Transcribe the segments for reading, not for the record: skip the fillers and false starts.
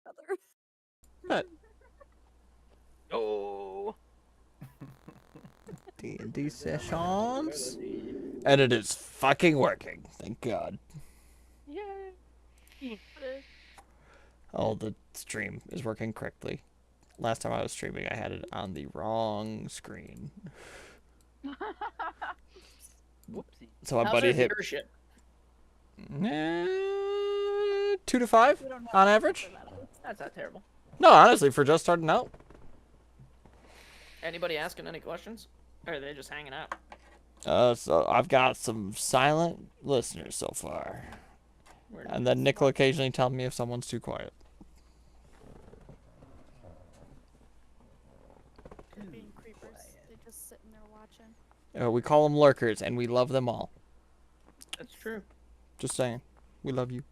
other. But Oh. D&D sessions. And it is fucking working. Thank God. Yay. Oh, the stream is working correctly. Last time I was streaming, I had it on the wrong screen. Whoopsie. So my How's buddy our hit viewership? 2 to 5 We don't have on to average. figure that out. That's not terrible. No, honestly, for just starting out. Anybody asking any questions? Or are they just hanging out? So I've got some silent listeners so far. Word. And then Nick will occasionally tell me if someone's too quiet. They're being creepers. They're just sitting there watching. We call them lurkers, and we love them all. That's true. Just saying. We love you.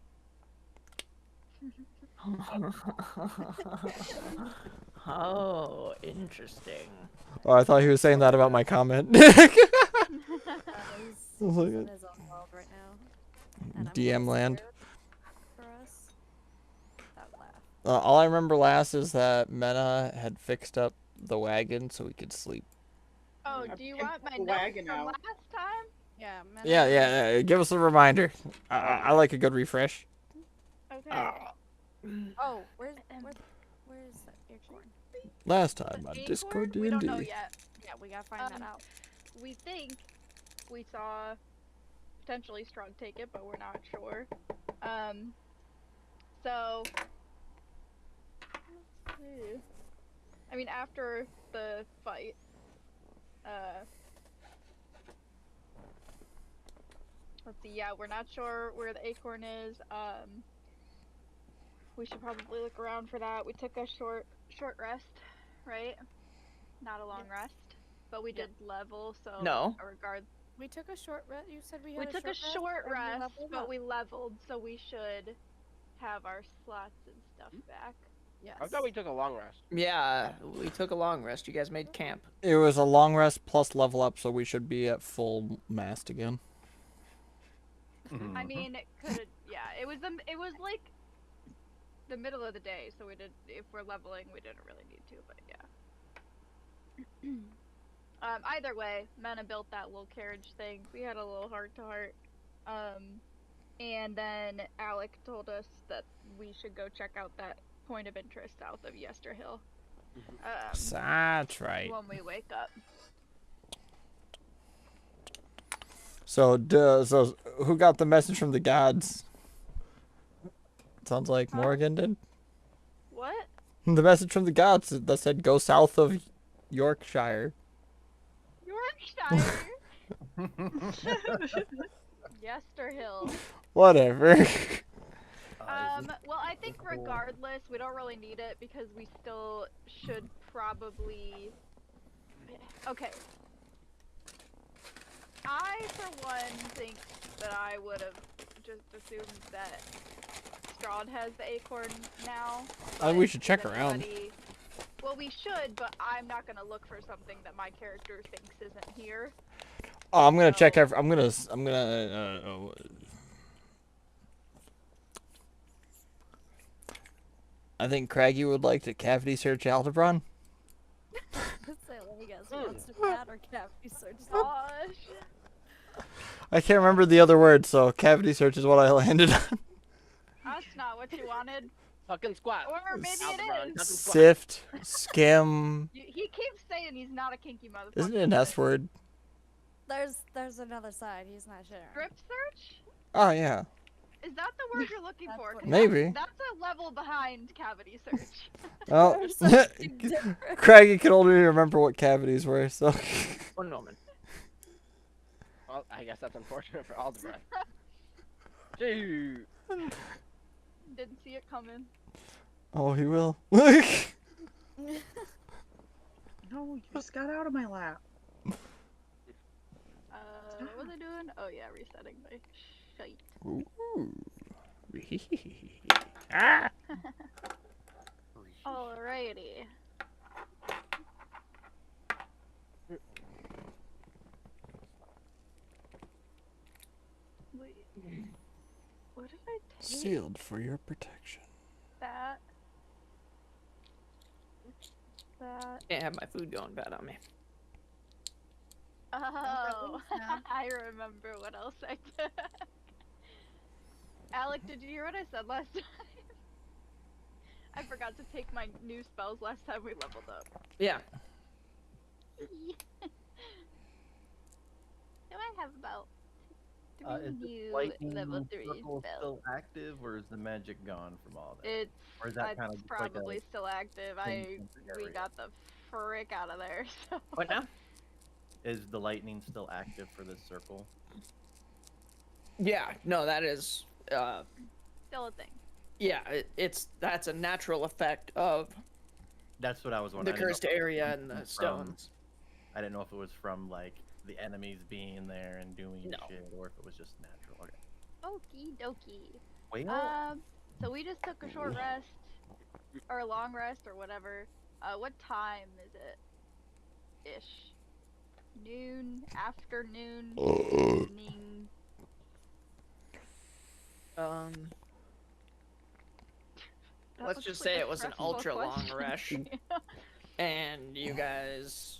Oh, interesting. Oh, I thought he was saying that about my comment. He's Look in at- his own world right now. And I'm DM a little land. scared for us. That laugh. All I remember last is that Mena had fixed up the wagon so we could sleep. Oh, I do you picked want my the notes wagon from out. last time? Yeah, man. Yeah. Give us a reminder. I like a good refresh. Okay. Oh, where's that acorn? Last time on Acorn? Discord We don't know D&D. yet. Yeah, we gotta find that Um, out. We think we saw potentially Strahd take it, but we're not sure. So let's see. I mean, after the fight, let's see. Yeah, we're not sure where the acorn is. We should probably look around for that. We took a short rest, right? Not a long rest, but we did level. So No. We took a short rest. You said we had We took a short and we rest, leveled but up. we leveled, so we should have our slots and stuff back. Yes. I thought we took a long rest. Yeah, we took a long rest. You guys made camp. It was a long rest plus level up, so we should be at full mast again. I mean, it could. Yeah, it was like the middle of the day, so we did. If we're leveling, we didn't really need to, but yeah. Either way, Mena built that little carriage thing. We had a little heart-to-heart. And then Alec told us that we should go check out that point of interest south of Yesterhill. That's right. When we wake up. So who got the message from the gods? Sounds like Morgan did. What? The message from the gods that said go south of Yorkshire. Yorkshire? Yesterhill. Whatever. Well, I think regardless, we don't really need it because we still should probably... Okay. I, for one, think that I would have just assumed that Strahd has the acorn now. I think we but should check does around. anybody- Well, we should, but I'm not gonna look for something that my character thinks isn't here. Oh, I'm gonna check. So- I'm gonna. I think Craggy would like to cavity search Aldebaran. Say what you guys wants to pat or cavity search. Gosh. I can't remember the other word, so cavity search is what I landed on. That's not what you wanted. Fucking squat. Or maybe it Aldebaran, is. fucking squat. Sift, skim. He keeps saying he's not a kinky motherfucker. Isn't it an S word? There's another side. He's not sharing. Strip search? Oh yeah, Is that the word you're looking That's for? what- 'Cause maybe. That's a level behind cavity search. Well, There's something different. Craggy can only remember what cavities were, so. 1 moment. Well, I guess that's unfortunate for Aldebaran. Dude. Didn't see it coming. Oh, he will. No, you just got out of my lap. What was I doing? Oh yeah, resetting my shite. Ooh. Ah. Alrighty. Wait. What did I take? Sealed for your protection. That. that. Can't have my food going bad on me. Oh, now. I remember what else I took. Alec, did you hear what I said last time? I forgot to take my new spells last time we leveled up. Yeah. So I have about Is three the new lightning level 3 circle spells. still active, or is the magic gone from all that? It's, Or is that it's kind of just like a probably still active. thing We area? got the frick out of there. So. What now? Is the lightning still active for this circle? Yeah. No, that is. Still a thing. Yeah. That's a natural effect of That's what I was the wondering. I didn't cursed know if it area was and the from- stones. I didn't know if it was from like the enemies being there and doing No. shit, or if it was just natural. Okay. Okie dokie. Well, So we just took a short rest, or a long rest, or whatever. What time is it? Ish. Noon, afternoon, evening. That Let's looks just like say a it was an stressful ultra long question. rush, and you guys,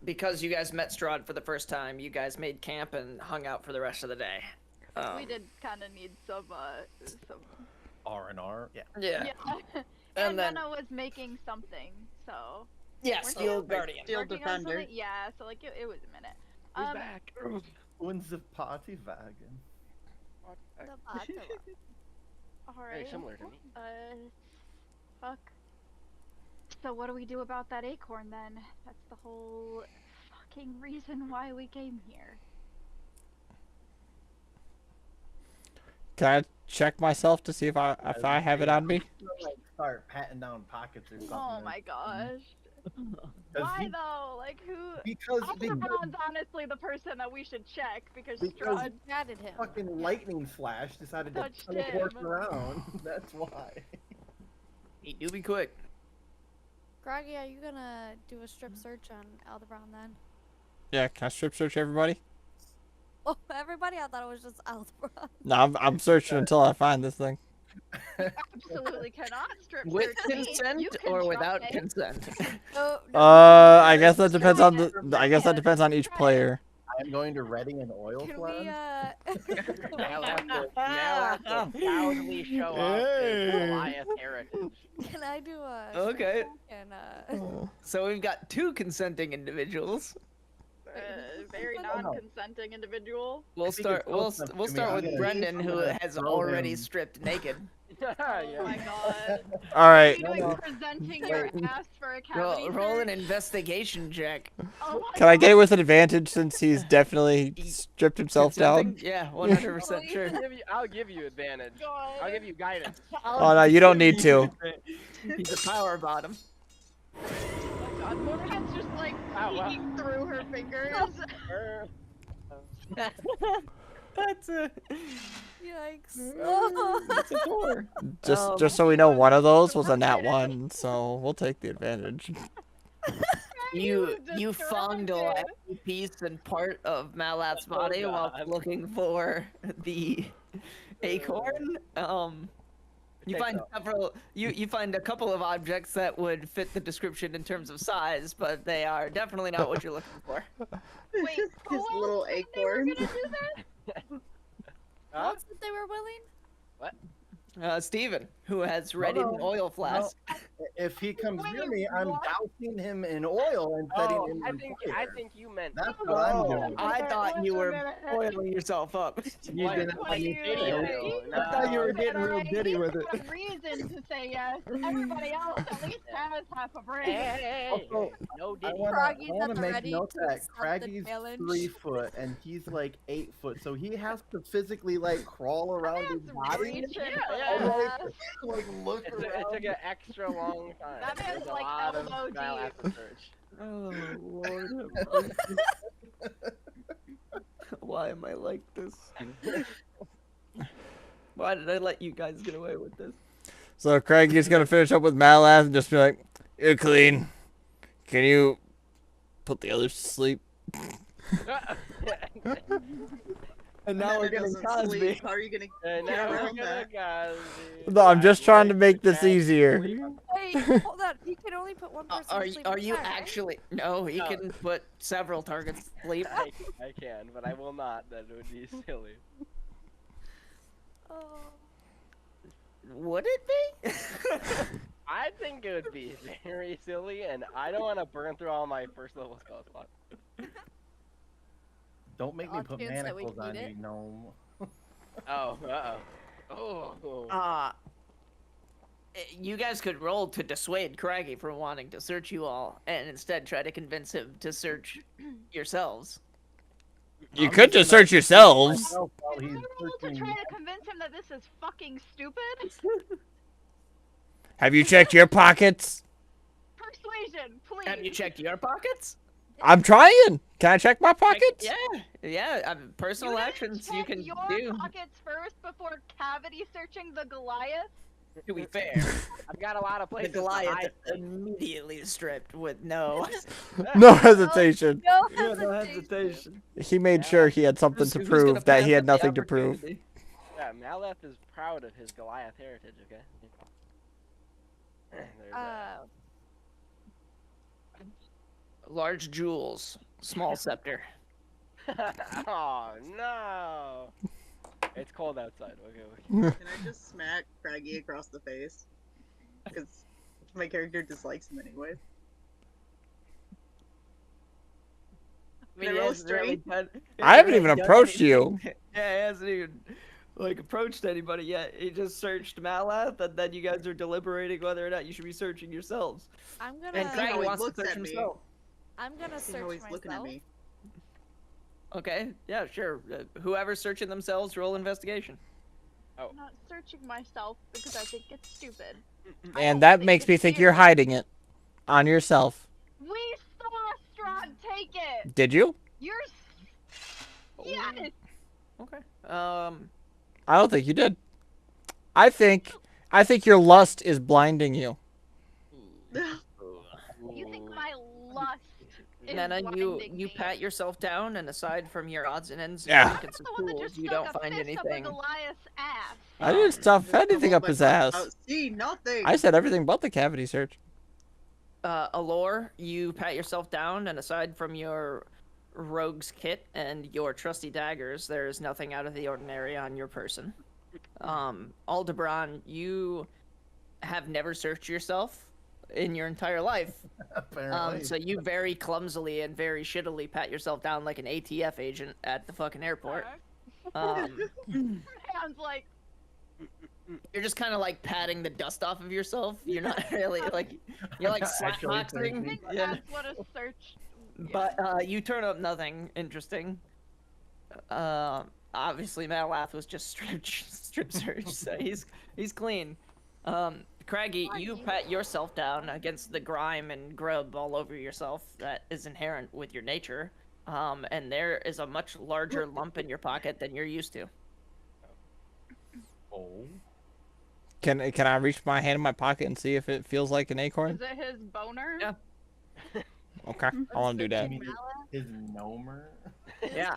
because you guys met Strahd for the first time, you guys made camp and hung out for the rest of the day. We did kind of need some. R&R. Yeah. Yeah. Yeah. And And then- then I was making something, so. Yeah, Weren't Steel you Guardian. Steel working on Defender. something? Yeah, so like it was a minute. He's Um, back. When's the party wagon? The bottom. Alright. Very similar to me. Fuck. So what do we do about that acorn then? That's the whole fucking reason why we came here. Can I check myself to see if I have it on me? Like, start patting down pockets or something. Oh my gosh. 'Cause Why he- though? Like who? Because Aldebaran's honestly the person that we should check because Because- Strahd. Added him. fucking lightning flash decided to Touched teleport him. around. That's why. He do be quick. Groggy, are you gonna do a strip search on Aldebaran then? Yeah, can I strip search everybody? Oh, everybody? I thought it was just Aldebaran. No, I'm searching until I find this thing. Absolutely cannot strip With search me. consent You can or try. without consent? No, I guess that depends on the. I guess that depends on each player. I'm going to ready an oil Can flask. we, Now have to proudly show off his Goliath heritage. can I do a Okay. and So we've got two consenting individuals. Very non-consenting individual. We'll I think start. it's We'll close enough we'll to me. start I'm with gonna- Brendan, I'm who gonna has throw already him. stripped naked. Oh my god. All right. What are you No, doing no. presenting your ass for a cavity Roll an search? investigation check. Oh my Can I get it god. with an advantage since he's definitely stripped himself down? Consenting? Yeah, 100% sure. I'll give you advantage. I'll give you guidance. Oh no, you don't need to. He's a power bottom. Oh my god. Morgan's just like Oh, wow. peeking through her fingers. That's a. yikes. That's a 4. Just so we know, one of those was a nat 1, so we'll take the advantage. You distracted. fondle every piece and part of Malath's body while God. looking for the acorn. You think find so. several. You find a couple of objects that would fit the description in terms of size, but they are definitely not what you're looking for. Wait, who His else little said they were acorn. gonna do that? Huh? What said they were willing? Steven, who has readied an no, oil flask. If he comes near Wait, me, I'm what? dousing him in oil and setting Oh, him I on think fire. you meant. That's what I'm doing. I thought you were Wait a minute. oiling yourself up. You What? didn't What let do me you finish. mean? I thought you were getting real Alright, ditty he's with it. got reason to say yes. Everybody else at least has half a brain. Hey, Also, no I diddy. Froggy's at wanna the make ready note to that accept the Craggy's challenge. 3 foot and he's like 8 foot, so he has to physically like crawl around his Man's body reaching Yeah, for yeah. and that. like look It around. took an extra long time. That man's There's a like lot of elbow trial deep. after search. Oh Lord. Why am I like this? Why did I let you guys get away with this? So Craig is gonna finish up with Malath and just be like, "You're clean. Can you put the others to sleep?" And now we're getting Cosby. Sleep. How are you gonna And get now we're around gonna that? Cosby. No, I'm just trying to make this Cat easier. sleep. Wait, hold on. You can only put one person Are to you, sleep are at a you time, right? actually? No, he No. can put several targets to sleep. I can, but I will not. That would be silly. Oh. Would it be? I think it would be very silly, and I don't want to burn through all my first level spell slots. Don't make me Odd put chance that we manacles on need you, it. gnome. Oh, oh. You guys could roll to dissuade Craggy from wanting to search you all, and instead try to convince him to search yourselves. You I'm could just just gonna search yourselves. myself while Can he's I roll to searching try me. to convince him that this is fucking stupid? Have you checked your pockets? Persuasion, please. Have you checked your pockets? I'm trying. Can I check my pockets? Yeah. Personal You didn't actions you check can your do. pockets first before cavity searching the Goliath? To be fair, I've got a lot of the places to Goliath hide. immediately stripped with no. No hesitation. No Yeah, no hesitation. hesitation. He made sure he had something to Who's gonna prove that pass he had up the nothing to prove. opportunity? Yeah, Maleth is proud of his Goliath heritage, okay? There's that. Large jewels, small scepter. Oh no! It's cold outside. Okay. Can I just smack Craggy across the face? Because my character dislikes him anyway. I mean, Can I he roll hasn't really strength? done- he I haven't hasn't even really done approached you. anything. Yeah, he hasn't even approached anybody yet. He just searched Malath, and then you guys are deliberating whether or not you should be searching yourselves. I'm And gonna. Craggy always wants to looks search at me. himself. I'm gonna He's search always myself. looking at me. Okay, yeah, sure. Whoever's searching themselves, roll investigation. I'm not searching myself because I think it's stupid. And that makes me think you're hiding it on yourself. We saw Strahd take it! Did you? You're... Yes! Okay. I don't think you did. I think your lust is blinding you. You think my lust is Nana, blinding you me? pat yourself down, and aside from your odds and ends, Yeah. and trinkets I'm and the one that tools, just you stuck don't a find fist up anything. a Goliath's ass. I didn't stuff anything up his ass. See nothing. I said everything but the cavity search. Allure, you pat yourself down, and aside from your rogue's kit and your trusty daggers, there is nothing out of the ordinary on your person. Aldebaran, you have never searched yourself in your entire life. Apparently. So you very clumsily and very shittily pat yourself down like an ATF agent at the fucking airport. Hands like, You're just kind of like patting the dust off of yourself. You're not really like, you're like Actually I slapboxing. think Yeah. that's what a search... But you turn up nothing interesting. Obviously Malath was just strip search, so he's clean. Craggy, you pat yourself down against the grime and grub all over yourself that is inherent with your nature. And there is a much larger lump in your pocket than you're used to. Oh. Can I reach my hand in my pocket and see if it feels like an acorn? Is it his boner? Yeah. Okay, I want to do that. You mean his gnomer? Yeah.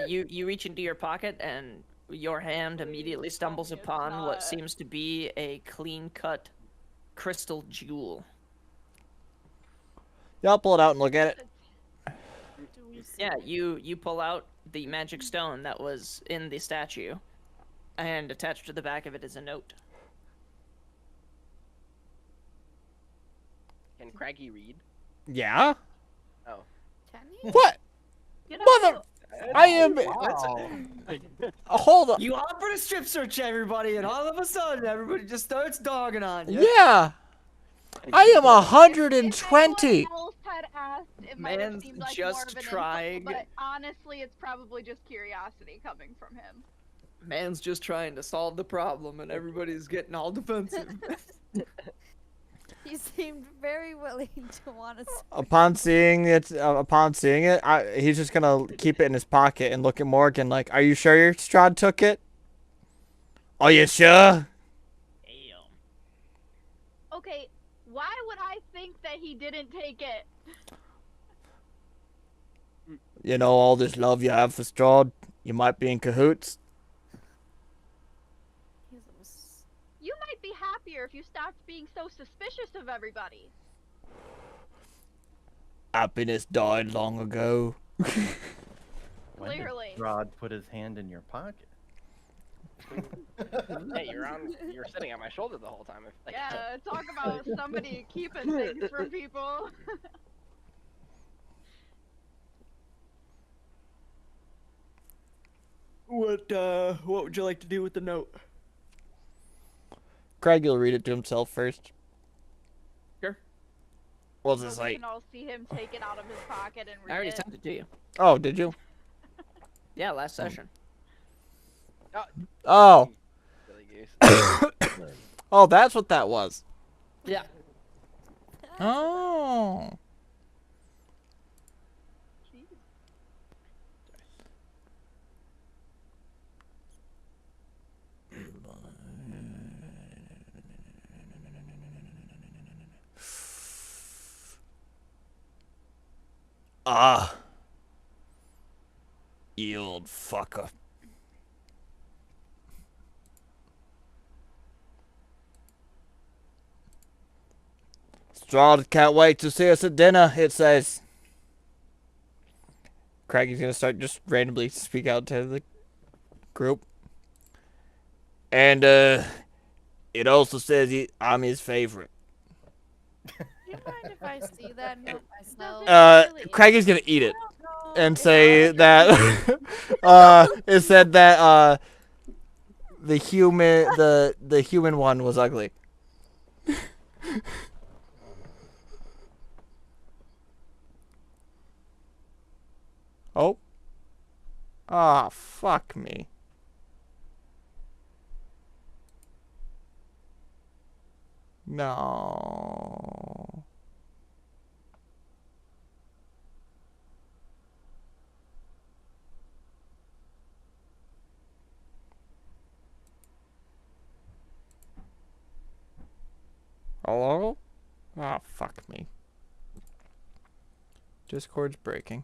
You reach into your pocket and your hand immediately stumbles It's upon what not. seems to be a clean-cut crystal jewel. Yeah, I'll pull it out and look at it. Do we see Yeah, you pull out the magic stone that was in the statue, and attached to the back of it is a note. Can Craggy read? Yeah? Can you? What? You know, Mother... I am... Hold on. You offered a strip search, everybody, and all of a sudden, everybody just starts dogging on you. Yeah. I am if 120. anyone else had asked, it might have Man's seemed like just more of an trying. insult, but honestly, it's probably just curiosity coming from him. Man's just trying to solve the problem, and everybody's getting all defensive. He seemed very willing to want to. Upon seeing it, he's just gonna keep it in his pocket and look at Morgan like, "Are you sure your Strahd took it? Are you sure?" Okay, why would I think that he didn't take it? You know all this love you have for Strahd. You might be in cahoots. He's a mis- You might be happier if you stopped being so suspicious of everybody. Happiness died long ago. When did Clearly. Strahd put his hand in your pocket? Hey, you're sitting on my shoulder the whole time. Yeah, talk about somebody keeping things from people. What would you like to do with the note? Craig will read it to himself first. Sure. What's So this we like? can all see him take it out of his pocket and read I already it. sent it to you. Oh, did you? Yeah, last session. Oh. Silly goose. Oh, that's what that was. Yeah. Oh. Jeez. Ah. You old fucker. Strahd can't wait to see us at dinner, it says. Craigy's gonna start just randomly speak out to the group. And, it also says I'm his favorite. Do you mind if I see that note myself? Really Craigy's gonna eat it. No, And it's say not- that it said that the human one was ugly. Oh. Ah, fuck me. No. Hello? Ah, fuck me. Discord's breaking.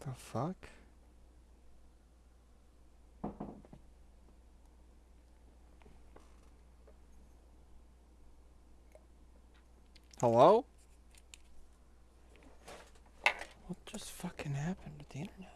The fuck? Hello? What just fucking happened with the internet?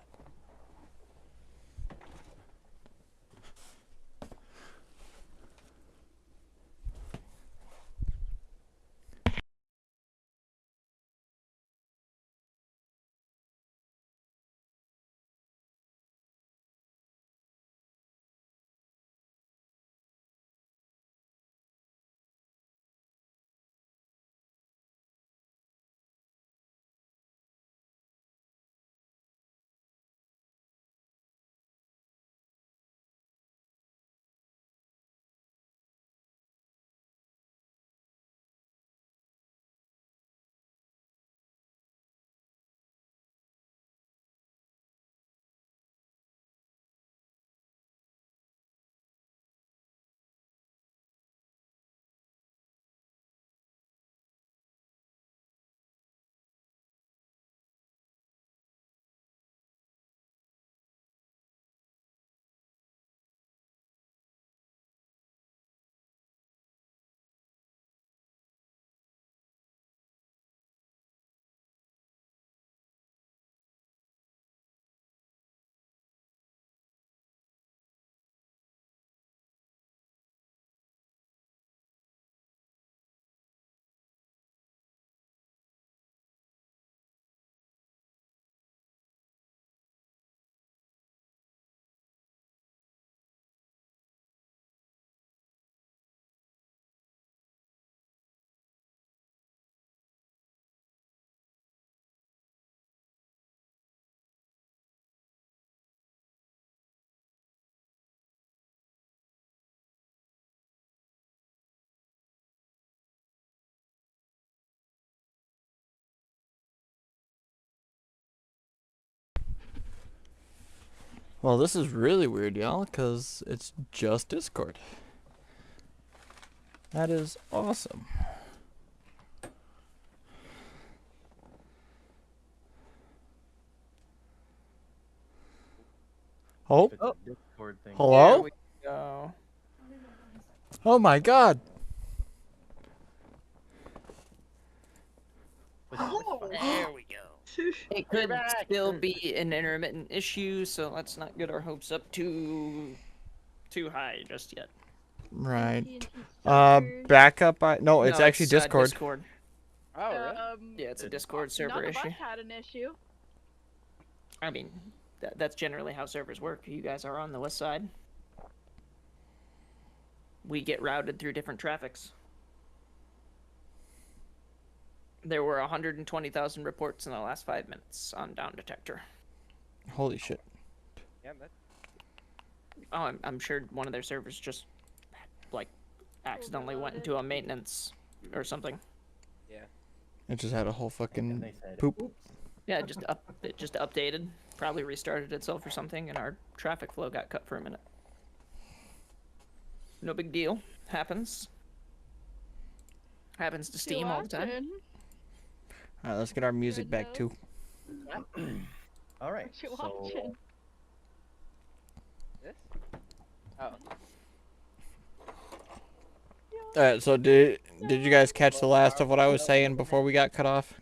Well, this is really weird, y'all, because it's just Discord. That is awesome. Oh, If it's a Discord thing. hello? There we go. Oh my god. Oh, There we go. It You're could back. still be an intermittent issue, so let's not get our hopes up too high just yet. Right. TNT servers. Backup. No, it's No, actually Discord. Discord. Oh, really? Yeah, it's a Discord server None of issue. us had an issue. I mean, that's generally how servers work. You guys are on the west side. We get routed through different traffics. There were 120,000 reports in the last 5 minutes on Down Detector. Holy shit. Yeah, that's Oh, I'm sure one of their servers just, like, accidentally went into a maintenance or something. It just had a whole And fucking they said, poop. "Oops." Yeah, it just updated, probably restarted itself or something, and our traffic flow got cut for a minute. No big deal. Happens. Happens to Steam all the time. Watching? Alright, let's get our music back too. All right. What you So watching? this. Oh, Alright, so did you guys catch the last of what I was saying before we got cut off?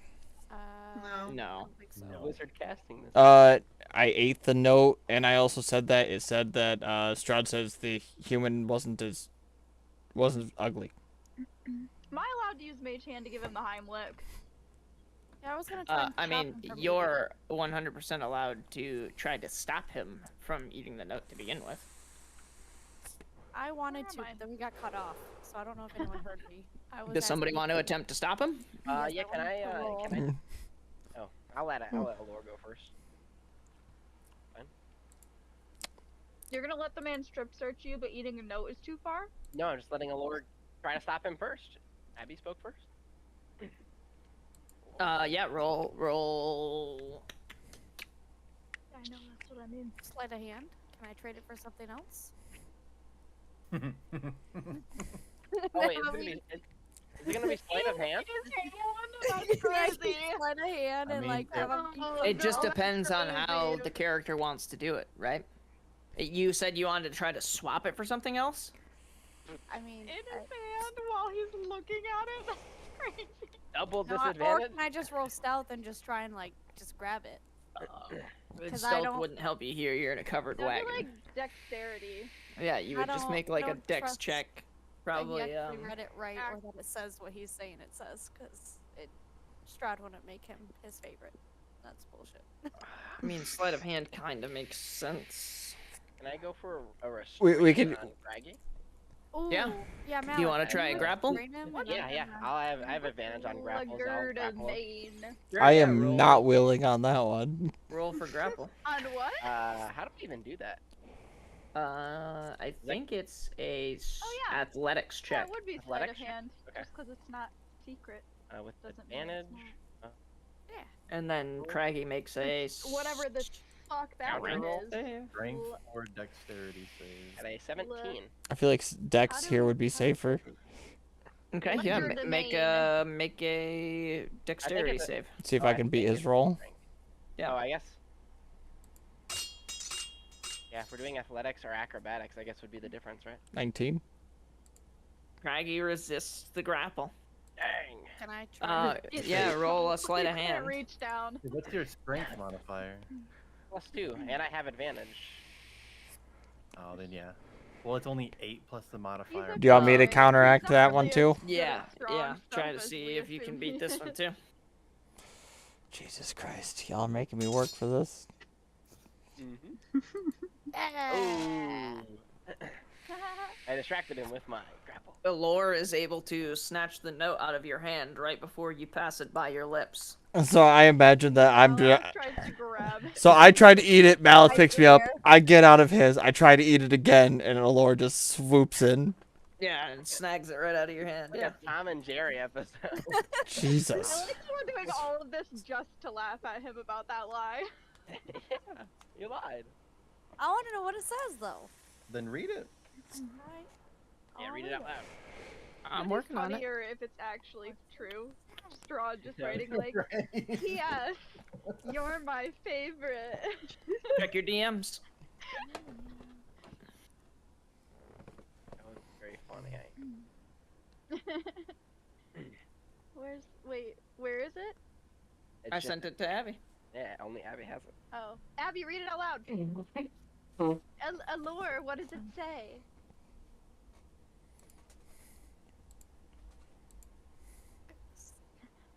No. No. I don't think so. No. wizard casting this. I ate the note, and I also said that it said that Strahd says the human wasn't ugly. Am I allowed to use Mage Hand to give him the Heimlich? Yeah, I was gonna try and I stop mean, him from you're 100% allowed to try to stop him from eating the note to begin with. I wanted Never to, mind. but then we got cut off, so I don't know if anyone heard me. I was Does somebody asking want to if- attempt to stop him? Yes, Yeah, I can wanted to roll. can I? Oh, I'll let Alor go first. You're gonna let the man strip search you, but eating a note is too far? No, I'm just letting Alor try to stop him first. Abby spoke first. Yeah, roll. I know, that's what I mean. Sleight of hand. Can I trade it for something else? Oh wait, is it gonna be sleight of hand? That's crazy. Sleight of hand I and mean, like have him eat Oh, the It just no, note. depends on crazy. how the character wants to do it, right? You said you wanted to try to swap it for something else? I mean, In his hand while he's looking at it. That's crazy. Double no, or disadvantage? can I just roll stealth and just try and like just grab it? 'Cause I Stealth don't- wouldn't help you here. You're in a covered That'd wagon. be like dexterity. Yeah, you I would just don't- make like a don't dex trust check. That Probably, he actually read it right, or that it says what he's saying it says, because Strahd wouldn't make him his favorite. That's bullshit. I mean, sleight of hand kind of makes sense. Can I go for a We can- restraint on Craggy? Ooh, Yeah. Yeah, Do you want to Malik, try can a you grapple? restrain him and Yeah, then, yeah. I have advantage on grapples. I'll Lagerda grapple. main. I Yeah, am roll- not willing on that one. Roll for grapple. On what? How do we even do that? I think it's a Oh, yeah. athletics Yeah, check. it would be sleight of Athletics check? hand. Okay. Just because it's not secret. With Doesn't mean it's advantage. And then Craggy makes a Whatever the fuck that strength one is. save. Strength or dexterity save. At a 17. I feel like Dex How do here we- would be safer. Okay, What's yeah, your make a dexterity it's a- save. See if Oh, I I can think beat his it's roll. strength. Yeah. Oh, I guess. Yeah, if we're doing athletics or acrobatics, I guess would be the difference, right? 19. Craggy resists the grapple. Dang. Can I try? Yeah, roll a sleight You of can't hand. reach down. What's your strength modifier? +2, and I have advantage. Oh, then yeah. Well, it's only 8 plus the modifier. a Do you want me to guy. counteract He's that not one really too? as good Yeah, at strong yeah. Try stuff to as see we if you can assume beat he this one is. too. Jesus Christ, y'all are making me work for this. Mm-hmm. Yeah. I distracted him with my grapple. Allure is able to snatch the note out of your hand right before you pass it by your lips. So I imagine that I'm. Alex tries to grab. So I try to eat it. Malik I picks me up. dare. I get out of his. I try to eat it again, and Allure just swoops in. Yeah, and snags it right out of your hand. Like Yeah. a Tom and Jerry episode. I Jesus. like you were doing all of this just to laugh at him about that lie. Yeah, you lied. I want to know what it says though. Then read it. Alright. Yeah, I'll read it out loud. I'm Wouldn't it be working on it. funnier if it's actually true. Strahd just writing like, Right. P.S. You're my favorite. Check your DMs. That was very funny. Where is it? I sent it to Abby. Yeah, only Abby has it. Oh, Abby, read it out loud. Allure, what does it say?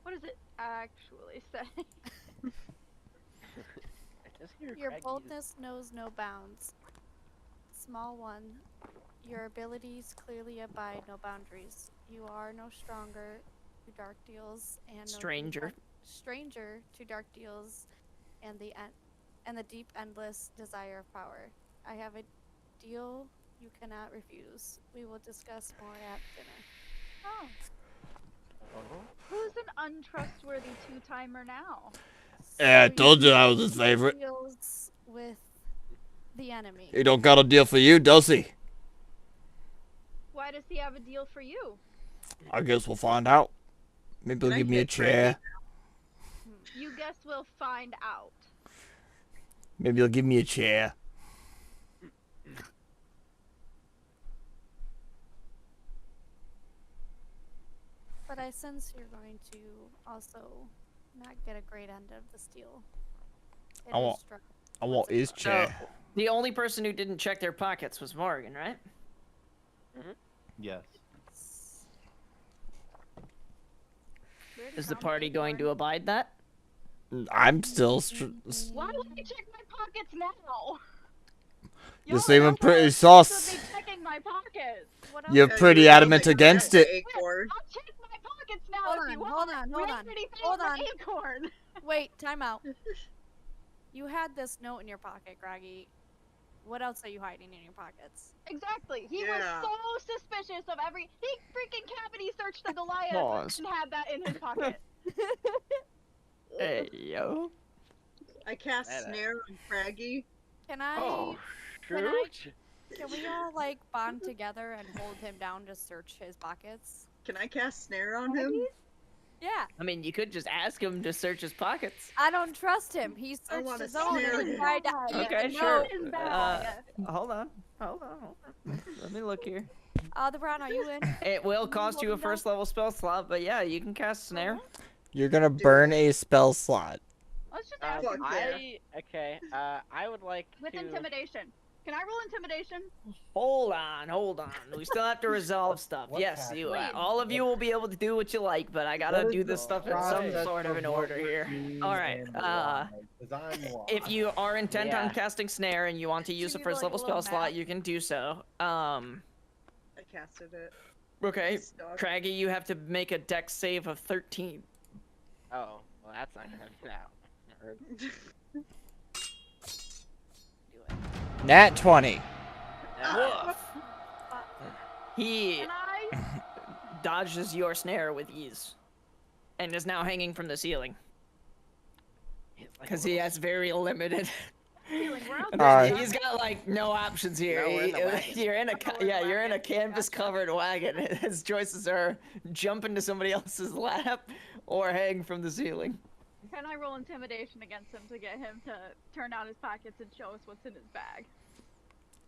What does it actually say? I just hear Your Craigie boldness knows no bounds. Small one. Your abilities clearly abide no boundaries. You are no stronger to dark deals and no Stranger. stranger to dark deals and the deep endless desire of power. I have a deal you cannot refuse. We will discuss more at dinner. Oh, Uh-huh. who's an untrustworthy two-timer now? Yeah, I So told you I do was his favorite. deals with the enemy. He don't got a deal for you, does he? Why does he have a deal for you? I guess we'll find out. Maybe he'll Can I give me a get chair. You guess we'll find out. Maybe he'll give me a chair. But I sense you're going to also not get a great end of this deal. It I is want- struck- I want what's it his called? chair. The only person who didn't check their pockets was Morgan, right? Yes. Where did Is the Tom party go? going to abide that? I'm still. Why would I check my pockets now? You Y'all seem are pretty supposed sauce. to be checking my pockets. What else? You're Yeah, pretty you were adamant like, against "Grab it. the acorn." I'll check my pockets now Hold if on, you want. hold on, hold We on, already paid hold for on. Acorn. Wait, time out. You had this note in your pocket, Groggy. What else are you hiding in your pockets? Exactly. He Yeah. was so suspicious of every. He freaking cavity searched the Goliath Pause. and had that in his pocket. Hey, yo. I cast That, snare on Craggy. Can I? Oh, Can I- shoot! Can we all like bond together and hold him down to search his pockets? Can I cast snare on him? Yeah. I mean, you could just ask him to search his pockets. I don't trust him. He I searched wanna his own snare and he him. tried to hide Okay, the sure. note. His bag. Hold on. Let me look here. The Brown, are you in? It will cost you a first level spell slot, but yeah, you can cast Snare. You're gonna burn a spell slot. Let's just ask Fuck him yeah. I would like with to. intimidation. Can I roll intimidation? Hold on. We still have to resolve stuff. What Yes, you. happened? All of you will be able to do what you like, but I gotta What do is this the stuff in some process sort of an what order we're here. doing All right. and why? 'Cause I'm lost. If you are intent on Yeah. casting Snare and you want to use a you do, first like, level a little spell slot, math? you can do so. I casted it. Okay. Stuck. Craggy, you have to make a dex save of 13. Oh, well, that's not gonna happen now. Do it. Nat 20. Ah, He Can I? dodges your snare with ease and is now hanging from the ceiling he's like a because he little- has very limited. Feeling we're out Alright. He's got like no options here. No, we're in the wagon. You're in a Covered you're in a wagon. canvas covered wagon. His choices are jump into somebody else's lap or hang from the ceiling. Can I roll intimidation against him to get him to turn out his pockets and show us what's in his bag?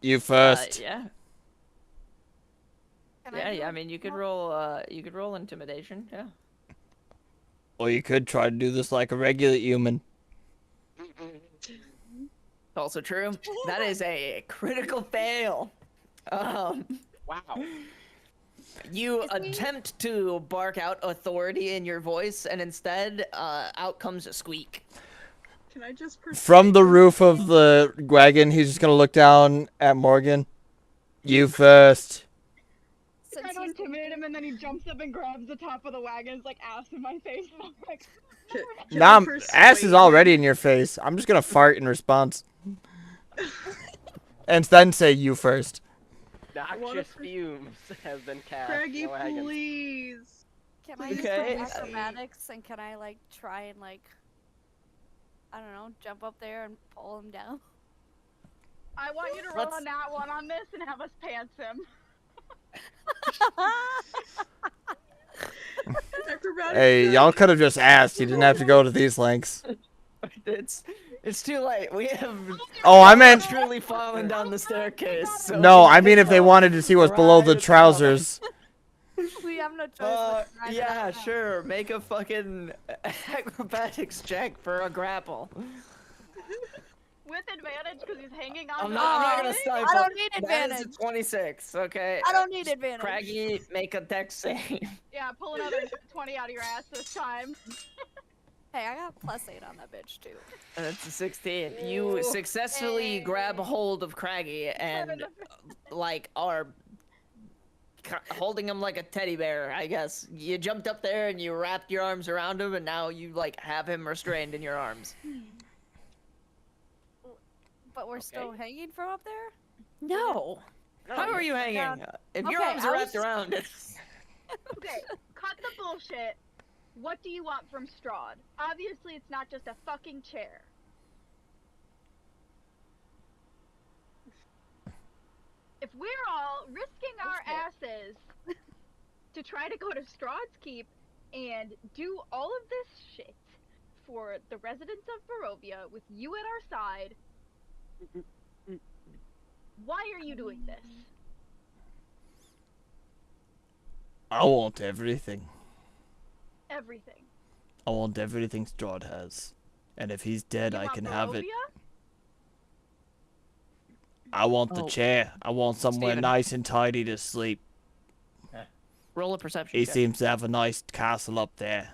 You first. Yeah. Can Yeah, do yeah. I a- mean, you could no, roll intimidation. Yeah. Or you could try to do this like a regular human. Also true. That is a critical fail. Wow. You Is he- attempt to bark out authority in your voice, and instead, out comes a squeak. Can I just From the roof of the wagon, he's just gonna look down at Morgan. You first. Since I don't he's intimidate him and then he jumps up and grabs the top of the wagon, it's like ass in my face. And I'm like, Nah, ass is already in your face. I'm just gonna fart in response. And then say you first. Noxious fumes have been cast. Craggy, No wagon. please. Can I use Okay. my acrobatics and can I like try and like I don't know, jump up there and pull him down? I want you to roll a nat 1 on this and have us pants him. Acrobatics Hey, check. y'all could have just asked. You didn't have to go to these lengths. It's too late. We have Oh, I meant... truly fallen down the staircase. So No, we I mean might if they as well wanted to see what's below the ride it out. trousers. We have no choice. but to ride it Yeah, out now. sure. Make a fucking acrobatics check for a grapple. With advantage because he's hanging on. I'm not gonna I stifle. don't need That advantage. is a 26. Okay. I don't need advantage. Craggy, make a dex save. Yeah, pull another 20 out of your ass this time. Hey, I got +8 on that bitch too. That's a 16. You successfully Hey. grab hold of Craggy and like are holding him like a teddy bear, I guess. You jumped up there and you wrapped your arms around him, and now you like have him restrained in your arms. But we're still hanging from up there? No. How are you hanging? down. If your Okay, arms I are was wrapped around it. Okay, cut the bullshit. What do you want from Strahd? Obviously, it's not just a fucking chair. If we're all risking our asses to try to go to Strahd's Keep and do all of this shit for the residents of Barovia with you at our side, why are you doing this? I want everything. Everything. I want everything Strahd has. And if he's dead, You I want can have it. Barovia? I want the Oh. chair. I want somewhere Steven. nice and tidy to sleep. Roll a perception He check. seems to have a nice castle up there.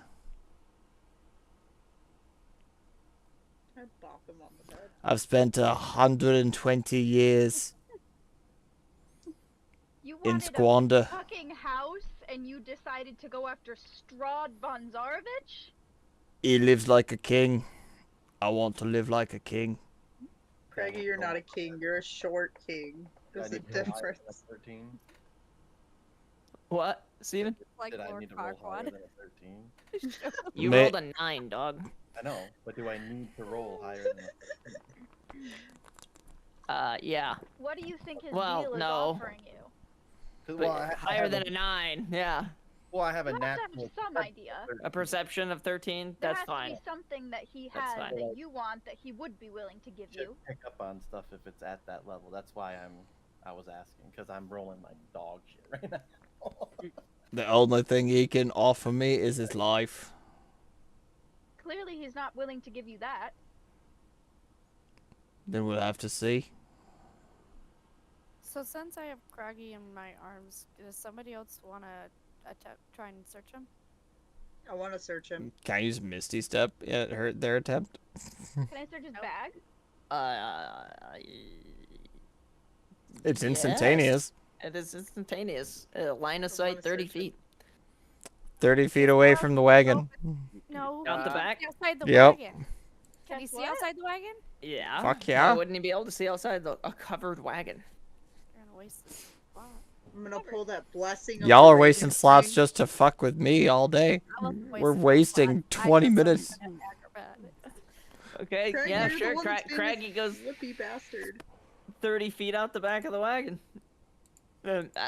I bop him on the bed. I've spent 120 years You in wanted squander. a fucking house and you decided to go after Strahd von Zarovich? He lives like a king. I want to live like a king. Craigie, you're not a king. You're a short king. There's a difference. 13? What, Steven? Like Did I Lord need to roll higher Farquaad. than a 13? You May- rolled a 9, dog. I know, but do I need to roll higher than a 13? Yeah. What do you think his Well, deal is no. offering you? 'Cause, But I higher have than a 9, yeah. Well, I have a You have to natural. have some idea. A perception of 13, There that's has fine. to be something that he That's has fine. that you want that he would be willing to give Should you. pick up on stuff if it's at that level. That's why I was asking, because I'm rolling like dog shit right now. The only thing he can offer me is his life. Clearly, he's not willing to give you that. Then we'll have to see. So since I have Craggy in my arms, does somebody else want to try and search him? I want to search him. Can I use Misty Step at their attempt? Can I search his bag? It's Yes. instantaneous. It is instantaneous. Line of I sight wanna 30 search it. feet. 30 feet away from the wagon. No. Out the he back? can't see outside the Yep. wagon. Can he Guess see what? outside the wagon? Yeah. Fuck Why yeah. wouldn't he be able to see outside a covered wagon? You're gonna waste this spot. I'm gonna pull that blessing. of Y'all the are wasting Raven slots thing. just to fuck with me all day. I wasn't We're wasting wasting spots. I 20 just minutes. am an acrobat. Okay, Craigie, yeah, you're the sure. one that's been Craggy this goes Flippy bastard. 30 feet out the back of the wagon.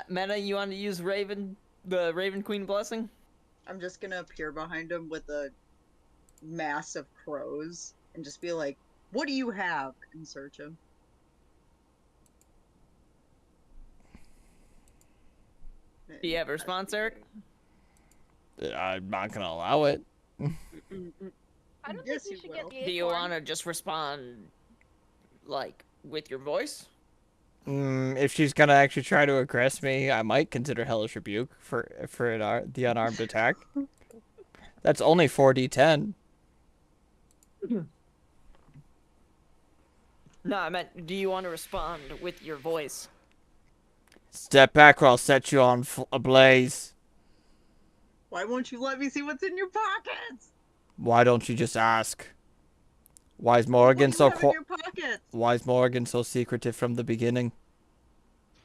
Meta, you want to use the Raven Queen blessing? I'm just gonna appear behind him with a mass of crows and just be like, "What do you have?" and search him. Do you have a response, Eric? I'm not gonna allow it. I don't Yes, think we you should will. get the Do you acorn. want to just respond, like, with your voice? If she's gonna actually try to aggress me, I might consider Hellish Rebuke for the unarmed attack. That's only 4d10. No, I meant, do you want to respond with your voice? Step back or I'll set you on ablaze. Why won't you let me see what's in your pockets? Why don't you just ask? Why is What Morgan do you so have in your pockets? Why is Morgan so secretive from the beginning?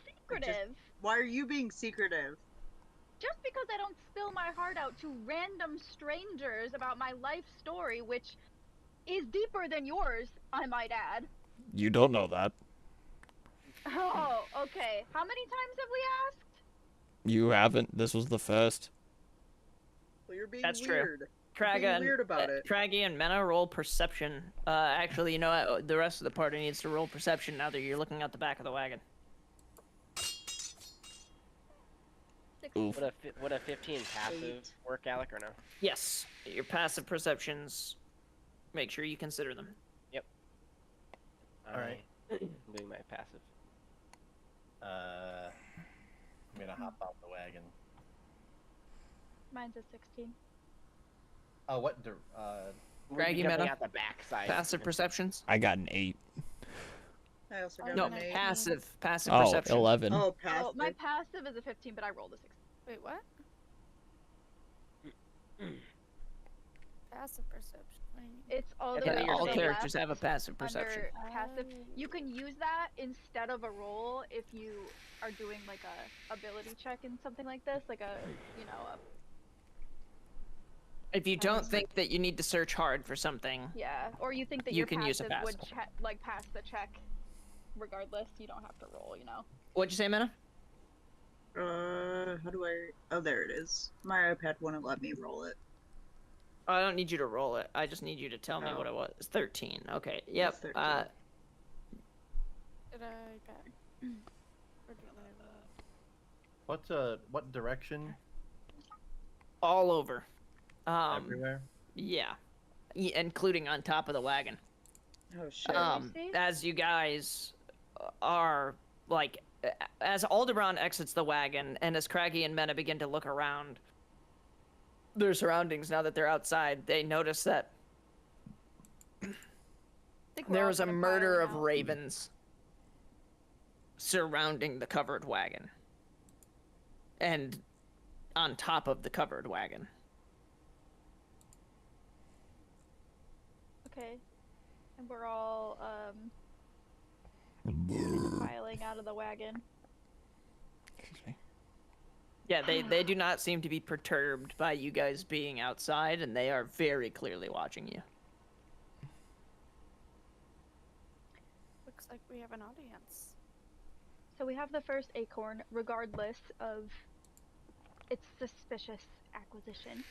Secretive. Why are you being secretive? Just because I don't spill my heart out to random strangers about my life story, which is deeper than yours, I might add. You don't know that. Oh, okay. How many times have we asked? You haven't. This was the first. Well, you're being That's true. weird. You're being weird about it. Craggy and Mena roll perception. Actually, you know what? The rest of the party needs to roll perception now that you're looking at the back of the wagon. Oof. Would a 15 passive work, Alec, or no? Yes, your passive perceptions. Make sure you consider them. Alright. I'm doing my passive. I'm gonna hop out the wagon. Mine's a 16. Oh, what? We're Craggy jumping Meta? out the backside. Passive perceptions? I got an 8. I also got No, an 8. passive Oh, perception. 11. Oh, Oh, passive. my passive is a 15, but I rolled a 16. Wait, what? Passive perception. It's all the Yeah, way all to the characters left have a passive perception. under passive. You can use that instead of a roll if you are doing like a ability check in something like this, like a, you know, If you don't think that you need to search hard for something, yeah, or you think that You your can use a passive would passive. like pass the check regardless, you don't have to roll, you know. what'd you say, Mena? How do I? Oh, there it is. My iPad wouldn't let me roll it. I don't need you to roll it. I just need you to tell me Oh. what it was. 13. Okay. Yep. 13. Did I get? Or did What direction? all over. Everywhere. Yeah, including on top of the wagon. Oh shit. see? As you guys are like, as Aldebaran exits the wagon, and as Craggy and Mena begin to look around their surroundings now that they're outside, they notice that Think we're there all is a gonna murder pile of out. ravens surrounding the covered wagon, and on top of the covered wagon. Okay. And we're all piling out of the wagon. Excuse me. Yeah, they do not seem to be perturbed by you guys being outside, and they are very clearly watching you. Looks like we have an audience. So we have the first acorn, regardless of its suspicious acquisition.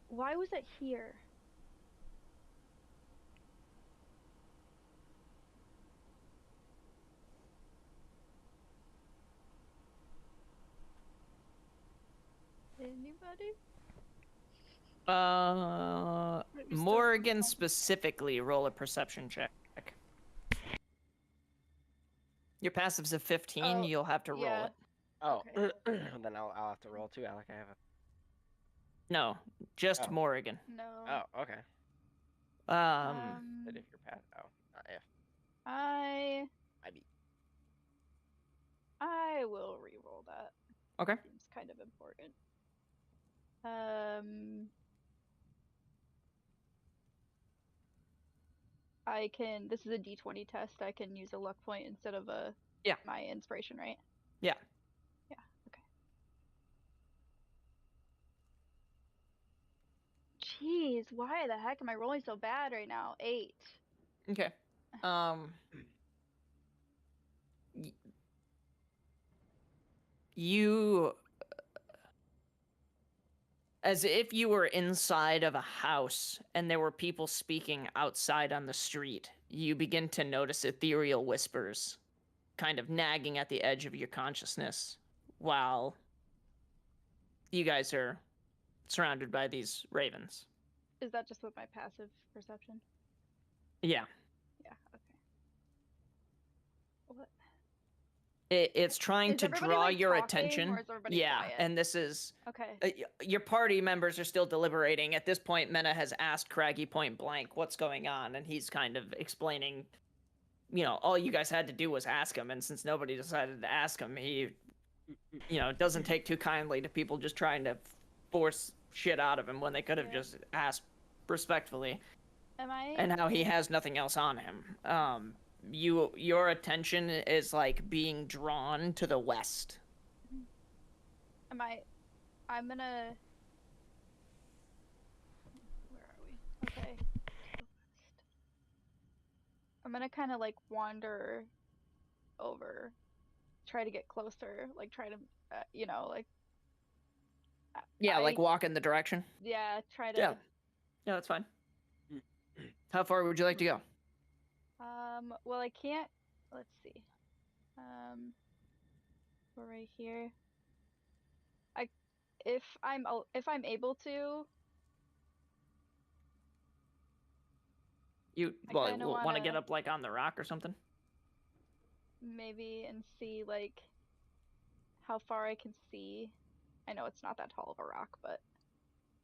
Why was it here? Anybody? Maybe still Morgan some- specifically, roll a perception check. Your passive's a 15, Oh, you'll have to roll yeah. it. Oh, Okay. then I'll have to roll too, Alec. I have a. No, just Oh. Morrigan. No. Oh, okay. But if you're past, not if. I I beat. will re-roll that. Okay. Seems kind of important. I can. This is a D20 test. I can use a luck point instead of my inspiration, right? Yeah. Yeah. Okay. Jeez, why the heck am I rolling so bad right now? 8. Okay. Y- you, as if you were inside of a house and there were people speaking outside on the street, you begin to notice ethereal whispers kind of nagging at the edge of your consciousness while you guys are surrounded by these ravens. Is that just with my passive perception? Yeah. Yeah. Okay. What? It's trying Is to everybody, draw like, your talking, attention. or is everybody Yeah, quiet? and this is Okay. your party members are still deliberating. At this point, Mena has asked Craggy point blank what's going on, and he's kind of explaining, all you guys had to do was ask him, and since nobody decided to ask him, he, doesn't take too kindly to people just trying to force shit out of him when they could have Yeah. just asked respectfully, Am I? and how he has nothing else on him. Your attention is like being drawn to the west. Am I? I'm gonna. Where are we? Okay. I'm gonna kind of like wander over, try to get closer, like try to, like. Yeah, I, like walk in the direction. Yeah, try to. Yeah. Yeah, that's fine. How far would you like to go? Well, I can't. Let's see. We're right here. If I'm able to, You I kinda want to get wanna- up like on the rock or something? maybe and see like how far I can see. I know it's not that tall of a rock, but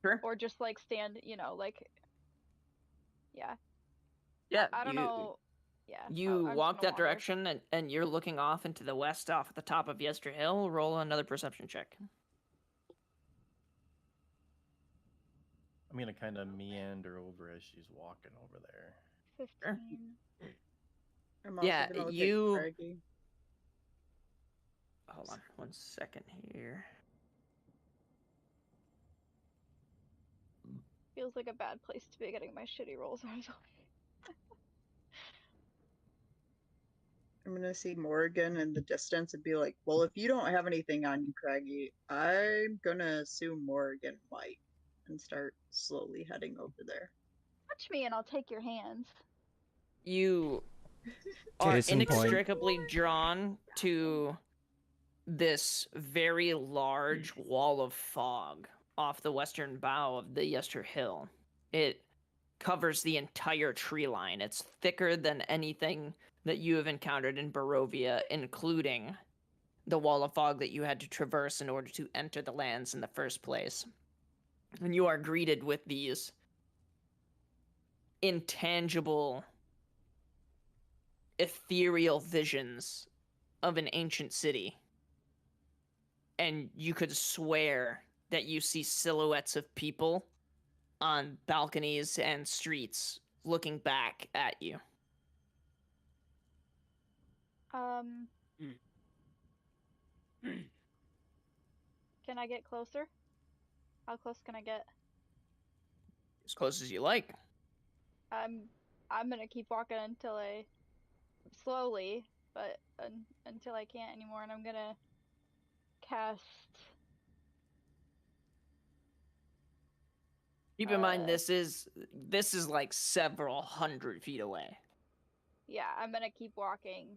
Sure. or just like stand, like yeah. Yeah. I don't know. Yeah. You I'm just walk gonna that wander. direction, and you're looking off into the west, off at the top of Yester Hill. Roll another perception check. I'm gonna kind of meander over as she's walking over there. 15. I'm also Yeah, gonna look you- at Craigie. Hold on 1 second here. Feels like a bad place to be getting my shitty rolls out of. I'm gonna see Morgan in the distance and be like, well, if you don't have anything on you, Craigie, I'm gonna assume Morgan might and start slowly heading over there. Touch me and I'll take your hands. You are Case in point. inextricably drawn to this very large wall of fog off the western bow of the Yester Hill. It covers the entire tree line. It's thicker than anything that you have encountered in Barovia, including the wall of fog that you had to traverse in order to enter the lands in the first place. And you are greeted with these intangible, ethereal visions of an ancient city. And you could swear that you see silhouettes of people on balconies and streets looking back at you. Can I get closer? How close can I get? As close as you like. I'm gonna keep walking until I slowly, but until I can't anymore, and I'm gonna cast. Keep in mind this is like several hundred feet away. Yeah, I'm gonna keep walking,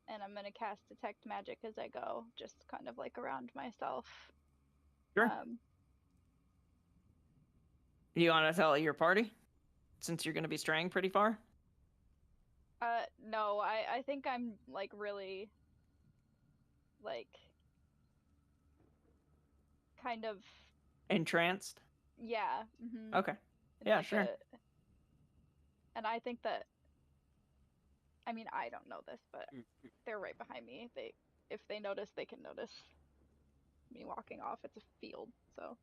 and I'm gonna cast detect magic as I go, just kind of like around myself. Sure. You want to tell your party, since you're going to be straying pretty far? No, I think I'm like really, like, kind of. Entranced? Yeah. Mm-hmm. Okay. In Yeah, like sure. And I think that. I mean, I don't know this, but they're right behind me. If they notice, they can notice me walking off. It's a field, so.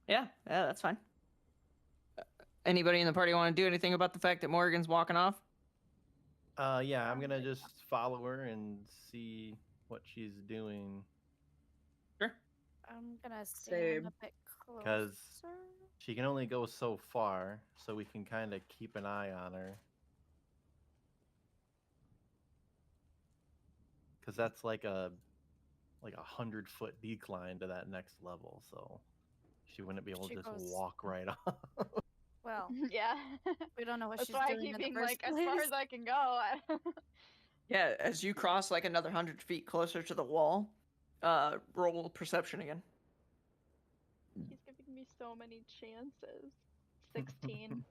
Yeah, that's fine. Anybody in the party want to do anything about the fact that Morgan's walking off? Yeah, I'm gonna just follow her and see what she's doing. Sure. I'm gonna Same. stand a bit closer. 'Cause she can only go so far, so we can kind of keep an eye on her. Because that's like a 100-foot decline to that next level, so she wouldn't be able She to just goes- walk right off. Well, Yeah. we don't know what That's she's why I doing keep in the being first like, as far place. as I can go. Yeah, as you cross like another 100 feet closer to the wall, roll perception again. He's giving me so many chances. 16.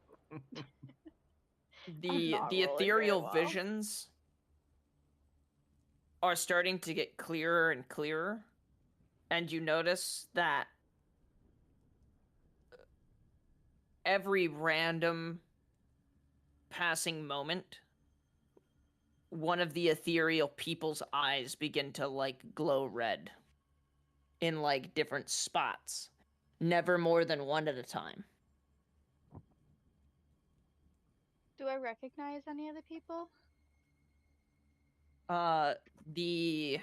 The not rolling ethereal very well. visions are starting to get clearer and clearer, and you notice that every random passing moment, one of the ethereal people's eyes begin to like glow red in like different spots, never more than one at a time. Do I recognize any of the people? The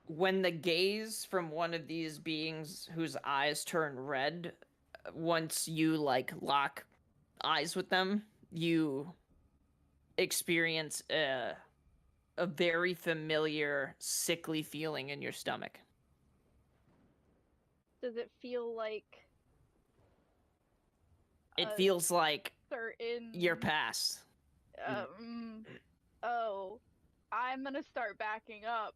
when the gaze from one of these beings whose eyes turn red, once you like lock eyes with them, you experience a very familiar sickly feeling in your stomach. Does it feel like It a feels like certain your past. Oh, I'm gonna start backing up.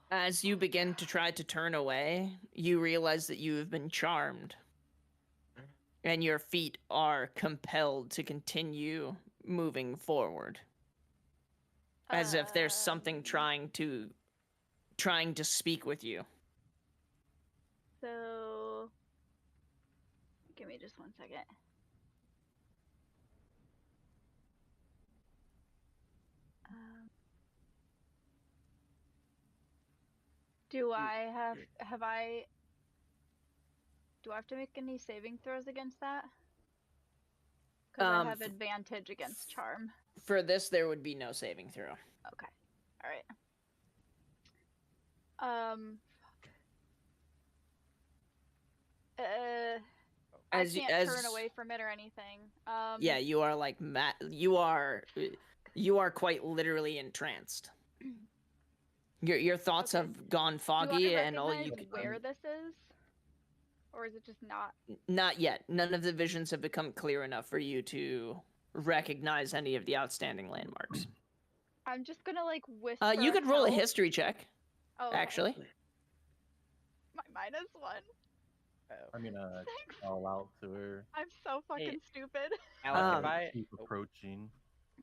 As you begin to try to turn away, you realize that you have been charmed. And your feet are compelled to continue moving forward. As if there's something trying to speak with you. So, give me just 1 second. Do I have to make any saving throws against that? Because I have advantage against charm. For this, there would be no saving throw. Okay. All right. I can't turn away from it or anything. Yeah, you are like you are quite literally entranced. Your thoughts have gone foggy, and all you can where this is, or is it just not? Not yet. None of the visions have become clear enough for you to recognize any of the outstanding landmarks. I'm just gonna like whisper. You could roll a history check. Oh, actually. My -1. I'm gonna call out to her. I'm so fucking stupid. Alec, if I keep approaching.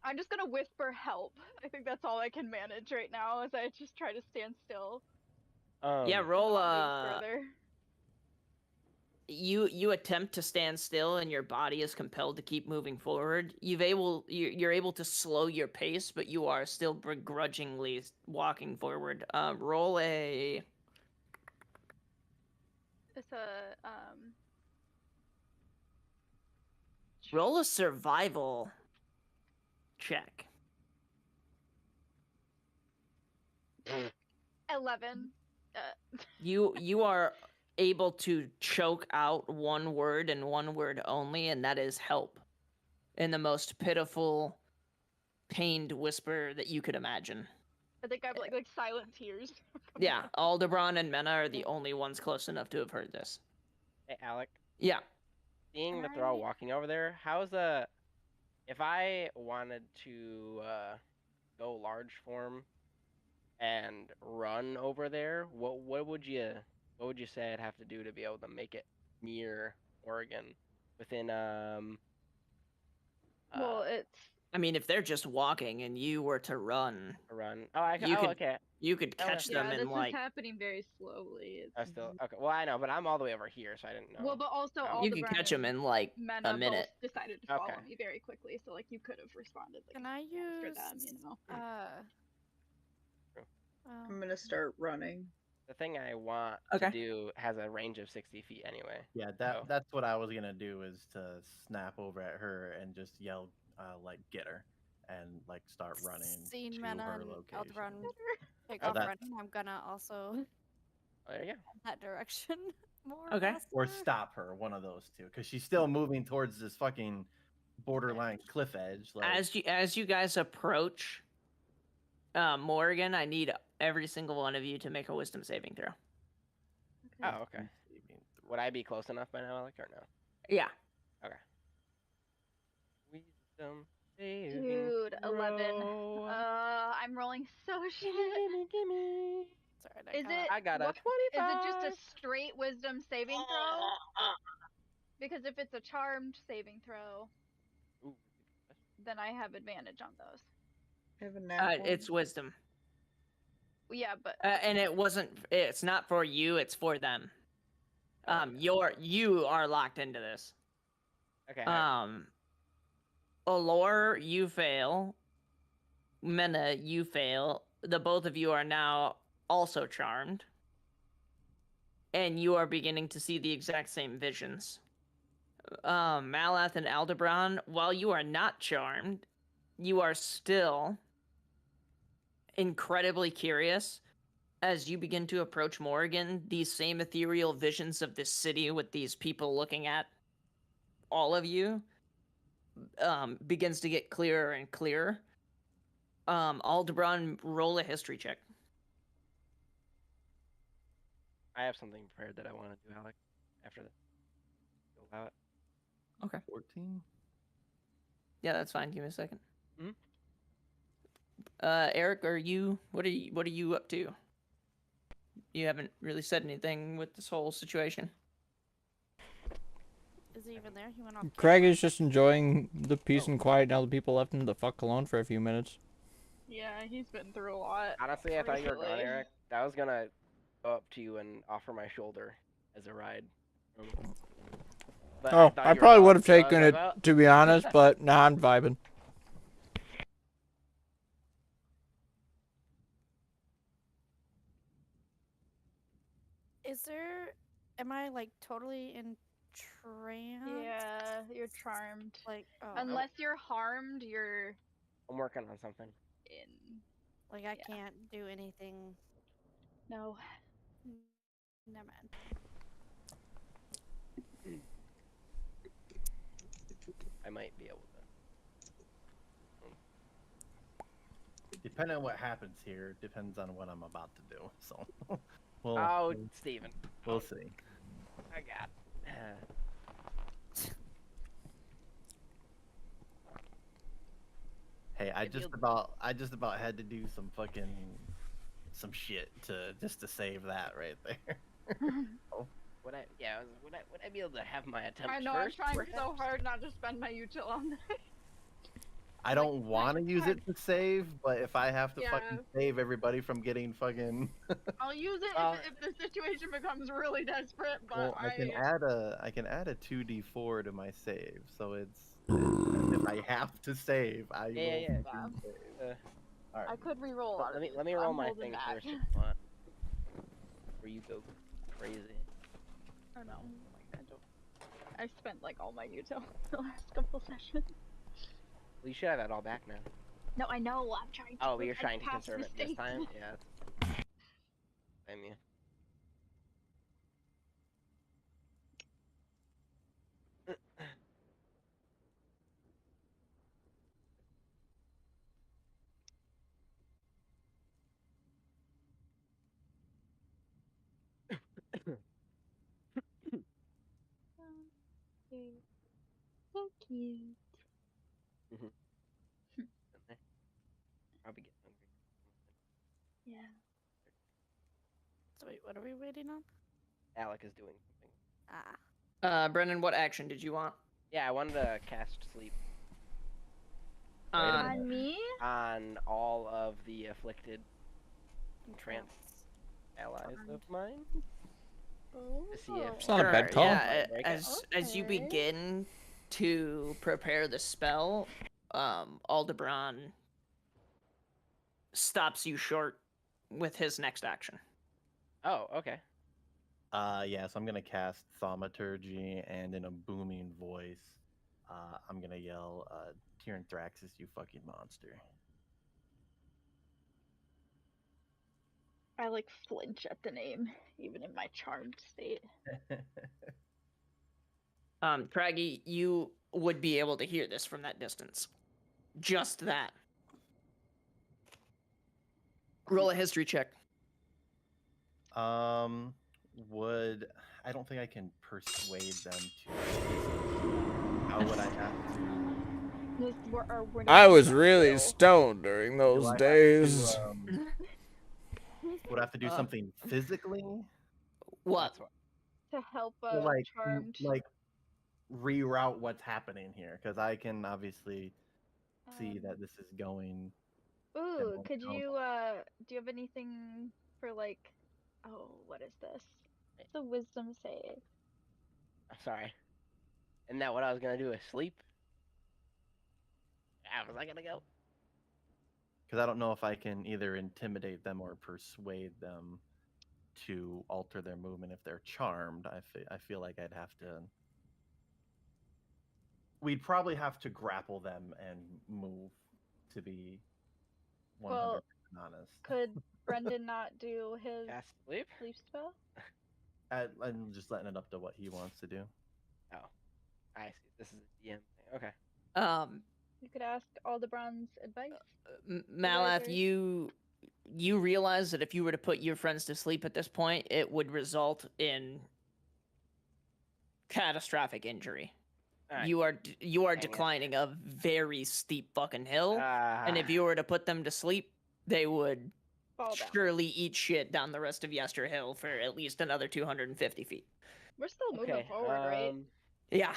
I'm just gonna whisper help. I think that's all I can manage right now as I just try to stand still. Yeah, roll further. You attempt to stand still and your body is compelled to keep moving forward. You're able to slow your pace, but you are still begrudgingly walking forward. Roll a It's a roll a survival check. 11. You are able to choke out one word and one word only, and that is help, in the most pitiful, pained whisper that you could imagine. I think I'm like silent tears. Yeah, Aldebaran and Mena are the only ones close enough to have heard this. Hey, Alec. Yeah. Seeing that they're all walking over there, if I wanted to go large form and run over there, what would you say I'd have to do to be able to make it near Oregon within well, it's. I mean, if they're just walking and you were to run. Okay. You could catch them in like. This is happening very slowly. I still okay. Well, I know, but I'm all the way over here, so I didn't know. Well, but also all you could catch them in like Mena a minute. Both decided to follow me very quickly, so like you could have responded. Like, Can I use? them, you know? I'm gonna start running. The thing I want to do has a range of 60 feet anyway. Yeah, that's what I was gonna do, is to snap over at her and just yell, like, get her, and like start running Seeing to Mena her and location. Aldebaran take Oh, off that's- running, I'm gonna also There you go. that direction more. Okay. Or faster. stop her, one of those two, because she's still moving towards this fucking borderline cliff edge. Like, As you guys approach Morgan, I need every single one of you to make a wisdom saving throw. Oh, okay. Would I be close enough by now, Alec, or no? Yeah. Okay. Wisdom saving Dude, 11. throw. I'm rolling so shit. Gimme. Sorry, Is it? I got a Is 25. it just a straight wisdom saving throw? Because if it's a charmed saving throw, Ooh. then I have advantage on those. I have a nat one. It's wisdom. Yeah, but And it's not for you, it's for them. You are locked into this. Okay. Allure, you fail. Mena, you fail. The both of you are now also charmed. And you are beginning to see the exact same visions. Malath and Aldebaran, while you are not charmed, you are still incredibly curious as you begin to approach Morrigan, these same ethereal visions of this city with these people looking at all of you begins to get clearer and clearer. Aldebaran, roll a history check. I have something prepared that I want to do, Alec. After this, you'll allow it. Okay. 14. Yeah, that's fine. Give me a second. Mhm. Eric, what are you up to? You haven't really said anything with this whole situation. Is he even there? He went off. Craig camera. is just enjoying the peace and quiet now that people left him the fuck alone for a few minutes. Yeah, he's been through a lot. Honestly, I thought you were gone, recently. Eric. I was gonna go up to you and offer my shoulder as a ride. But Oh, thought I you were probably gone, would have so I was taken like, it, well, to be honest, but nah, I'm vibing. Is there? Am I like totally in trance? Yeah, you're charmed. Like oh, Unless you're harmed, you're I'm working on something. in. like I yeah. can't do anything. No. Never mind. I might be able to. Depending on what happens here, depends on what I'm about to do. So, we'll, Oh, we'll, Steven. we'll see. I got. Hey, I If just you'll- about had to do some shit to save that right there. Would I be able to have my attempt I know, first? I'm trying so perhaps? hard not to spend my util on this. I don't want to use it to save, but if I have to fucking Yeah. save everybody from getting fucking, I'll use it if the situation becomes really desperate, but well, I can add a 2d4 to my save, so it's if I have to save, I will. Yeah. fucking save. All I right. could re-roll But out of these, let me but roll I'm my holding thing back. first if you want. Where you go crazy. I know. I spent like all my util the last couple sessions. Well, you should have that all back now. No, I know. I'm trying to. Oh, but you're trying prevent to past conserve it this mistakes. time? Yeah. I mean. So cute. Probably get hungry. Yeah. So wait, what are we waiting on? Alec is doing something. Ah, Brennan, what action did you want? Yeah, I wanted to cast sleep Wait a On minute. On me? on all of the afflicted trance allies of mine. To see if It's not a bad call. Yeah, Break it. as you Okay. begin to prepare the spell, Aldebaran stops you short with his next action. Oh, okay. Yeah, so I'm gonna cast Thaumaturgy, and in a booming voice, I'm gonna yell, Tyrann Thraxis, you fucking monster. I like flinch at the name, even in my charmed state. Craggy, you would be able to hear this from that distance. Just that. Roll a history check. Would I don't think I can persuade them to. How would I have to? I was really stoned during Do those I have days. to, would I have to do something physically? What? That's what. To help To, like, charmed. reroute what's happening here, because I can obviously see that this is going. Ooh, won't could help. you do you have anything for like what is this? It's a wisdom save. I'm sorry. Isn't that what I was gonna do? Is sleep? How was I gonna go? Because I don't know if I can either intimidate them or persuade them to alter their movement if they're charmed. I feel like I'd have to. We'd probably have to grapple them and move to be 100% Well, honest. Could Brendan not do his Cast sleep. sleep spell? I'm just letting it up to what he wants to do. Oh, I see. This is a DM thing. Okay. You could ask Aldebaran's advice. Malath, Advisors. you realize that if you were to put your friends to sleep at this point, it would result in catastrophic injury. Alright. You are Dang it. declining a very steep fucking hill, and if Ah. you were to put them to sleep, they would Fall down. surely eat shit down the rest of Yester Hill for at least another 250 feet. We're still moving Okay. forward, right? Yeah.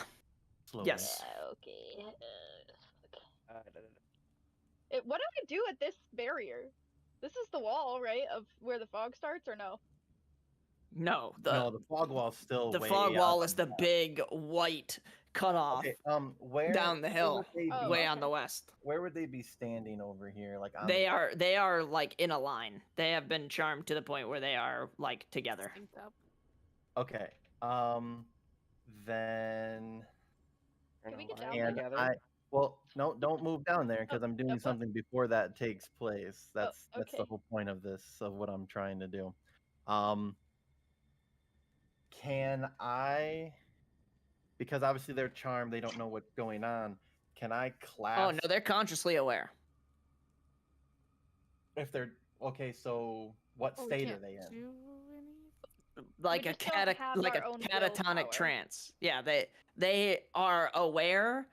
Slowly. Yes. Okay. Da, da, da. What do we do at this barrier? This is the wall, right, of where the fog starts, or no? No. No, the fog wall's still The way fog up wall on is the big white cutoff Okay, where down the where hill, would they Oh, be- way on okay. the west. Where would they be standing over here? Like on They are like in a line. They have been charmed to the point where they are like together. Synced up. Okay. Then We're Can we in a get line down there? and together. I well no don't move down there because I'm doing what? something before that takes place. That's the okay. whole point of this of what I'm trying to do. Can I? Because obviously they're charmed, they don't know what's going on. Can I class? Oh no, they're consciously aware. If they're okay, so what Oh, we state are can't they in? do any- Like We a just don't have like our a own catatonic willpower. trance. Yeah, they are aware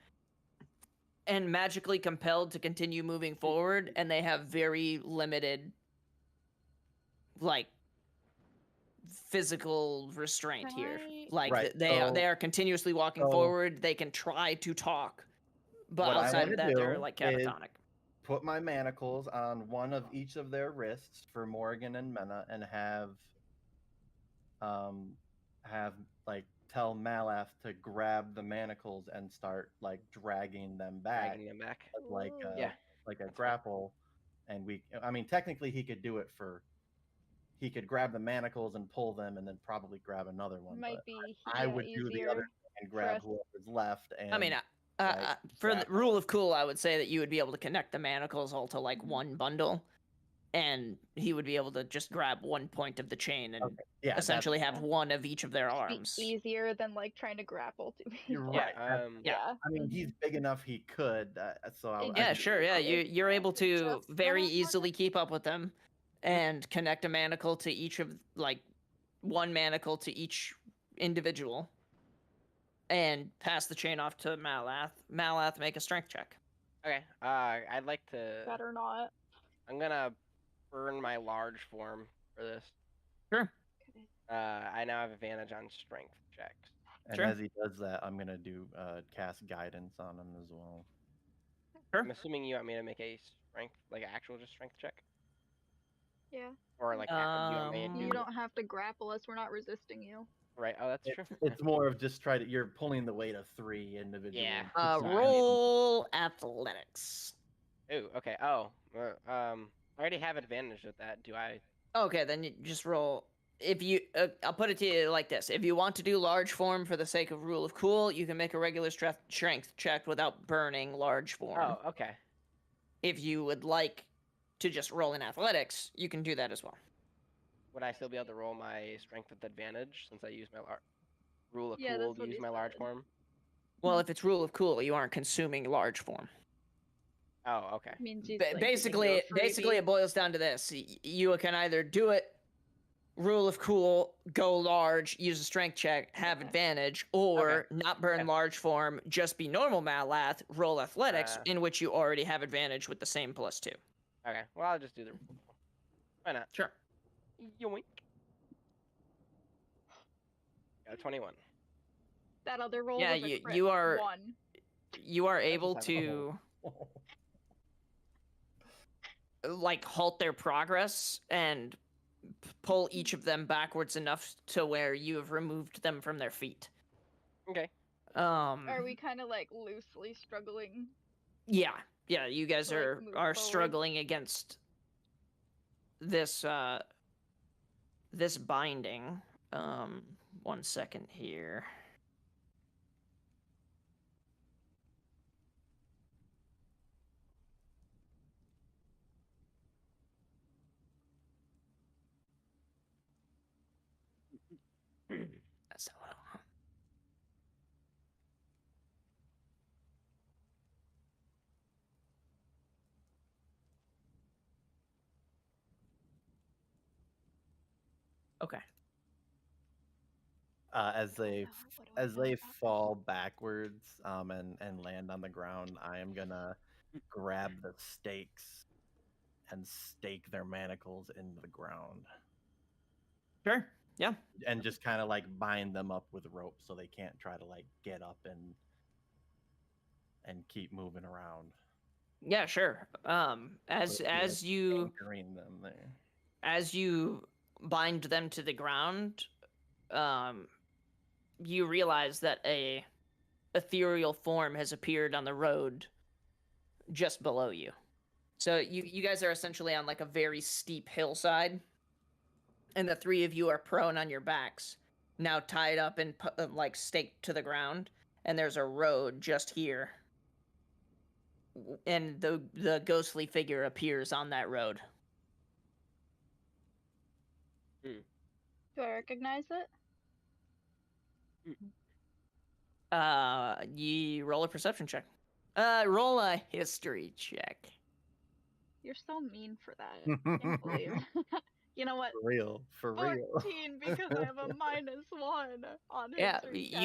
and magically compelled to continue moving forward, and they have very limited like physical restraint Can here. I- Like Right, they so- are continuously walking so- forward. They can try to talk, but What I outside wanna of that, they're do like is- catatonic. Put my manacles on one of each of their wrists for Morgan and Mena, and have like tell Malath to grab the manacles and start like dragging them back, Dragging them back. as, like Ooh. Yeah. like a that's fine. grapple. And I mean, technically he could do it he could grab the manacles and pull them, and then probably grab another one. Might But be I would do the easier. other and grab us. whoever's left. And I mean, like, for the grapple. rule of cool, I would say that you would be able to connect the manacles all to like one bundle, and he would be able to just grab one point of the chain and yeah, that's- essentially have one of each of their Be arms. easier than like trying to grapple two You're people. right. Yeah. that's- Yeah. I mean, he's big enough he could. So I, Yeah, Yeah, I, sure. Yeah, you're able to Just very one more easily keep up with them, and connect a manacle to each of like one manacle to each individual, and pass the chain off to Malath. Malath, make a strength check. Okay. I'd like to. Better not. I'm gonna burn my large form for this. Sure. I now have advantage on strength checks. and Sure. as he does that, I'm gonna do cast guidance on him as well. Sure. I'm assuming you want me to make a strength, like actual just strength check, Yeah. or like do you want me to You do don't have to grapple us. We're not resisting you. right? Oh, that's It- true. it's more of just you're pulling the weight of 3 individually. Yeah. Sorry. Roll athletics. Ooh. Okay. Oh. I already have advantage with that. Do I? Okay, then you just roll. If you, I'll put it to you like this: if you want to do large form for the sake of rule of cool, you can make a regular strength check without burning large form. Oh. Okay. If you would like to just roll in athletics, you can do that as well. Would I still be able to roll my strength with advantage since I use my rule of Yeah, cool that's to what use he my large said. form? Well, if it's rule of cool, you aren't consuming large form. Oh. Okay. Means he's, Ba- like, giving you basically, a freebie. it boils down to this: you can either do it, rule of cool, go large, use a strength check, have Okay. advantage, or Okay. not burn Okay. large form, just be normal Malath, roll athletics, Uh. in which you already have advantage with the same +2. Okay. Well, I'll just do the. Why not? Sure. Yoink. Got a 21. That other roll Yeah, was a crit. you are- 1. You are able just have a to like halt their progress and pull each of them backwards enough to where you have removed them from their feet. Okay. Are we kind of like loosely struggling? Yeah, you guys To, like, are move are forward? struggling against this this binding. 1 second here. That's not what I want. Okay. As they What do I as know they about that? fall backwards and land on the ground, I am gonna grab the stakes and stake their manacles into the ground Sure. Yeah. and just kind of like bind them up with rope so they can't try to like get up and keep moving around. Yeah, sure. As So it'd be, like, you anchoring them there. as you bind them to the ground, you realize that a ethereal form has appeared on the road just below you. So you guys are essentially on like a very steep hillside, and the three of you are prone on your backs, now tied up and like staked to the ground, and there's a road just here, and the ghostly figure appears on that road. Do I recognize it? Ye roll a perception check. Roll a history check. You're so mean for that. I can't believe. You know what? For real. 14 because I have a -1 on Yeah, history check.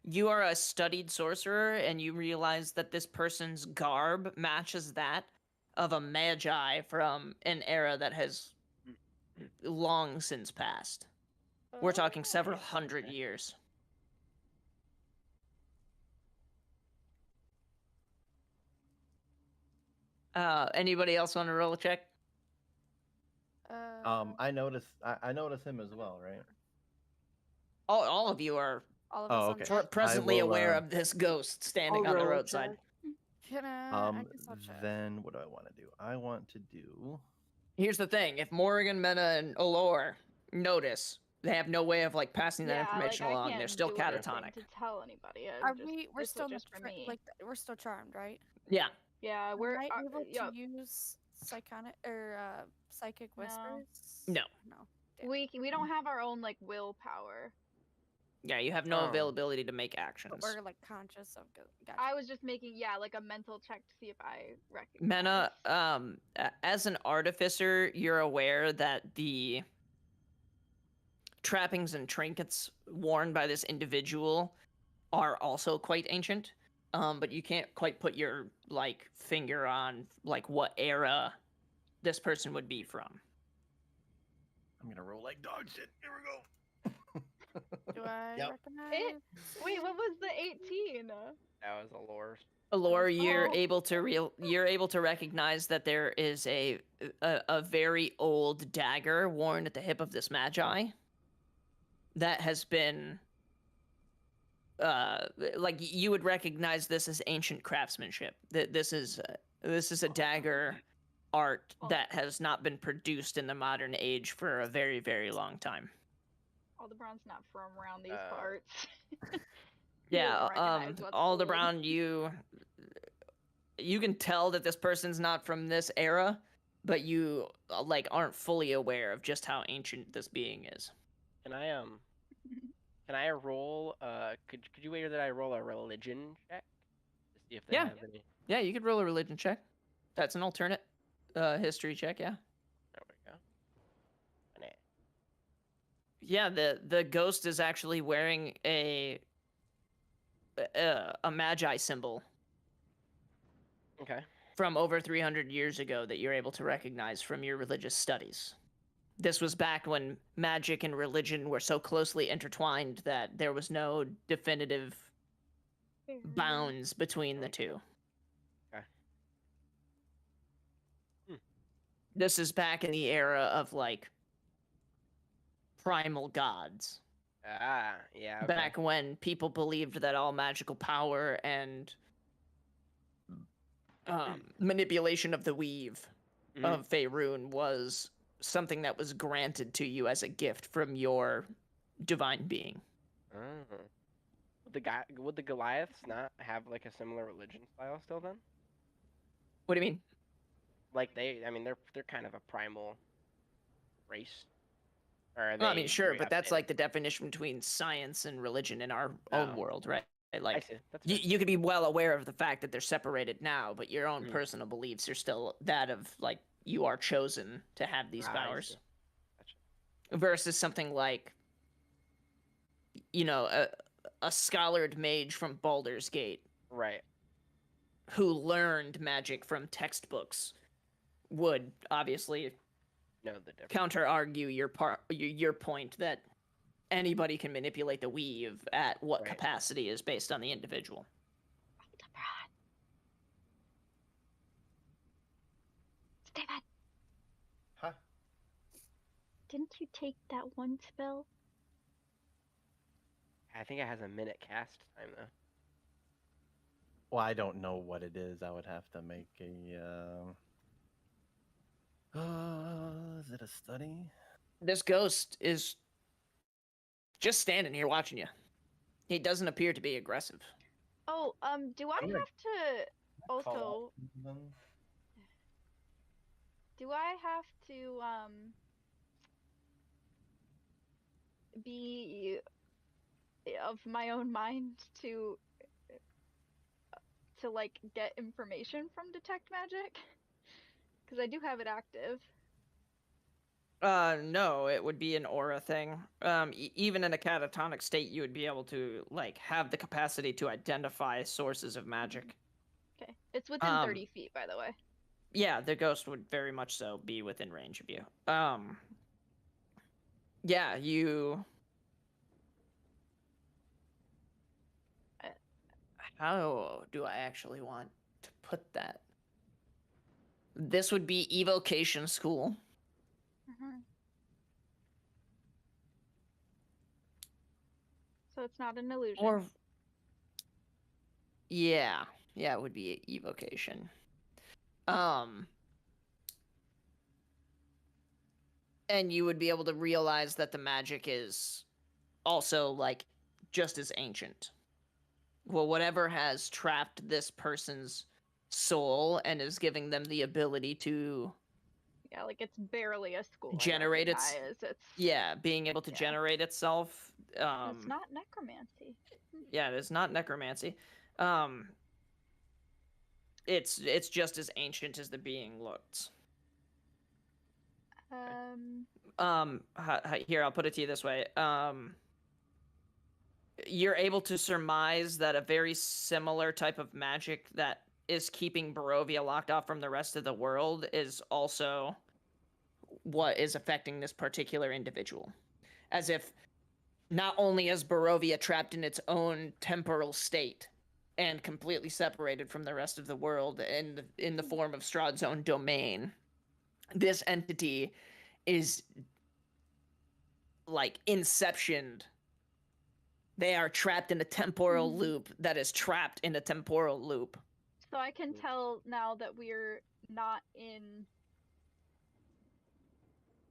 you are a studied sorcerer, and you realize that this person's garb matches that of a magi from an era that has long since passed. We're talking several hundred years. Anybody else want to roll a check? I notice him as well, right? All of you are All of Oh, us okay. on deck. presently will, aware of this ghost standing I'll on the roll a roadside. check. Can I guess I'll check. Then what do I want to do? I want to do Here's the thing: if Morrigan, Mena, and Olor notice, they have no way of like passing that information like, I along. can't They're still do anything catatonic. to tell anybody. Are Just, we? We're this still was not just for me. like we're still charmed, right? Yeah. Yeah, we're Am I able to yeah, use psychonic or psychic No. whispers? No. No. Damn. we don't have our own like willpower. Yeah, you have no Oh. availability to make But actions. we're like conscious of. Gotcha. I was just making like a mental check to see if I recognize. Mena, as an artificer, you're aware that the trappings and trinkets worn by this individual are also quite ancient. But you can't quite put your like finger on like what era this person would be from. I'm gonna roll like dog shit. Here we go. Do I Yep. recognize? Wait, what was the 18? That was a lore. Allure, you're Oh. able to recognize that there is a very old dagger worn at the hip of this magi that has been like you would recognize this as ancient craftsmanship. This is a dagger art that has not been produced in the modern age for a very, very long time. Aldebron's not from around these Uh, parts. Yeah, recognize what's Aldebron, you can tell that this person's not from this era, but you like aren't fully aware of just how ancient this being is. Can I roll? Could you wait that I roll a religion check to see if they Yeah. have any? Yeah, you could roll a religion check. That's an alternate history check. Yeah. There we go. An eight. Yeah, the ghost is actually wearing a magi symbol Okay. from over 300 years ago that you're able to recognize from your religious studies. This was back when magic and religion were so closely intertwined that there was no definitive bounds between the two. Okay. This is back in the era of like primal gods. Ah, yeah. Okay. Back when people believed that all magical power and manipulation of the weave Mhm. of Faerun was something that was granted to you as a gift from your divine being. Oh. Would the Goliaths not have like a similar religion style still then? What do you mean? Like they're kind of a primal race. Or are Well, I they mean, sure, very but that's updated? like the definition between science and religion in our Oh. own world, right? I Like, see. That's you, fair. you could be well aware of the fact that they're separated now, but your own Mhm. personal beliefs are still that of, like, you are chosen to have these I powers. see. Gotcha. Versus something like, you know, a scholared mage from Baldur's Gate Right. who learned magic from textbooks would obviously No, the difference. counter argue your point that anybody can manipulate the weave at what Right. capacity is based on the individual. Steven, Huh? didn't you take that one spell? I think it has a minute cast time though. Well, I don't know what it is. I would have to make a. Is it a study? This ghost is just standing here watching you. He doesn't appear to be aggressive. Oh, do I I'm gonna have to Call also? out them. Do I have to be of my own mind to like get information from detect magic? Because I do have it active. No, it would be an aura thing. Even in a catatonic state, you would be able to, like, have the capacity to identify sources of magic. Okay, it's within Um, 30 feet, by the way. Yeah, the ghost would very much so be within range of you. Yeah, you. How do I actually want to put that? This would be evocation school. So it's not an illusion. Or yeah, it would be evocation. And you would be able to realize that the magic is also, like, just as ancient. Well, whatever has trapped this person's soul and is giving them the ability to Yeah, like it's barely a school. generate its It's being able to yeah. generate itself. It's not necromancy. Yeah, it is not necromancy. It's just as ancient as the being looks. Here, I'll put it to you this way. You're able to surmise that a very similar type of magic that is keeping Barovia locked off from the rest of the world is also what is affecting this particular individual. As if not only is Barovia trapped in its own temporal state and completely separated from the rest of the world in the form of Strahd's own domain, this entity is, like, inceptioned. They are trapped in a temporal loop that is trapped in a temporal loop. So I can tell now that we're not in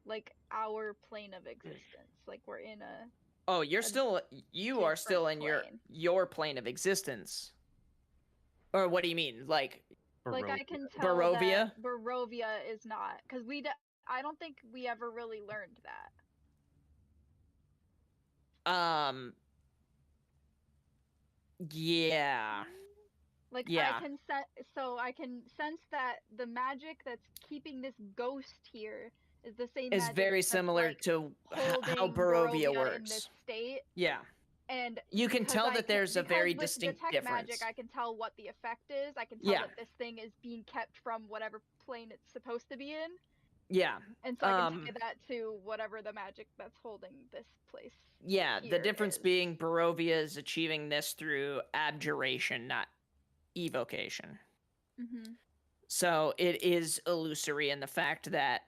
like our plane of existence. Like we're in a Oh, you are still in plane. your plane of existence. Or what do you mean? Like I Barovia. can tell Barovia? that Barovia is not, because I don't think we ever really learned that. Yeah. Like Yeah. I can sense that the magic that's keeping this ghost here is the same Is magic very that's, similar like, to how holding Barovia in works. this state. Yeah. And You can because tell I that can- there's a because very with distinct detect difference. magic, I can tell what the effect is. I can tell Yeah. that this thing is being kept from whatever plane it's supposed to be in. Yeah. And so I can tie that to whatever the magic that's holding this place. Yeah, the here difference is. being Barovia is achieving this through abjuration, not evocation. Mm-hmm. So it is illusory in the fact that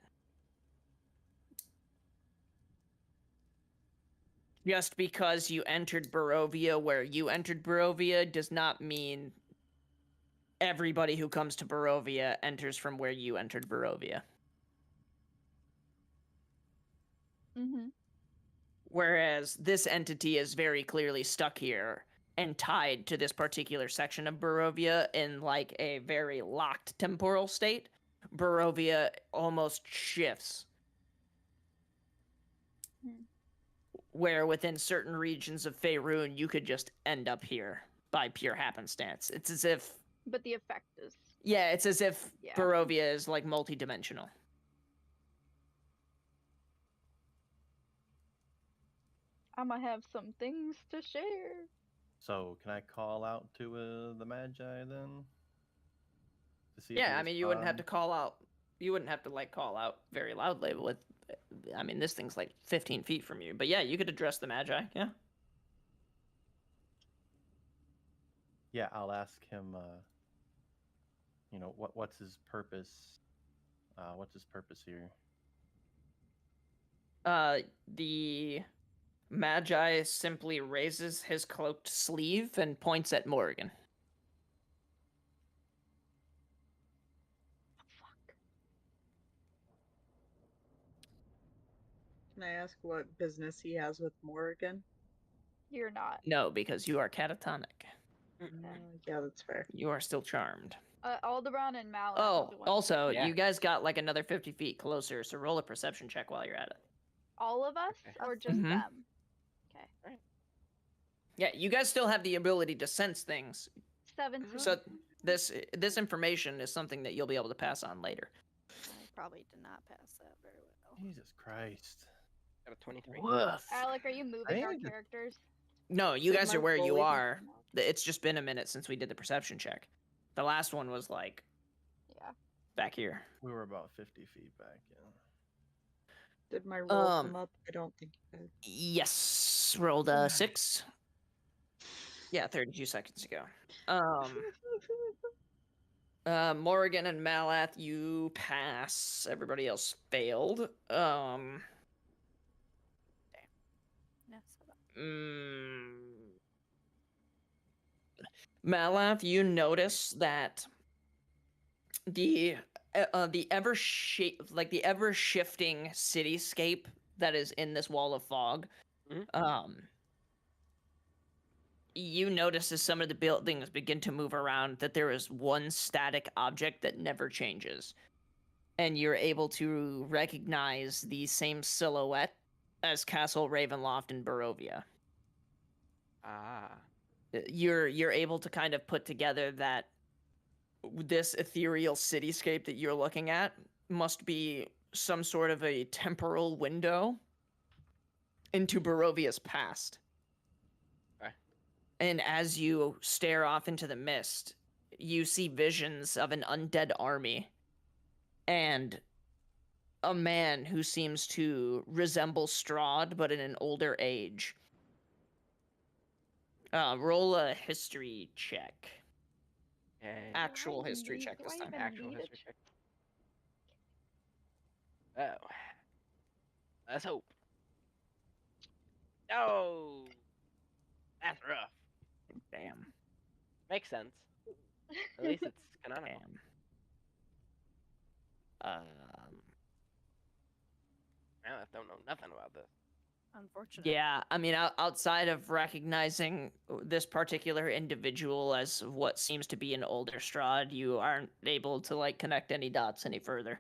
just because you entered Barovia where you entered Barovia does not mean everybody who comes to Barovia enters from where you entered Barovia. Mm-hmm. Whereas this entity is very clearly stuck here and tied to this particular section of Barovia in, like, a very locked temporal state. Barovia almost shifts. where within certain regions of Faerun you could just end up here by pure happenstance. It's as if, But the effect is. yeah, it's as if Yeah. Barovia is like multi-dimensional. I'ma have some things to share. So can I call out to the Magi then? To see if Yeah, he I mean, you wouldn't have to responds? call out. You wouldn't have to like call out very loudly. With, I mean, this thing's like 15 feet from you. But yeah, you could address the Magi. Yeah. Yeah, I'll ask him. What's his purpose? What's his purpose here? The Magi simply raises his cloaked sleeve and points at Morrigan. Can I ask what business he has with Morgan? You're not. No, because you are catatonic. Yeah, that's fair. You are still charmed. Aldebaran and Mal. Oh, also, Yeah. you guys got like another 50 feet closer, so roll a perception check while you're at it. all of us Okay. or just Mhm. them? Okay. Yeah, you guys still have the ability to sense things. 17. So this information is something that you'll be able to pass on later. I probably did not pass that very well. Jesus Christ. Got a 23. Woof. Alec, are you moving our need to- characters? No, you Did guys my are where you bully- are. It's just been a minute since we did the perception check. The last one was like Yeah. back here. We were about 50 feet back. Yeah. Did my roll come up? I don't think it did. Yes, rolled a 6. Yeah, 32 seconds ago. Morrigan and Malath, you pass. Everybody else failed. Yes. Malath, you notice that the ever shifting cityscape that is in this wall of fog. You notice as some of the buildings begin to move around that there is one static object that never changes. And you're able to recognize the same silhouette as Castle Ravenloft in Barovia. Ah. You're able to kind of put together that this ethereal cityscape that you're looking at must be some sort of a temporal window into Barovia's past. And as you stare off into the mist, you see visions of an undead army and a man who seems to resemble Strahd, but in an older age. Roll a history check. Okay. Actual Do I history need- check do this I time. even Actual need history it? check. Oh. Let's hope. Oh. That's rough. Damn. Makes sense. At least it's canonical. Damn. I don't know nothing about this. Unfortunately. Yeah, I mean, outside of recognizing this particular individual as what seems to be an older Strahd, you aren't able to like connect any dots any further.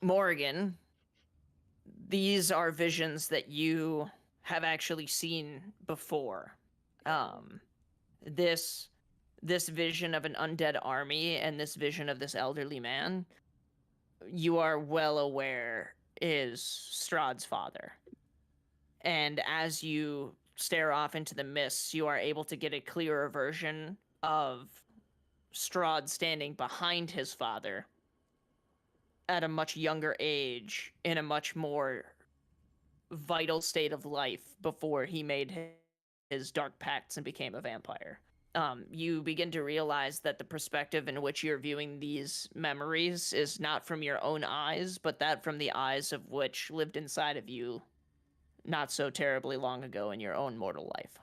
Morrigan, these are visions that you have actually seen before. This vision of an undead army and this vision of this elderly man, you are well aware is Strahd's father. And as you stare off into the mists, you are able to get a clearer version of Strahd standing behind his father at a much younger age, in a much more vital state of life before he made his dark pacts and became a vampire. You begin to realize that the perspective in which you're viewing these memories is not from your own eyes, but that from the eyes of which lived inside of you not so terribly long ago in your own mortal life.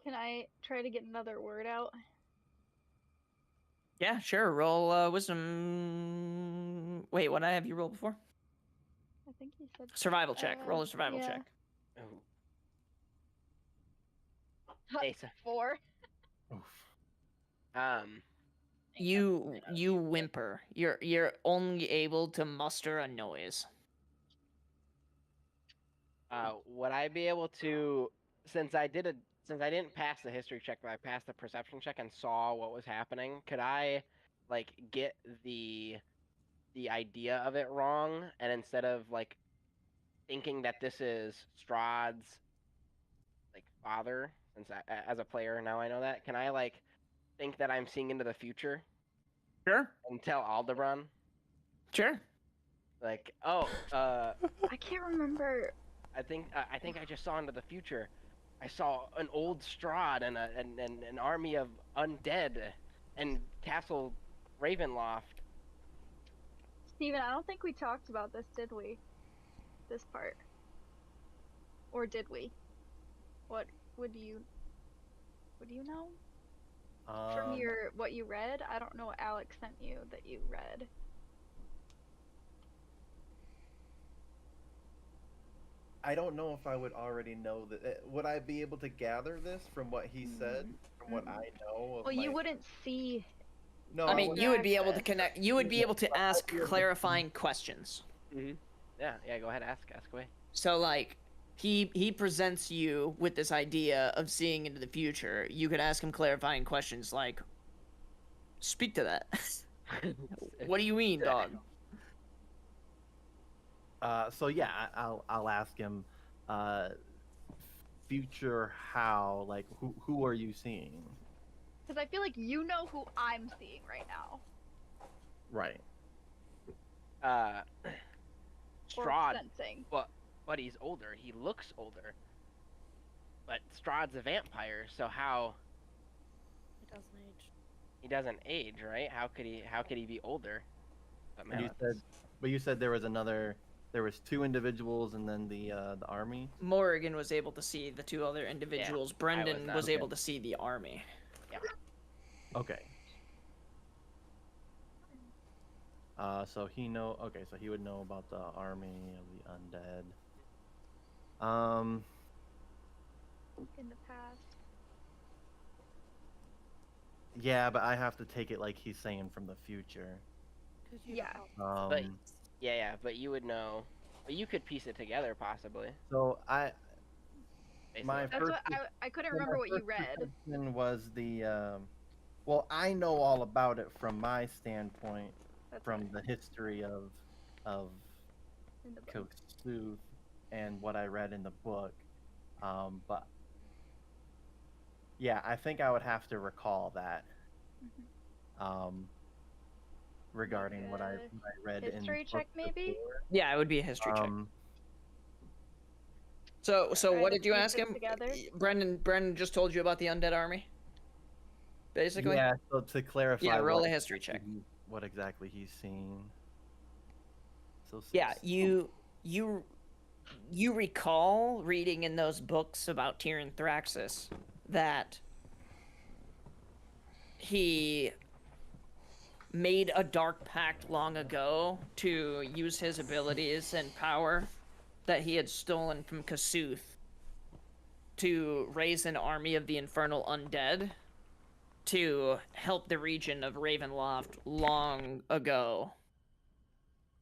Can I try to get another word out? Yeah, sure. Roll wisdom. Wait, what did I have you roll before? I think he said Survival check. Roll a survival yeah. check. Oh. Asa. 4. Oof. You whimper. You're only able to muster a noise. Would I be able to, since I didn't pass the history check, but I passed the perception check and saw what was happening, could I, like, get the idea of it wrong, and instead of like thinking that this is Strahd's like father, since as a player now I know that, can I like think that I'm seeing into the future Sure. and tell Aldebaran Sure. like, oh, I can't remember. I think I just saw into the future. I saw an old Strahd and an army of undead and Castle Ravenloft. Steven, I don't think we talked about this, did we? This part. Or did we? What do you know? From your what you read? I don't know what Alex sent you that you read. I don't know if I would already know that. Would I be able to gather this from what he said? From what I know? Of Well, you my- wouldn't see. No, I mean, wouldn't- you would be able to access. connect. You would be able to ask clarifying questions. Yeah, go ahead, ask away. So like, he presents you with this idea of seeing into the future. You could ask him clarifying questions like, "Speak to that. What do you mean, dog?" So yeah, I'll ask him. Future how? Like, who are you seeing? Because I feel like you know who I'm seeing right now. Right. Or Strahd, sensing. but he's older. He looks older. But Strahd's a vampire, so how It doesn't age. he doesn't age, right? How could he be older? But But you said there was another. There was two individuals and then the army. Morrigan was able to see the two other individuals. Brendan not. was Okay. able to see the army. Okay. So he know. Okay, so he would know about the army of the undead. In the past. Yeah, but I have to take it like he's saying from the future. 'Cause you Yeah. don't know. But but you would know. But you could piece it together possibly. So my That's first what I couldn't so my remember what you first read. perception was the well, I know all about it from my standpoint, That's from right, the history of in the book. Kosuth and what I read in the book. But yeah, I think I would have to recall that. Regarding what I Like a read in history the check, book maybe? before. Yeah, it would be a history check. So Try what to did you piece ask it him? together. Brendan just told you about the undead army. Basically. Yeah, so to clarify, Yeah, roll what a history check. What exactly he's seeing. So Yeah, you recall reading in those books about Tyrion Thraxus that he made a dark pact long ago to use his abilities and power that he had stolen from Kosuth to raise an army of the infernal undead to help the region of Ravenloft long ago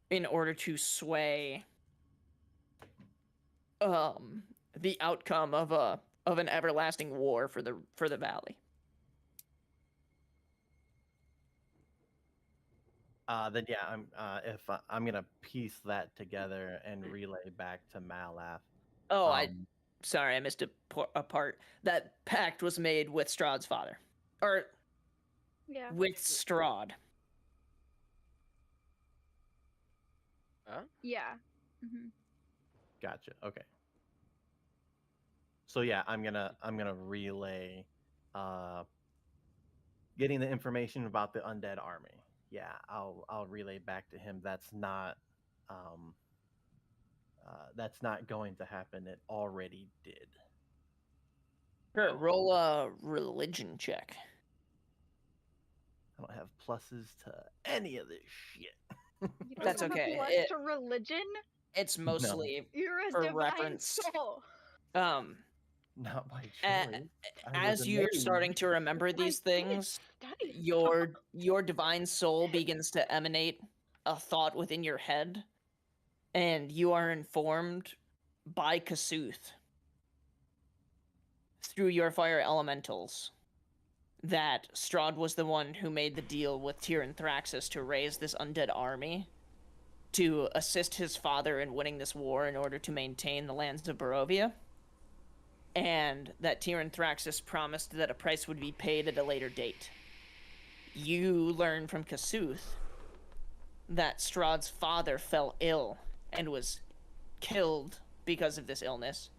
in order to sway the outcome of an everlasting war for the valley. Then yeah, I'm gonna piece that together and relay back to Malaf. Oh, sorry, I missed a part. That pact was made with Strahd's father, or Yeah. with Strahd. Yeah. Mm-hmm. Gotcha. Okay. So yeah, I'm gonna relay, getting the information about the undead army. Yeah, I'll relay back to him. That's not going to happen. It already did. Sure, roll a religion check. I don't have pluses to any of this shit. You don't That's have a okay. plus It- to religion? It's mostly You're a For divine reference. soul. Not by choice. a- I was as you're amazed. starting to remember I these did things, study your divine soul begins to emanate a thought within your head, and you are informed by Kasuth through your fire elementals that Strahd was the one who made the deal with Tyr Thraxus to raise this undead army to assist his father in winning this war in order to maintain the lands of Barovia, and that Tyr Thraxus promised that a price would be paid at a later date. You learn from Kasuth that Strahd's father fell ill and was killed because of this illness,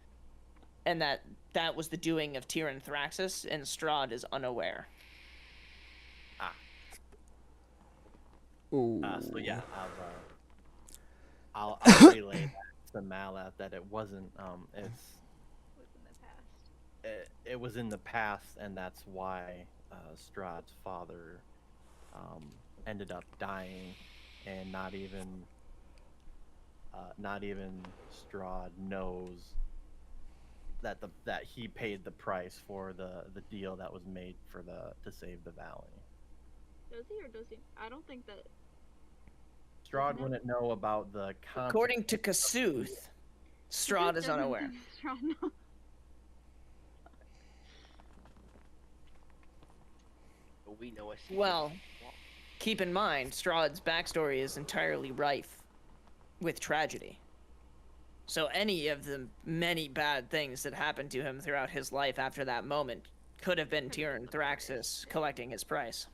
and that was the doing of Tyr Thraxus, and Strahd is unaware. Ooh. So yeah, I'll relay that to Malat that it wasn't. It was in the past, and that's why Strahd's father ended up dying, and not even Strahd knows that he paid the price for the deal that was made to save the valley. Does he or does he? I don't think that. Strahd wouldn't know about the According to Kasuth, Strahd is unaware. Strahd knows. We know a secret. Well, keep in mind, Strahd's backstory is entirely rife with tragedy. So any of the many bad things that happened to him throughout his life after that moment could have been Tyr Thraxus collecting his price.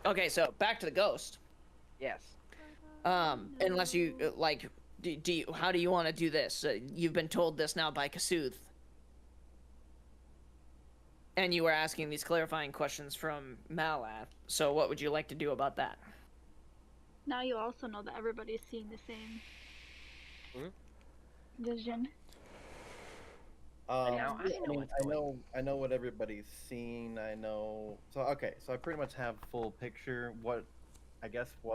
Okay, so back to the ghost. Yes. Unless you like, how do you want to do this? You've been told this now by Kasuth, and you were asking these clarifying questions from Malat. So what would you like to do about that? Now you also know that everybody's seeing the same vision. now I know what's I know what everybody's seen. I know. So okay, so I pretty much have full picture. What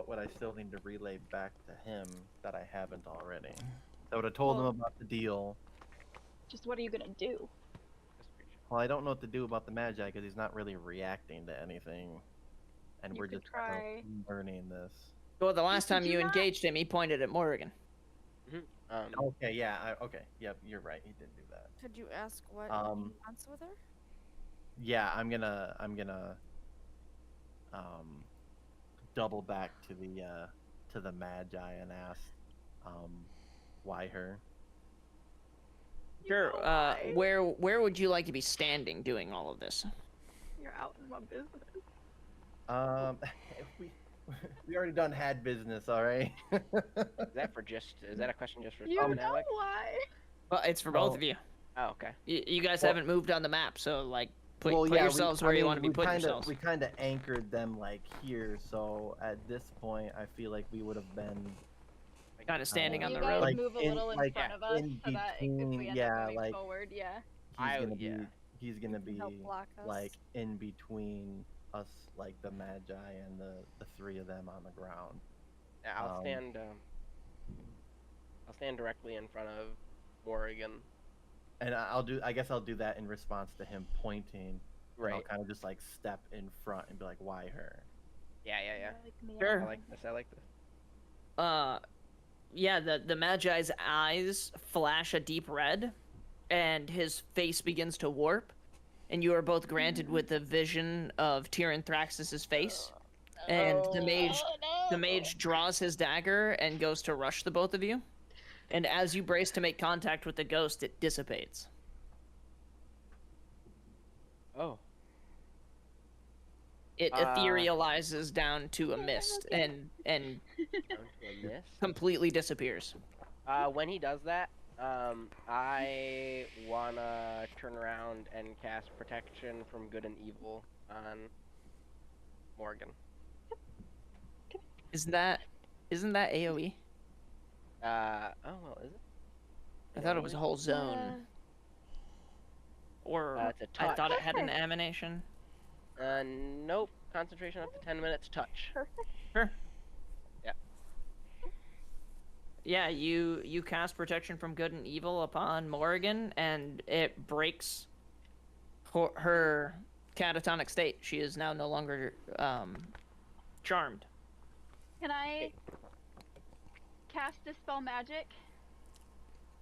would I still need to relay back to him that I haven't already? I would have told him about the deal. Just what are you gonna do? Well, I don't know what to do about the Magi because he's not really reacting to anything, and You we're could just kind try. of learning this. Well, the last time Did you you not- engaged him, he pointed at Morrigan. Okay, yeah, okay, yep, you're right. He did do that. Could you ask what he wants with her? Yeah, I'm gonna double back to the Magi and ask why her. Sure. know why. Where would you like to be standing doing all of this? You're out in my business. We already had business, all right. Is that a question just for You Tom and know Alec? why? Well, it's for both of you. Oh, okay. You guys Well- haven't moved on the map, so like put yeah, yourselves where you want to be putting yourselves. We kind of anchored them like here, so at this point, I feel like we would have been Kind of standing on you the guys road. like move a in- little in like, front of us in so that if between, we end yeah, up moving like- forward, yeah. he's gonna be Help block us. like in between us, like the Magi and the three of them on the ground. Yeah, I'll stand directly in front of Morrigan. And I guess I'll do that in response to him pointing. And I'll Right. kind of just like step in front and be like, "Why her?" Yeah. Like me, Sure. I like this. Yeah, the Magi's eyes flash a deep red, and his face begins to warp, and you are both granted with the vision of Tyr Thraxus's face. And the mage draws his dagger and goes to rush the both of you. And as you brace to make contact with the ghost, it dissipates. Oh. It etherealizes down to a mist and Down to a miss. completely disappears. When he does that, I wanna turn around and cast protection from good and evil on Morgan. Isn't that AoE? Oh well, is it? I thought it was a whole zone. Or It's a I touch. thought it had an animation. Nope. Concentration up to 10 minutes. Touch. Sure. Yeah. Yeah, you cast protection from good and evil upon Morrigan, and it breaks her catatonic state. She is now no longer charmed. Can I cast Dispel Magic?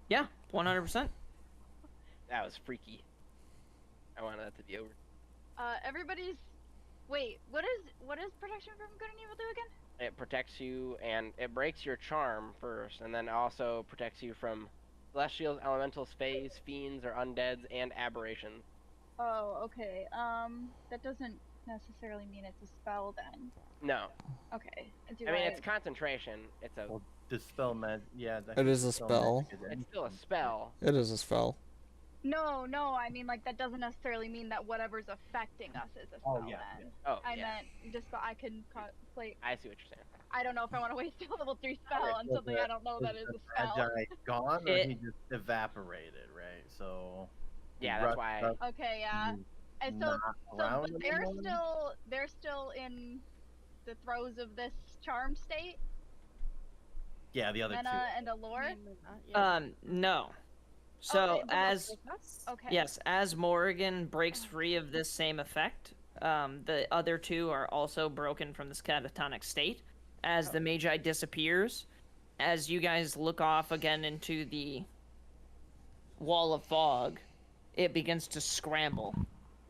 Yeah, 100%. That was freaky. I want that to be over. Everybody's. Wait, what is protection from good and evil do again? It protects you, and it breaks your charm first, and then also protects you from celestials, elementals, fays, fiends, or undeads, and aberrations. Oh, okay. That doesn't necessarily mean it's a spell then. No. Okay. I mean, it's concentration. It's a. Well, dispel magic. Yeah, It is a spell. It's still a spell. It is a spell. No, I mean like that doesn't necessarily mean that whatever's affecting us is a spell Oh, yeah, then. Oh, I yeah. meant dispel. I can play. I see what you're saying. I don't know if I want to waste a level 3 spell on something I don't know that is a spell. Magi gone, or It- he just evaporated, right? So. Yeah, he that's rushed why. up, Okay, yeah. he's And so, not around but anymore? they're still in the throes of this charm state. Yeah, the other Mena and Allure. No. So but as Okay. yes, as Morrigan breaks free of this same effect, the other two are also broken from this catatonic state. As the Magi disappears, as you guys look off again into the wall of fog, it begins to scramble.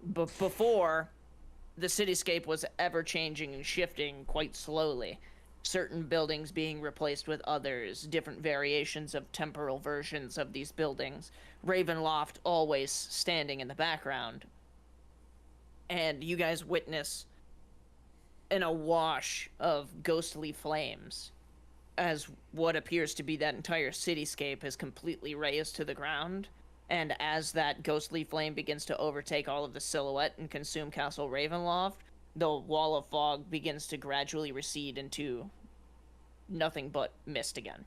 But before, the cityscape was ever changing and shifting quite slowly. Certain buildings being replaced with others, different variations of temporal versions of these buildings. Ravenloft always standing in the background. And you guys witness an awash of ghostly flames as what appears to be that entire cityscape is completely razed to the ground. And as that ghostly flame begins to overtake all of the silhouette and consume Castle Ravenloft, the wall of fog begins to gradually recede into nothing but mist again.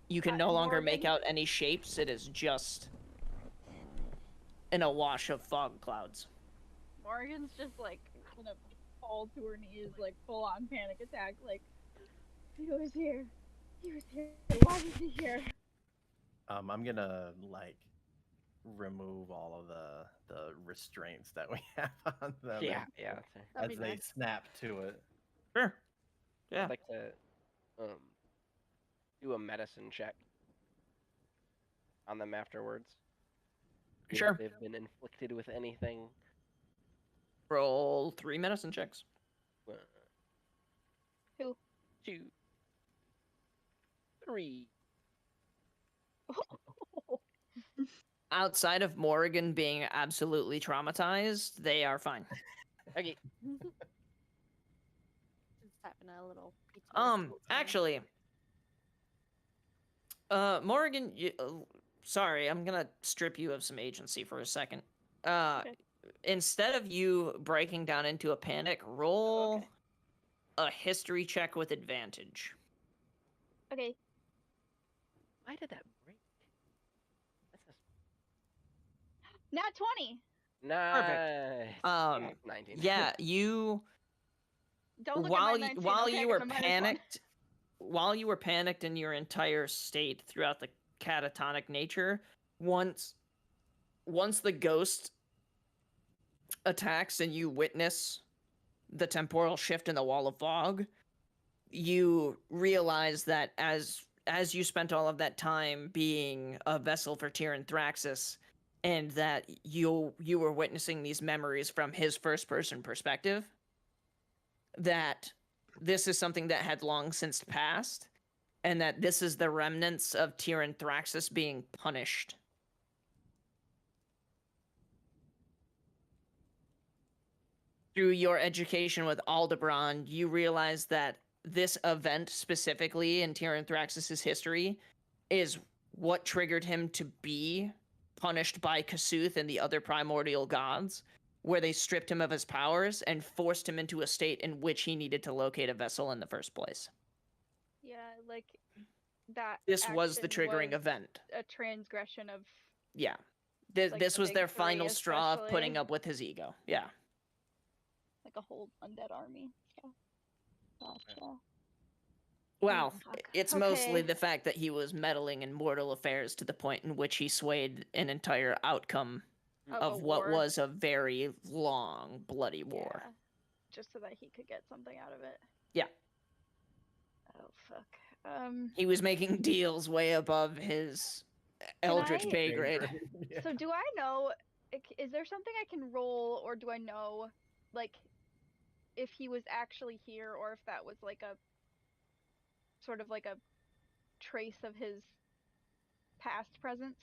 You can no longer make out any shapes. It is just an awash of fog clouds. Morgan's just like gonna fall to her knees, like full on panic attack. Like, he was here. He was here. Why was he here? I'm gonna like remove all of the restraints that we have on them. Yeah, yeah. That's fair. That'd As be they nice. snap to it. Sure. Yeah. I'd like to do a medicine check on them afterwards. See if Sure. they've been inflicted with anything. Roll 3 medicine checks. 1, Who? 2, 3. Outside of Morrigan being absolutely traumatized, they are fine. Okay. Just having a little PTSD time. Actually, Morrigan, sorry, I'm gonna strip you of some agency for a second. Okay. Instead of you breaking down into a panic, roll Okay. a history check with advantage. Okay. Why did that break? That's a... Nat 20. Nice. 19. Yeah, you Don't look while at my you 19. while okay, you I were got a -1. panicked in your entire state throughout the catatonic nature, once the ghost attacks and you witness the temporal shift in the wall of fog, you realize that as you spent all of that time being a vessel for Tyrann Thraxus, and that you were witnessing these memories from his first person perspective, that this is something that had long since passed, and that this is the remnants of Tyrann Thraxus being punished. Through your education with Aldebaran, you realize that this event specifically in Tyrann Thraxus' history is what triggered him to be punished by Kasuth and the other primordial gods, where they stripped him of his powers and forced him into a state in which he needed to locate a vessel in the first place. Yeah, like that. This was the action triggering was event. A transgression of Yeah. Like This the was big their three final straw of putting especially. up with his ego. Yeah. like a whole undead army. Yeah. Gotcha. Well, fuck. it's mostly Okay. the fact that he was meddling in mortal affairs to the point in which he swayed an entire outcome Of a what war. was a very long, bloody war. Yeah. Just so that he could get something out of it. Yeah. Oh fuck. He was making deals way above his eldritch I- pay grade. Yeah. So do I know? Is there something I can roll, or do I know, like, if he was actually here, or if that was like a sort of like a trace of his past presence?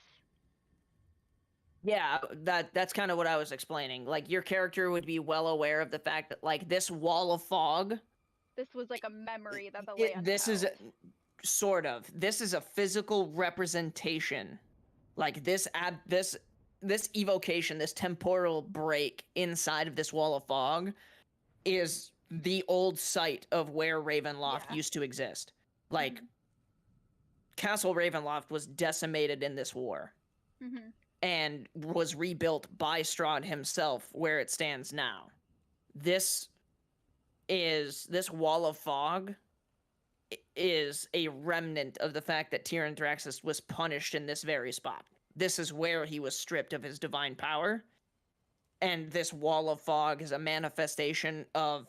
Yeah, that's kind of what I was explaining. Like your character would be well aware of the fact that like this wall of fog, This was like a memory that the land this is held. sort of this is a physical representation. Like this evocation, this temporal break inside of this wall of fog is the old site of where Ravenloft Yeah. used to exist. Like Mhm. Castle Ravenloft was decimated in this war Mhm. and was rebuilt by Strahd himself where it stands now. This wall of fog is a remnant of the fact that Tyrion Thraxis was punished in this very spot. This is where he was stripped of his divine power, and this wall of fog is a manifestation of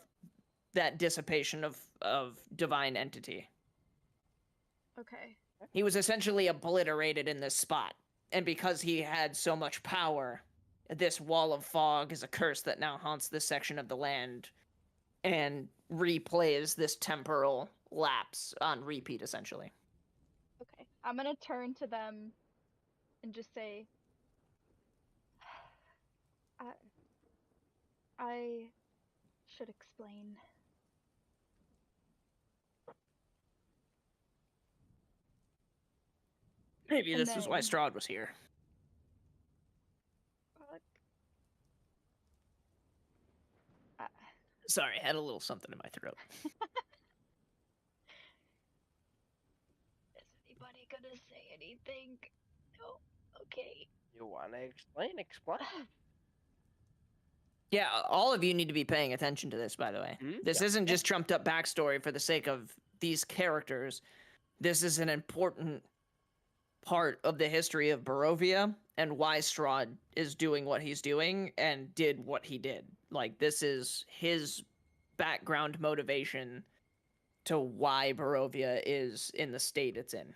that dissipation of divine entity. Okay. He was essentially obliterated in this spot, and because he had so much power, this wall of fog is a curse that now haunts this section of the land and replays this temporal lapse on repeat, essentially. Okay. I'm gonna turn to them and just say, I should explain. Maybe And this is why then- Strahd was here. Fuck. Sorry, I had a little something in my throat. Is anybody gonna say anything? No. Okay. You want to explain? Explain. Yeah, all of you need to be paying attention to this, by the way. Mhm. This Yeah. isn't just trumped up backstory for the sake of these characters. This is an important part of the history of Barovia and why Strahd is doing what he's doing and did what he did. Like, this is his background motivation to why Barovia is in the state it's in.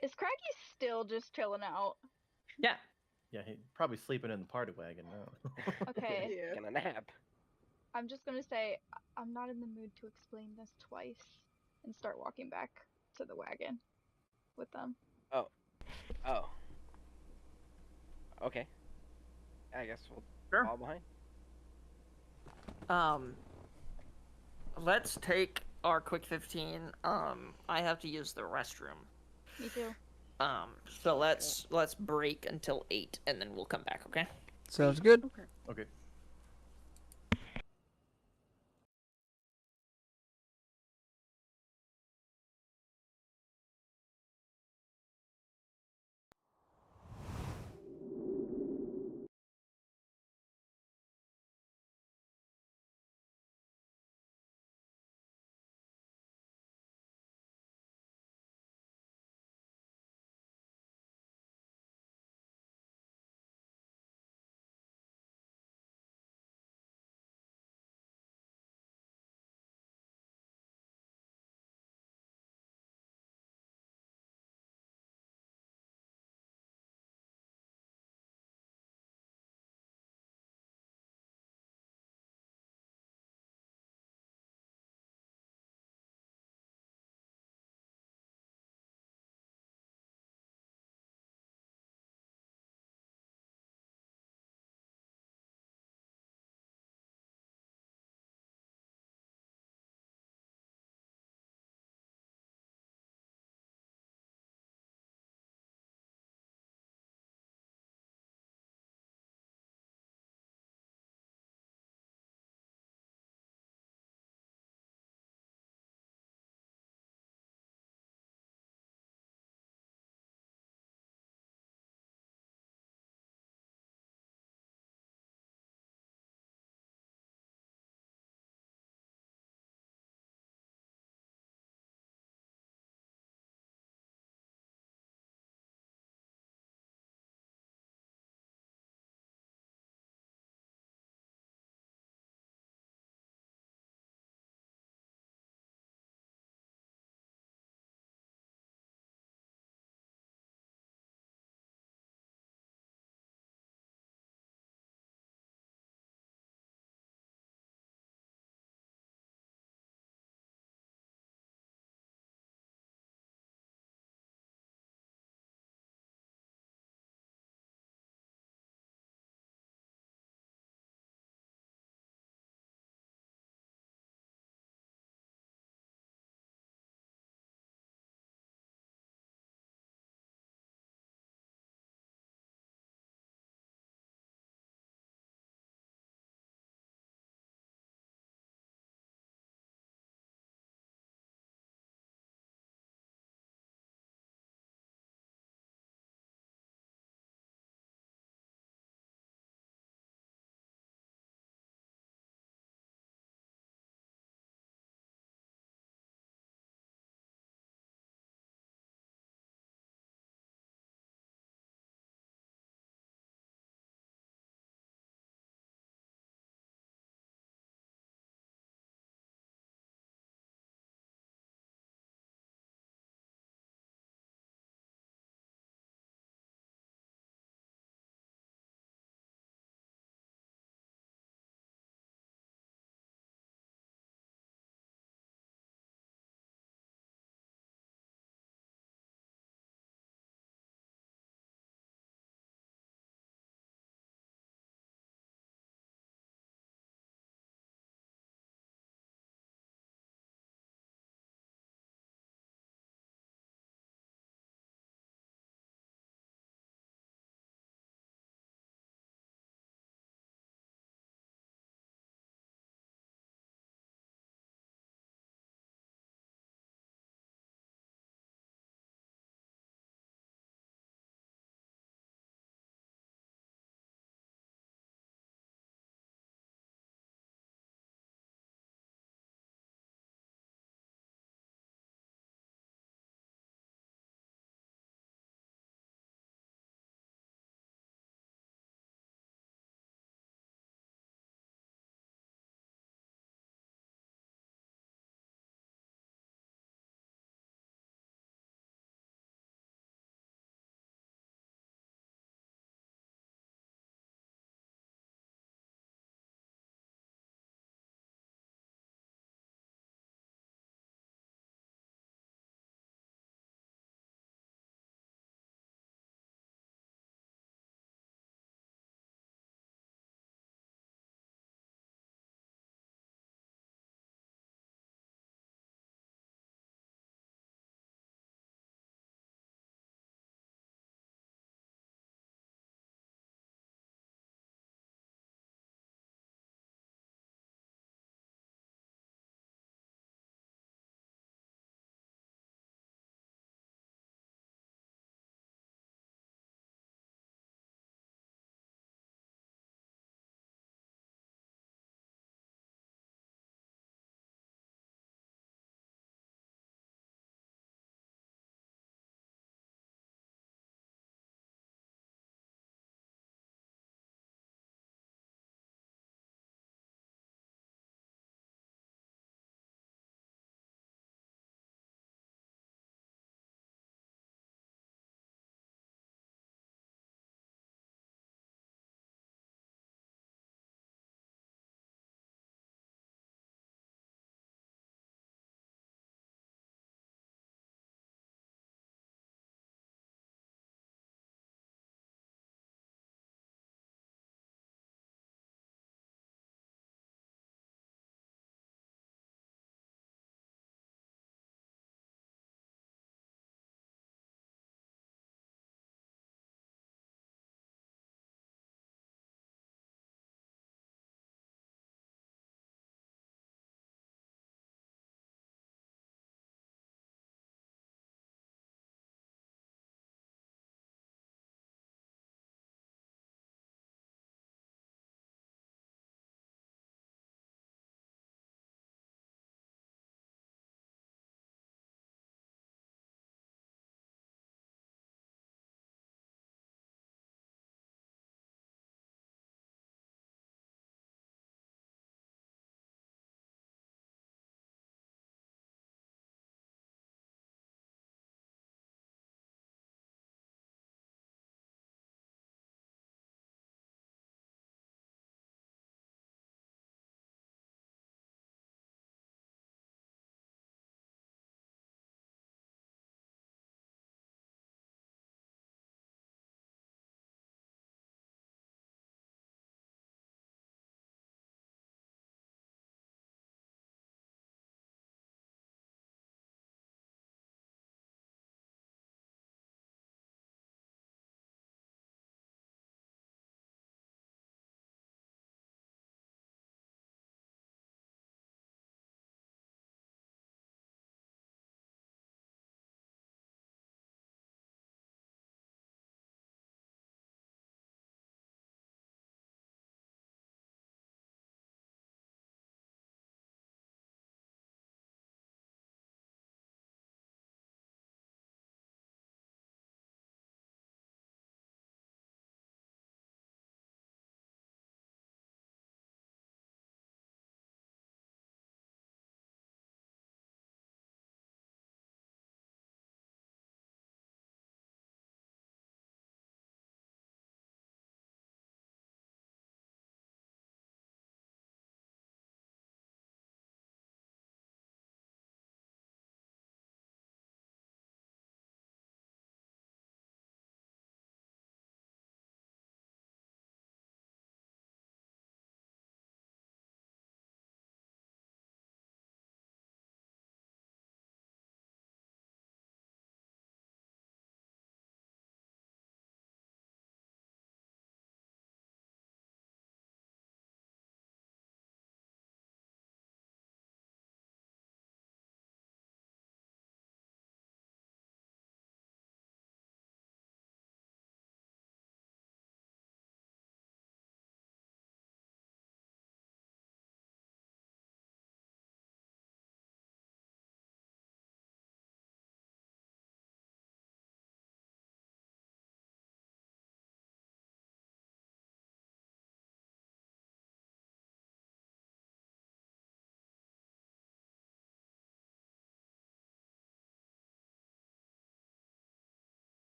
Is Craggy still just chilling out? Yeah. Yeah, he's probably sleeping in the party wagon now. Okay. Yeah. Taking a nap. I'm just gonna say I'm not in the mood to explain this twice, and start walking back to the wagon with them. Oh. Okay. I guess we'll Sure. fall behind. Let's take our quick 15. I have to use the restroom. Me too. So let's break until 8 and then we'll come back, okay? Sounds good. Okay.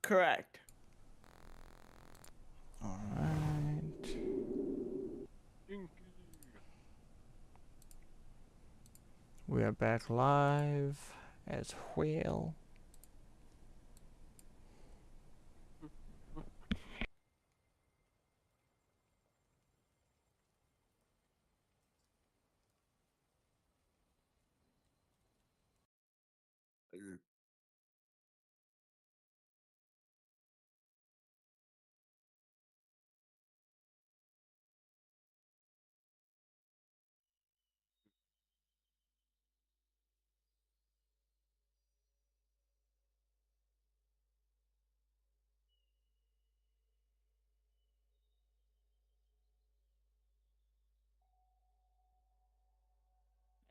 Correct. All right. We are back live as well.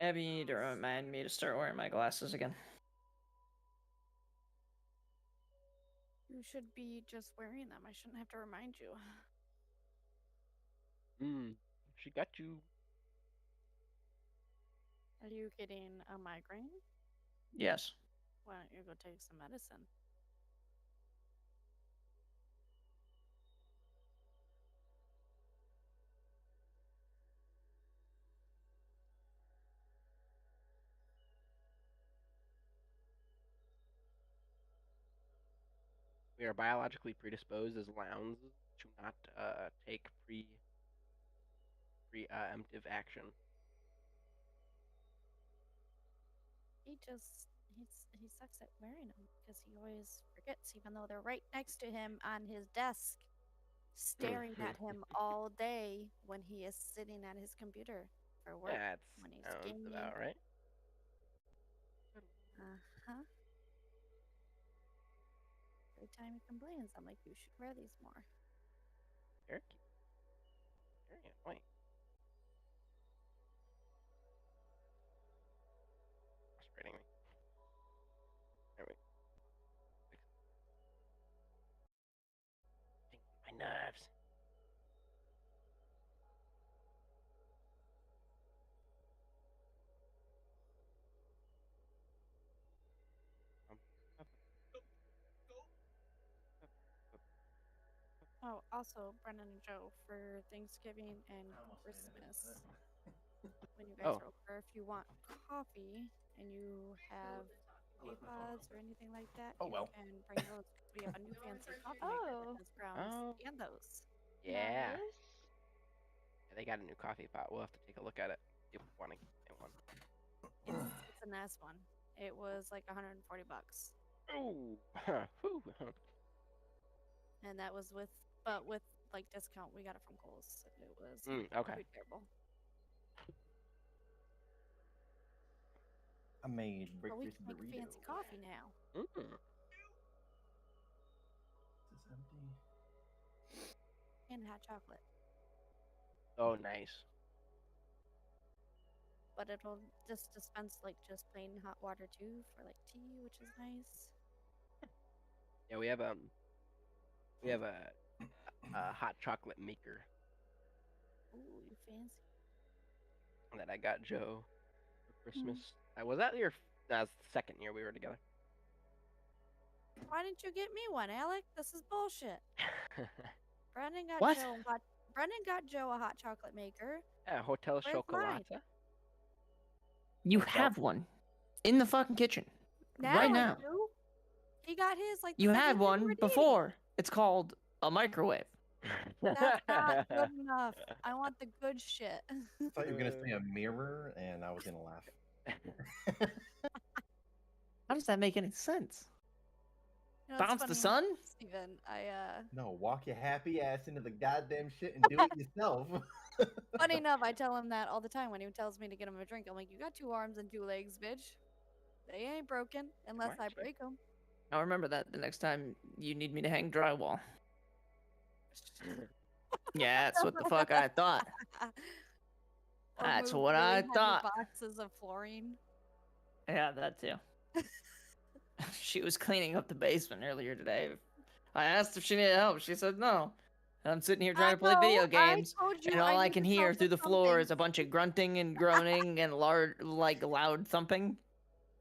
Abby, you need to remind me to start wearing my glasses again. You should be just wearing them. I shouldn't have to remind you. She got you. Are you getting a migraine? Yes. Why don't you go take some medicine? We are biologically predisposed as Lounds to not take preemptive action. He sucks at wearing them because he always forgets, even though they're right next to him on his desk, staring at him all day when he is sitting at his computer for work. That When he's sounds gaming. about right. Uh-huh. Every time he complains, I'm like, you should wear these more. Very cute. Very annoying. Frustrating me. There we go. My nerves. Oh, also, Brennan and Joe, for Thanksgiving and Christmas, when you guys Oh. are over, if you want coffee and you have pods or anything like that, Oh, well. you can bring those. 'Cause we have a new fancy coffee maker Oh. that does grounds Oh. and those. Yeah. Nice. Yeah. They got a new coffee pot. We'll have to take a look at it if we want to get one. It's a nice one. It was like $140, Oh. Whew. and that was with like discount. We got it from Kohl's. It was Okay. pretty terrible. I made But we breakfast can make burrito. fancy coffee now Is this empty? and hot chocolate. Oh, nice. But it'll just dispense like just plain hot water too for like tea, which is nice. Yeah, we have a hot chocolate maker Ooh, you fancy. that I got Joe for Christmas. Was that your? That's the second year we were together. Why didn't you get me one, Alec? This is bullshit. Brendan got What? Brendan got Joe a hot chocolate maker. Yeah, Hotel Where's mine? Chocolata. You Well- have one in the fucking kitchen Now right I now. do. He got his like the You second had year we one were dating. before. It's called a microwave. That's not good enough. I want the good shit. I thought you were gonna say a mirror, and I was gonna laugh. How does that make any sense? You know, it's Bounce the funny, sun? Steven, No, walk your happy ass into the goddamn shit and do it yourself. funny enough, I tell him that all the time when he tells me to get him a drink. I'm like, you got 2 arms and 2 legs, bitch. They ain't broken unless I Watch it. break them. I'll remember that the next time you need me to hang drywall. Yeah, that's what the fuck I thought. That's what I thought. Boxes of flooring. Yeah, that too. She was cleaning up the basement earlier today. I asked if she needed help. She said no. And I'm sitting here trying to play video games, and all I can hear through the floor is a bunch of grunting and groaning and loud thumping.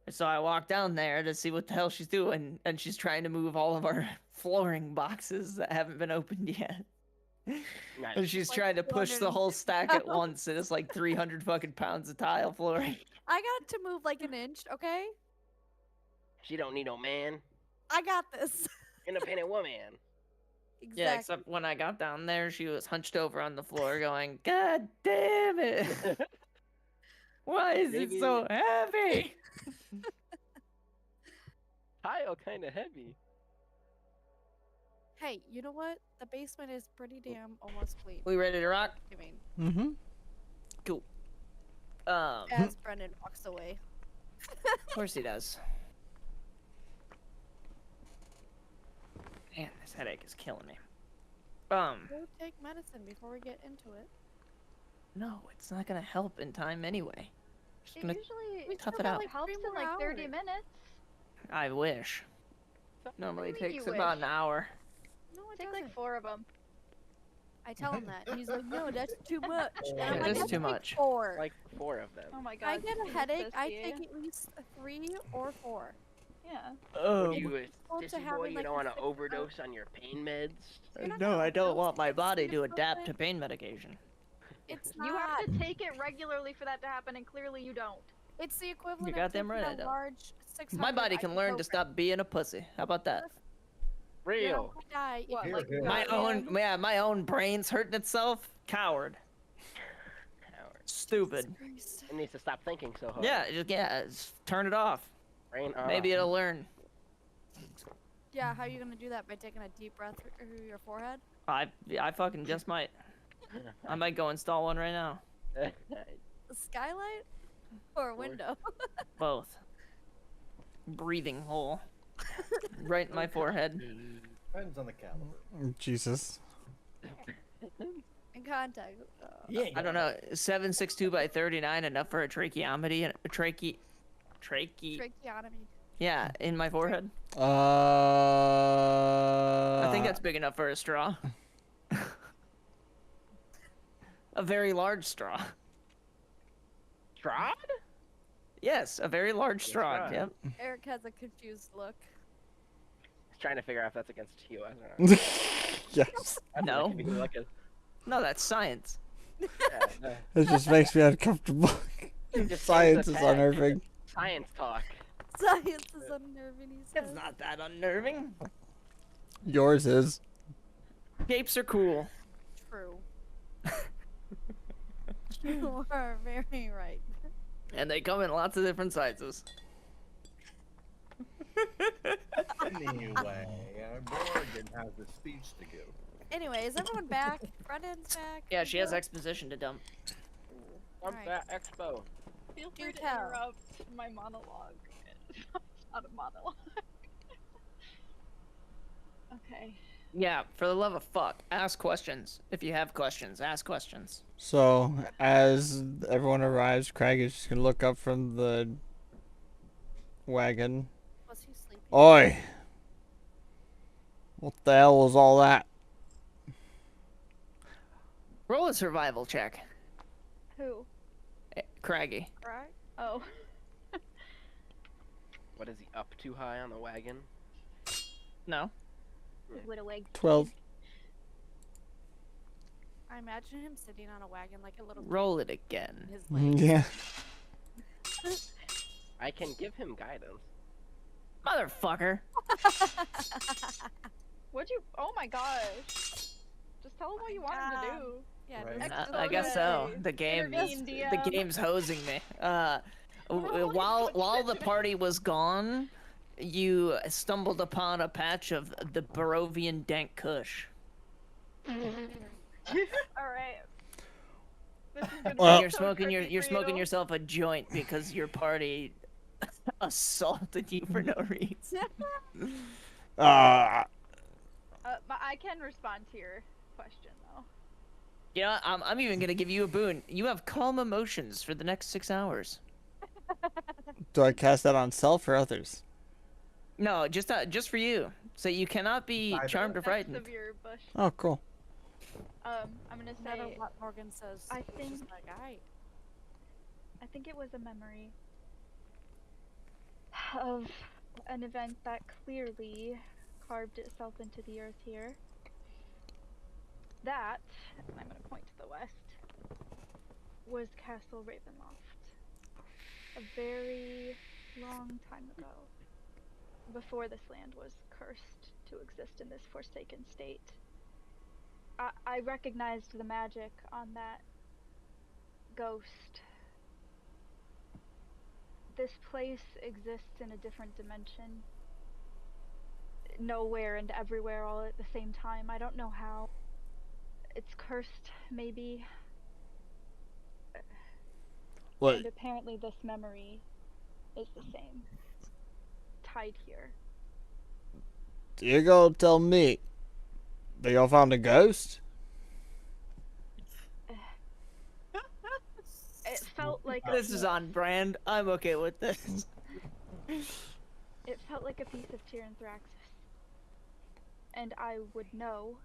So I walk down there to see what the hell she's doing, and she's trying to move all of our flooring boxes that haven't been opened yet. And Nice. she's Like trying to push the whole 250 stack at once, and it's like 300 fucking pounds of tile flooring. I got to move like an inch, okay? She don't need no man. I got this. Independent woman. Exactly. Yeah, except when I got down there, she was hunched over on the floor going, God damn it! Why is it so heavy? Tile kind of heavy. Hey, you know what? The basement is pretty damn almost clean. We ready to rock? I mean, Mm-hmm. Cool. as Brendan walks away. Of course he does. Man, this headache is killing me. Go take medicine before we get into it. No, it's not gonna help in time anyway. Just It gonna usually tough still it got, out. like, helps 3 in more like 30 hours. minutes. I wish. Normally do you mean takes you about wish? an hour. No, it Take doesn't. like 4 of them. I tell him that. And he's like, no, that's too much. And Yeah, I'm it like, is "That's too like much." 4. Like 4 of them. Oh my god. I get a this is headache, I sissy. take at least 3 or 4. Yeah. Oh, Would you, Supposed to sissy have boy, it, you like, don't in want to 6 overdose on your pain meds? You're not no, gonna I don't overdose. want my It's body the to adapt to equivalent- pain medication. It's You not. have to take it regularly for that to happen, and clearly you don't. It's the equivalent You're of goddamn taking right I a don't. large 600 My body can learn to ibuprofen. stop being a pussy. How about that? You're not Real. gonna die if What, you like take My it. my own brain's hurting itself. Coward. Coward. Stupid. Christ. It needs to stop thinking so hard. Just turn it off. Brain off. Maybe it'll learn. Yeah, how are you gonna do that? By taking a deep breath through your forehead? I fucking just might. I might go install one right now. A skylight? Or a window? Both. Breathing hole. Right in my forehead. Depends on the caliber. Jesus. In contact. I don't know. 762 by 39 enough for a tracheotomy and a Tracheotomy. Yeah, in my forehead. I I think that's big enough for a straw. A very large straw. Strahd? Yes, a very large straw. Strahd. Yep. Eric has a confused look. Trying to figure out if that's against TOS or not. Yes. No. Could be like a- No, that's science. yeah, no. It just makes me uncomfortable. Just Science seems is attacked. unnerving. Science talk. Science is unnerving, he says. It's not that unnerving. Yours is. Capes are cool. True. You are very right. And they come in lots of different sizes. Anyway, Morgan has a speech to give. Anyway, is everyone back? Brendan's back? Yeah, she has Good? exposition to dump. Dump Alright. that expo. Feel Do free to tell. interrupt my monologue. It's not a monologue. Okay. Yeah, for the love of fuck, ask questions. If you have questions, ask questions. So, as everyone arrives, Craig is just gonna look up from the wagon. Was he sleeping? Oi! What the hell was all that? Roll a survival check. Who? Craggy. Right? Oh. What is he up too high on the wagon? No. Widow egg. 12. I imagine him sitting on a wagon like a little Roll it again. kid in his legs. Yeah. I can give him guidance. Motherfucker. What'd you? Oh my gosh. Just tell him what you want him to do. Yeah, Right. that's I guess so. Okay. The game, Intervene, the DM. game's hosing me. While the party was gone, you stumbled upon a patch of the Barovian dank kush. All right. This is gonna Well- be You're so smoking tricky you're for smoking you. yourself a joint because your party assaulted you for no reason. Uh, But I can respond to your question though. You know, I'm even gonna give you a boon. You have calm emotions for the next 6 hours. do I cast that on self or others? No, just for you. So you cannot be Either. charmed or Next frightened. of your bush. Oh, cool. I'm gonna no matter say. what Morgan says. I he's just think- like, "Aight." I think it was a memory. of an event that clearly carved itself into the earth here. That, and I'm going to point to the west, was Castle Ravenloft. A very long time ago, before this land was cursed to exist in this forsaken state. I recognized the magic on that ghost. This place exists in a different dimension. Nowhere and everywhere all at the same time. I don't know how. It's cursed, maybe. What? And apparently this memory is the same. Tied here. You're gonna tell me that y'all found a ghost? It felt like This is on brand. I'm okay with this. It felt like a piece of Tyranthraxis. And I would know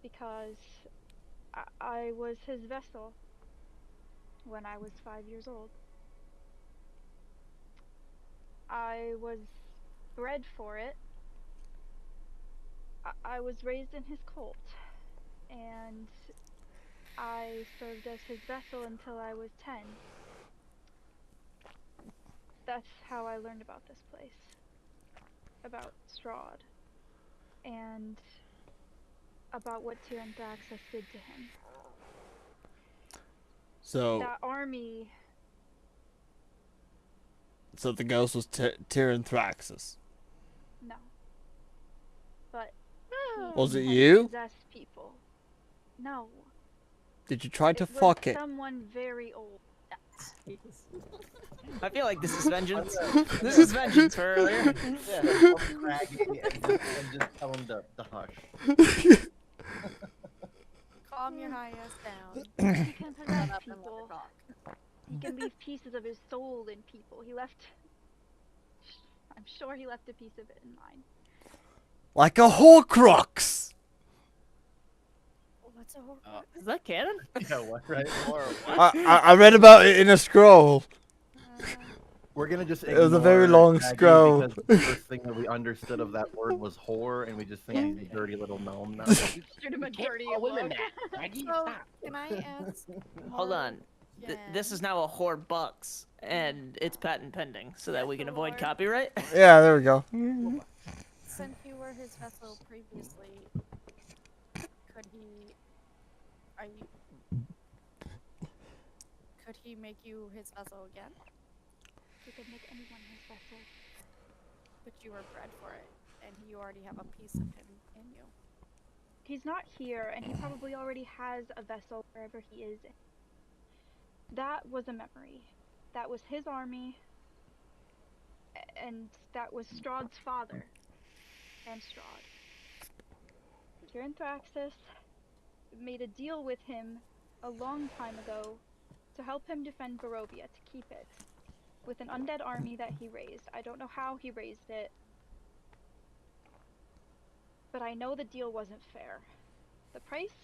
because I was his vessel when I was 5 years old. I was bred for it. I was raised in his cult, and I served as his vessel until I was 10. That's how I learned about this place. About Strahd. And about what Tyranthraxis did to him. So That army... So the ghost was Tyranthraxis. No. But... Was it he you? possessed people. No. Did you try to It was fuck it? someone very old. I feel like this is vengeance. This is vengeance for earlier. Yeah, tell Craggy and just tell him to hush. Calm your high ass down. He can Shut possess up and let her people. talk. He can leave pieces of his soul in people. He left... I'm sure he left a piece of it in mine. Like a Horcrux! What's a horror? Is that canon? Yeah, what, right? Or what? I read about it in a scroll. We're gonna just It was a very ignore long Craggy scroll. because the first thing that we understood of that word was whore, and we just think he's a dirty little gnome now. Shoot him a dirty Call women look. that. Maggie, So, stop. can I ask? Hold on. This Jen, is now a whore bucks, and it's patent pending, so that we can avoid Lord. copyright. Yeah, there we go. Since you were his vessel previously, could he make you his vessel again? He could make anyone his vessel. But you were bred for it, and you already have a piece of him in you. He's not here, and he probably already has a vessel wherever he is. That was a memory. That was his army, and that was Strahd's father, and Strahd. Tyranthraxis made a deal with him a long time ago to help him defend Barovia, to keep it, with an undead army that he raised. I don't know how he raised it, but I know the deal wasn't fair. The price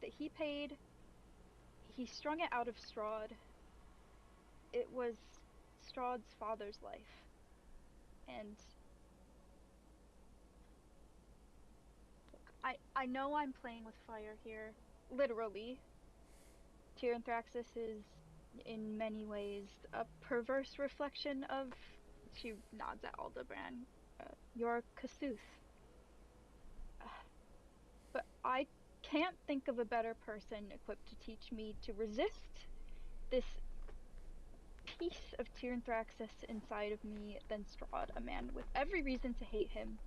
that he paid, he strung it out of Strahd. It was Strahd's father's life. And I know I'm playing with fire here, literally. Tyranthraxis is, in many ways, a perverse reflection of, she nods at Aldebaran, your Kasuth. But I can't think of a better person equipped to teach me to resist this piece of Tyranthraxis inside of me than Strahd, a man with every reason to hate him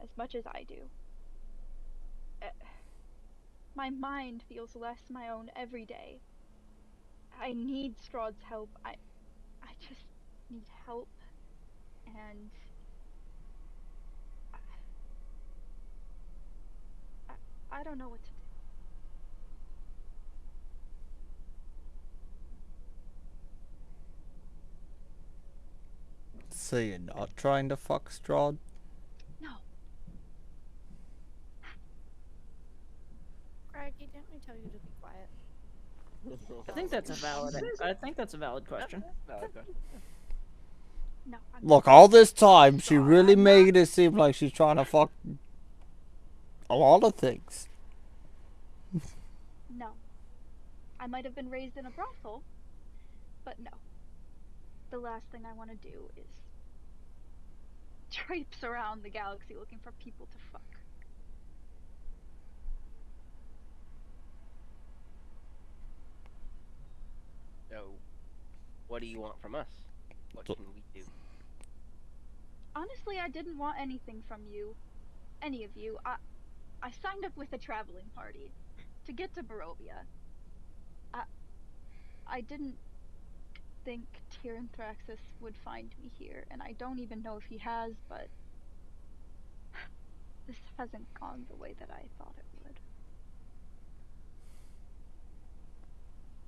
as much as I do. My mind feels less my own every day. I need Strahd's help. I just need help, and I don't know what to do. So you're not trying to fuck Strahd? No. Craggy, didn't we tell you to be quiet? I think that's a valid. I think that's a valid question. Valid question. No. I'm Look, not all this time, she Strahd, really I'm made it seem like she's trying to fuck a lot of things. No. I might have been raised in a brothel, but no. The last thing I want to do is traipse around the galaxy looking for people to fuck. So, what do you want from us? What can we do? Honestly, I didn't want anything from you. Any of you. I signed up with a traveling party to get to Barovia. I didn't think Tyranthraxis would find me here, and I don't even know if he has, but this hasn't gone the way that I thought it would.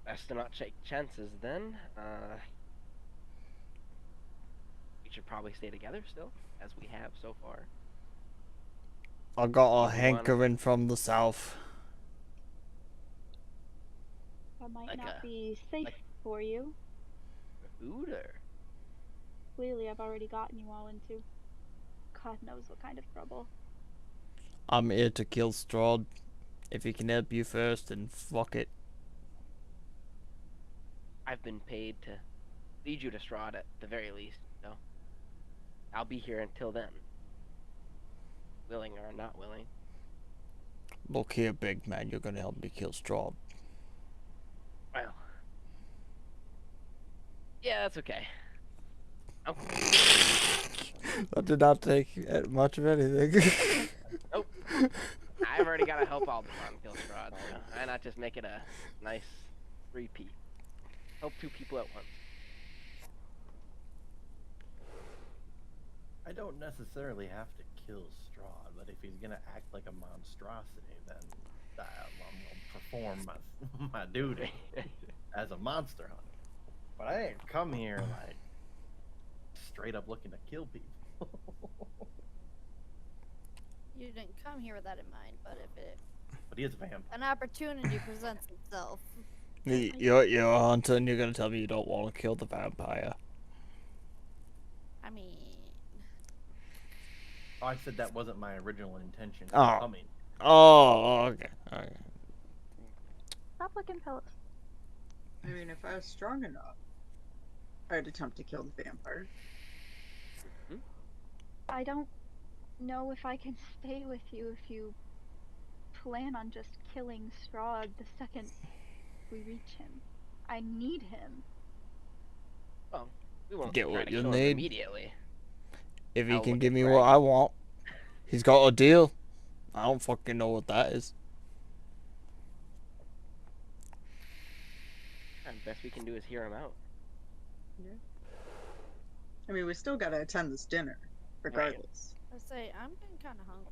Best to not take chances then. We should probably stay together still, as we have so far. I got a You hankering from the south. That might Like not a- be safe like- for you. Hooter. Clearly, I've already gotten you all into God knows what kind of trouble. I'm here to kill Strahd. If he can help you first, then fuck it. I've been paid to lead you to Strahd at the very least, so I'll be here until then. Willing or not willing. Look here, big man, you're gonna help me kill Strahd. Well. Yeah, that's okay. Oh. That did not take much of anything. Nope. I've already got to help Alderaan kill Strahd, so why not just make it a nice repeat? Help two people at once. I don't necessarily have to kill Strahd, but if he's gonna act like a monstrosity, then I'm gonna perform my duty as a monster hunter. But I ain't come here like straight up looking to kill people. You didn't come here with that in mind, but if But he is a vampire. an opportunity presents itself, You're a hunter and you're gonna tell me you don't want to kill the vampire. I mean, Oh, I said that wasn't my original intention. Oh. Coming. Oh, okay. Okay. Stop looking, Phyllis. I mean, if I was strong enough, I'd attempt to kill the vampire. I don't know if I can stay with you if you plan on just killing Strahd the second we reach him. I need him. Well, we won't Get try what to you kill him need. immediately. If he I'll can look give at me Greg. what I want, he's got a deal. I don't fucking know what that is. And the best we can do is hear him out. I mean, we still gotta attend this dinner, regardless. I say I'm getting kind of hungry.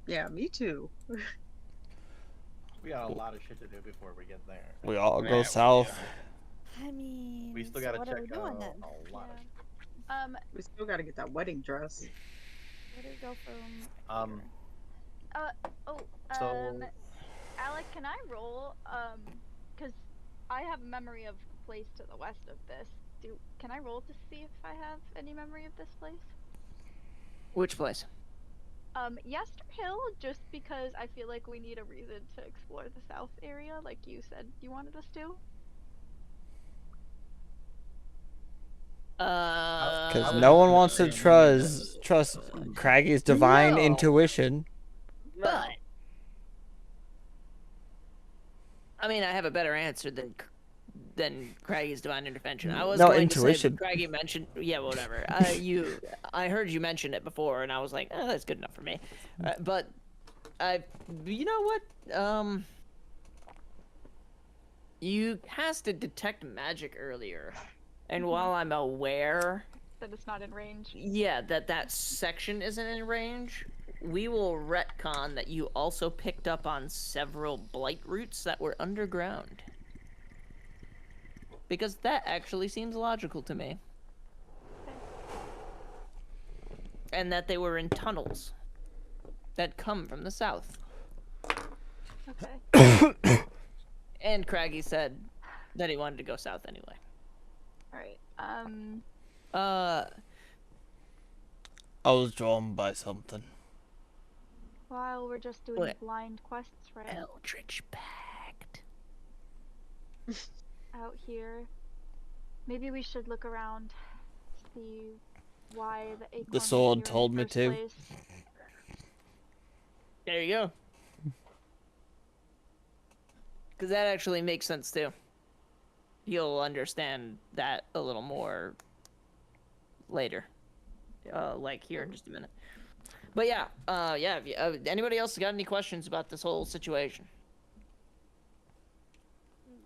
Yeah, me too. We got a lot of shit to do before we get there. We all Yeah, go we south. I mean, We still so gotta what are we check doing out then? a lot of Yeah. shit. We still gotta get that wedding dress. Where do we go from? So Alec, can I roll? Cause I have a memory of the place to the west of this. Can I roll to see if I have any memory of this place? Which place? Yester Hill, just because I feel like we need a reason to explore the south area, like you said you wanted us to. Because would no one prefer wants to to trust Craggy's divine No. intuition. But I mean, I have a better answer than Craggy's divine intervention. I was No, going to say intuition. that Craggy mentioned, yeah, whatever. I heard you mention it before, and I was like, oh, that's good enough for me. But you know what? You casted detect magic earlier, and while I'm aware, That it's not in range. yeah, that section isn't in range, we will retcon that you also picked up on several blight roots that were underground. Because that actually seems logical to me. And that they were in tunnels that come from the south. Okay. And Craggy said that he wanted to go south anyway. Alright. I was drawn by something. While we're just doing What? blind quests, right? Eldritch Pact. Out here. Maybe we should look around, see why the acorn The was sword here in told the me first to. place. There you go. Because that actually makes sense too. You'll understand that a little more later, like here in just a minute. But yeah, yeah. Anybody else got any questions about this whole situation?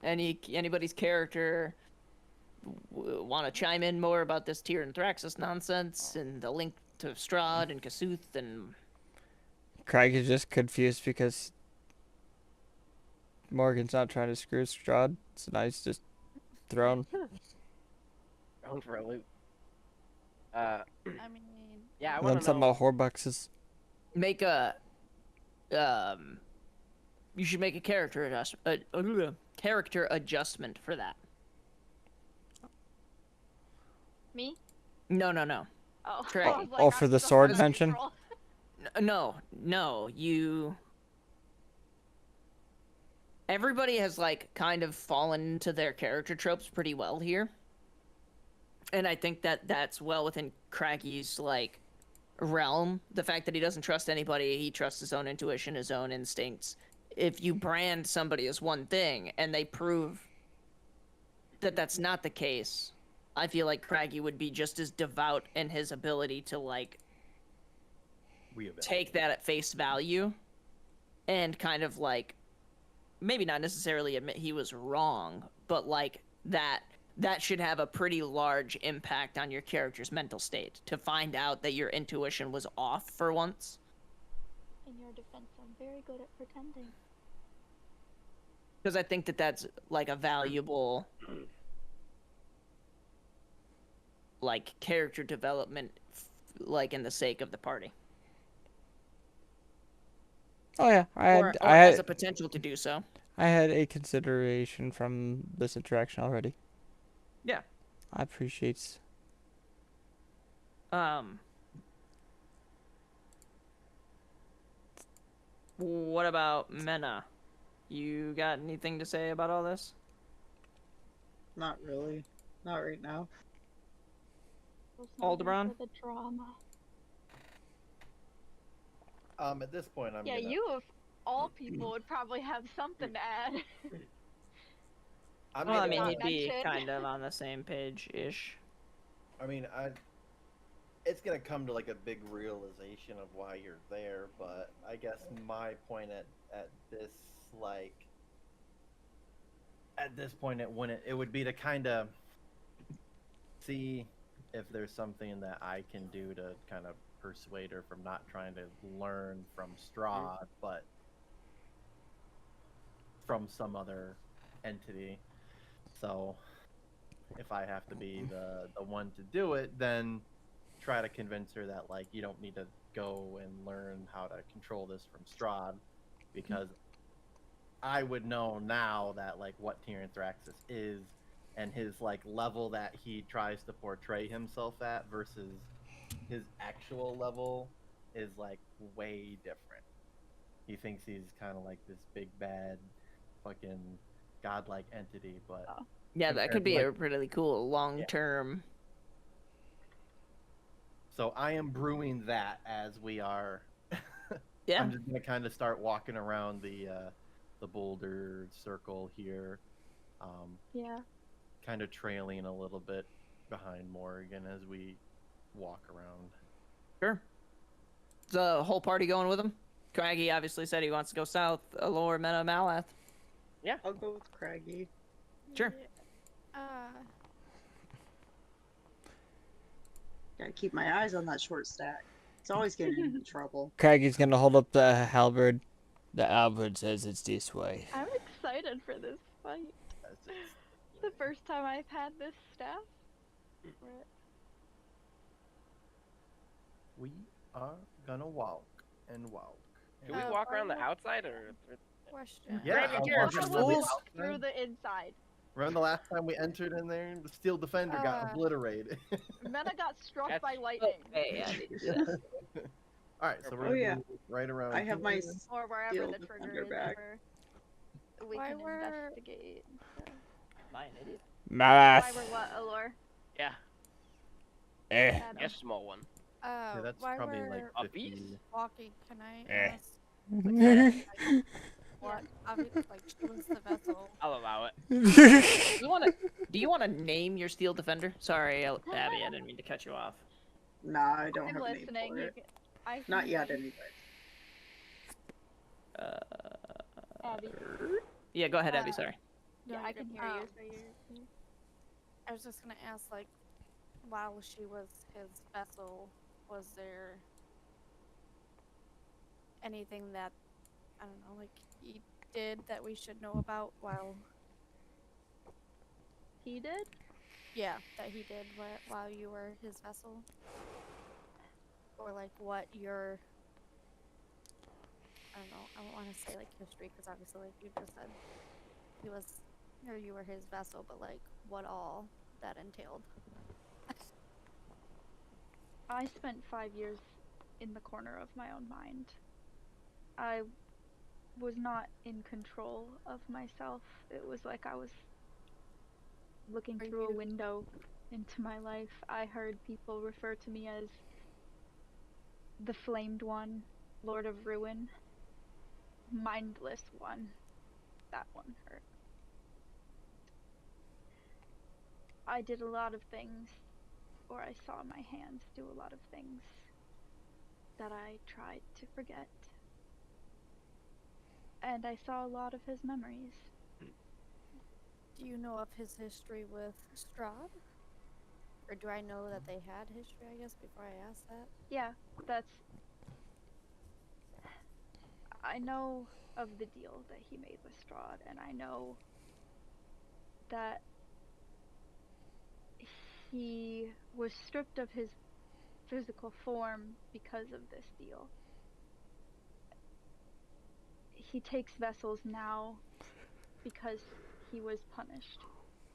Anybody's character want to chime in more about this Tyr and Thraxus nonsense and the link to Strahd and Kasuth and Craig is just confused because Morgan's not trying to screw Strahd, so now he's just thrown. Going for a loop. I mean, Yeah, I And want then to something know. about Horbuxes. make a you should make a character adjustment for that. Me? No. Oh, Trey. I was like, Oh, I'm for the still sword kinda mention? neutral. No, you... Everybody has, like, kind of fallen into their character tropes pretty well here. And I think that that's well within Craggy's, like, realm. The fact that he doesn't trust anybody, he trusts his own intuition, his own instincts. If you brand somebody as one thing, and they prove that that's not the case, I feel like Craggy would be just as devout in his ability to, like, take that at face value and kind of like maybe not necessarily admit he was wrong, but like that should have a pretty large impact on your character's mental state to find out that your intuition was off for once. In your defense, I'm very good at pretending. Because I think that that's like a valuable like character development like in the sake of the party. Oh yeah, Or has a potential to do so. I had a consideration from this interaction already. Yeah. I appreciate. What about Mena? You got anything to say about all this? Not really. Not right now. Was not here Aldebaran? for the drama. At this point, I'm Yeah, gonna. you of all people would probably have something to add. I'm Well, I gonna, mean, not he'd be mentioned. kind of on the same page-ish. I mean, it's gonna come to like a big realization of why you're there, but I guess my point at this point it would be to kind of see if there's something that I can do to kind of persuade her from not trying to learn from Strahd, but from some other entity. So if I have to be the one to do it, then try to convince her that like you don't need to go and learn how to control this from Strahd, because I would know now that like what Tyrion Thraxus is and his like level that he tries to portray himself at versus his actual level is like way different. He thinks he's kind of like this big bad fucking godlike entity, but Yeah, that could be like, a really cool long-term... So I am brewing that as we are. Yeah. I'm just gonna kind of start walking around the boulder circle here, Yeah. kind of trailing a little bit behind Morgan as we walk around. Sure. The whole party going with him? Craggy obviously said he wants to go south. Allure, Mena, Malath. Yeah. I'll go with Craggy. Sure. Gotta keep my eyes on that short stack. It's always getting into trouble. Craggy's gonna hold up the halberd. The halberd says it's this way. I'm excited for this fight. The first time I've had this staff. We are gonna walk and walk. Should we walk around the outside or? question. Yeah, Grab your I'll chair, walk around the fools. outside. Through the inside. Remember the last time we entered in there? The steel defender got obliterated. Mena got struck That's- by lightning. Okay, Abby. Yes. All right, so we're Oh, gonna yeah. be right around. I have my here. Or wherever steel the trigger defender is back. for we Why can were- investigate. Am I an idiot? Math. Why were what, Allure? Yeah, Eh. Abby. yes, small one. Yeah, that's why probably we're like A 50. beast? walking? Can I Eh. ask? Like, what? Obviously, like she was the vessel. I'll allow it. Do you wanna name your steel defender? Sorry, Abby, I didn't mean to cut you off. Nah, I don't I'm have a name listening. for You it. can- I Not can yet, wait. anyways. Abby. Yeah, go ahead, Abby. Uh, Sorry. Yeah, No, I you can didn't. hear you. So you're... I was just gonna ask, like, while she was his vessel, was there anything that I don't know, like he did that we should know about while? He did? Yeah, that he did while you were his vessel, or like what your I don't know. I don't want to say like history because obviously, like you just said, he was or you were his vessel, but like what all that entailed. I spent 5 years in the corner of my own mind. I was not in control of myself. It was like I was looking Are through a you- window into my life. I heard people refer to me as the Flamed One, Lord of Ruin, Mindless One. That one hurt. I did a lot of things, or I saw my hands do a lot of things that I tried to forget. And I saw a lot of his memories. Do you know of his history with Strahd? Or do I know that they had history, I guess, before I ask that? Yeah, that's... I know of the deal that he made with Strahd, and I know that he was stripped of his physical form because of this deal. He takes vessels now because he was punished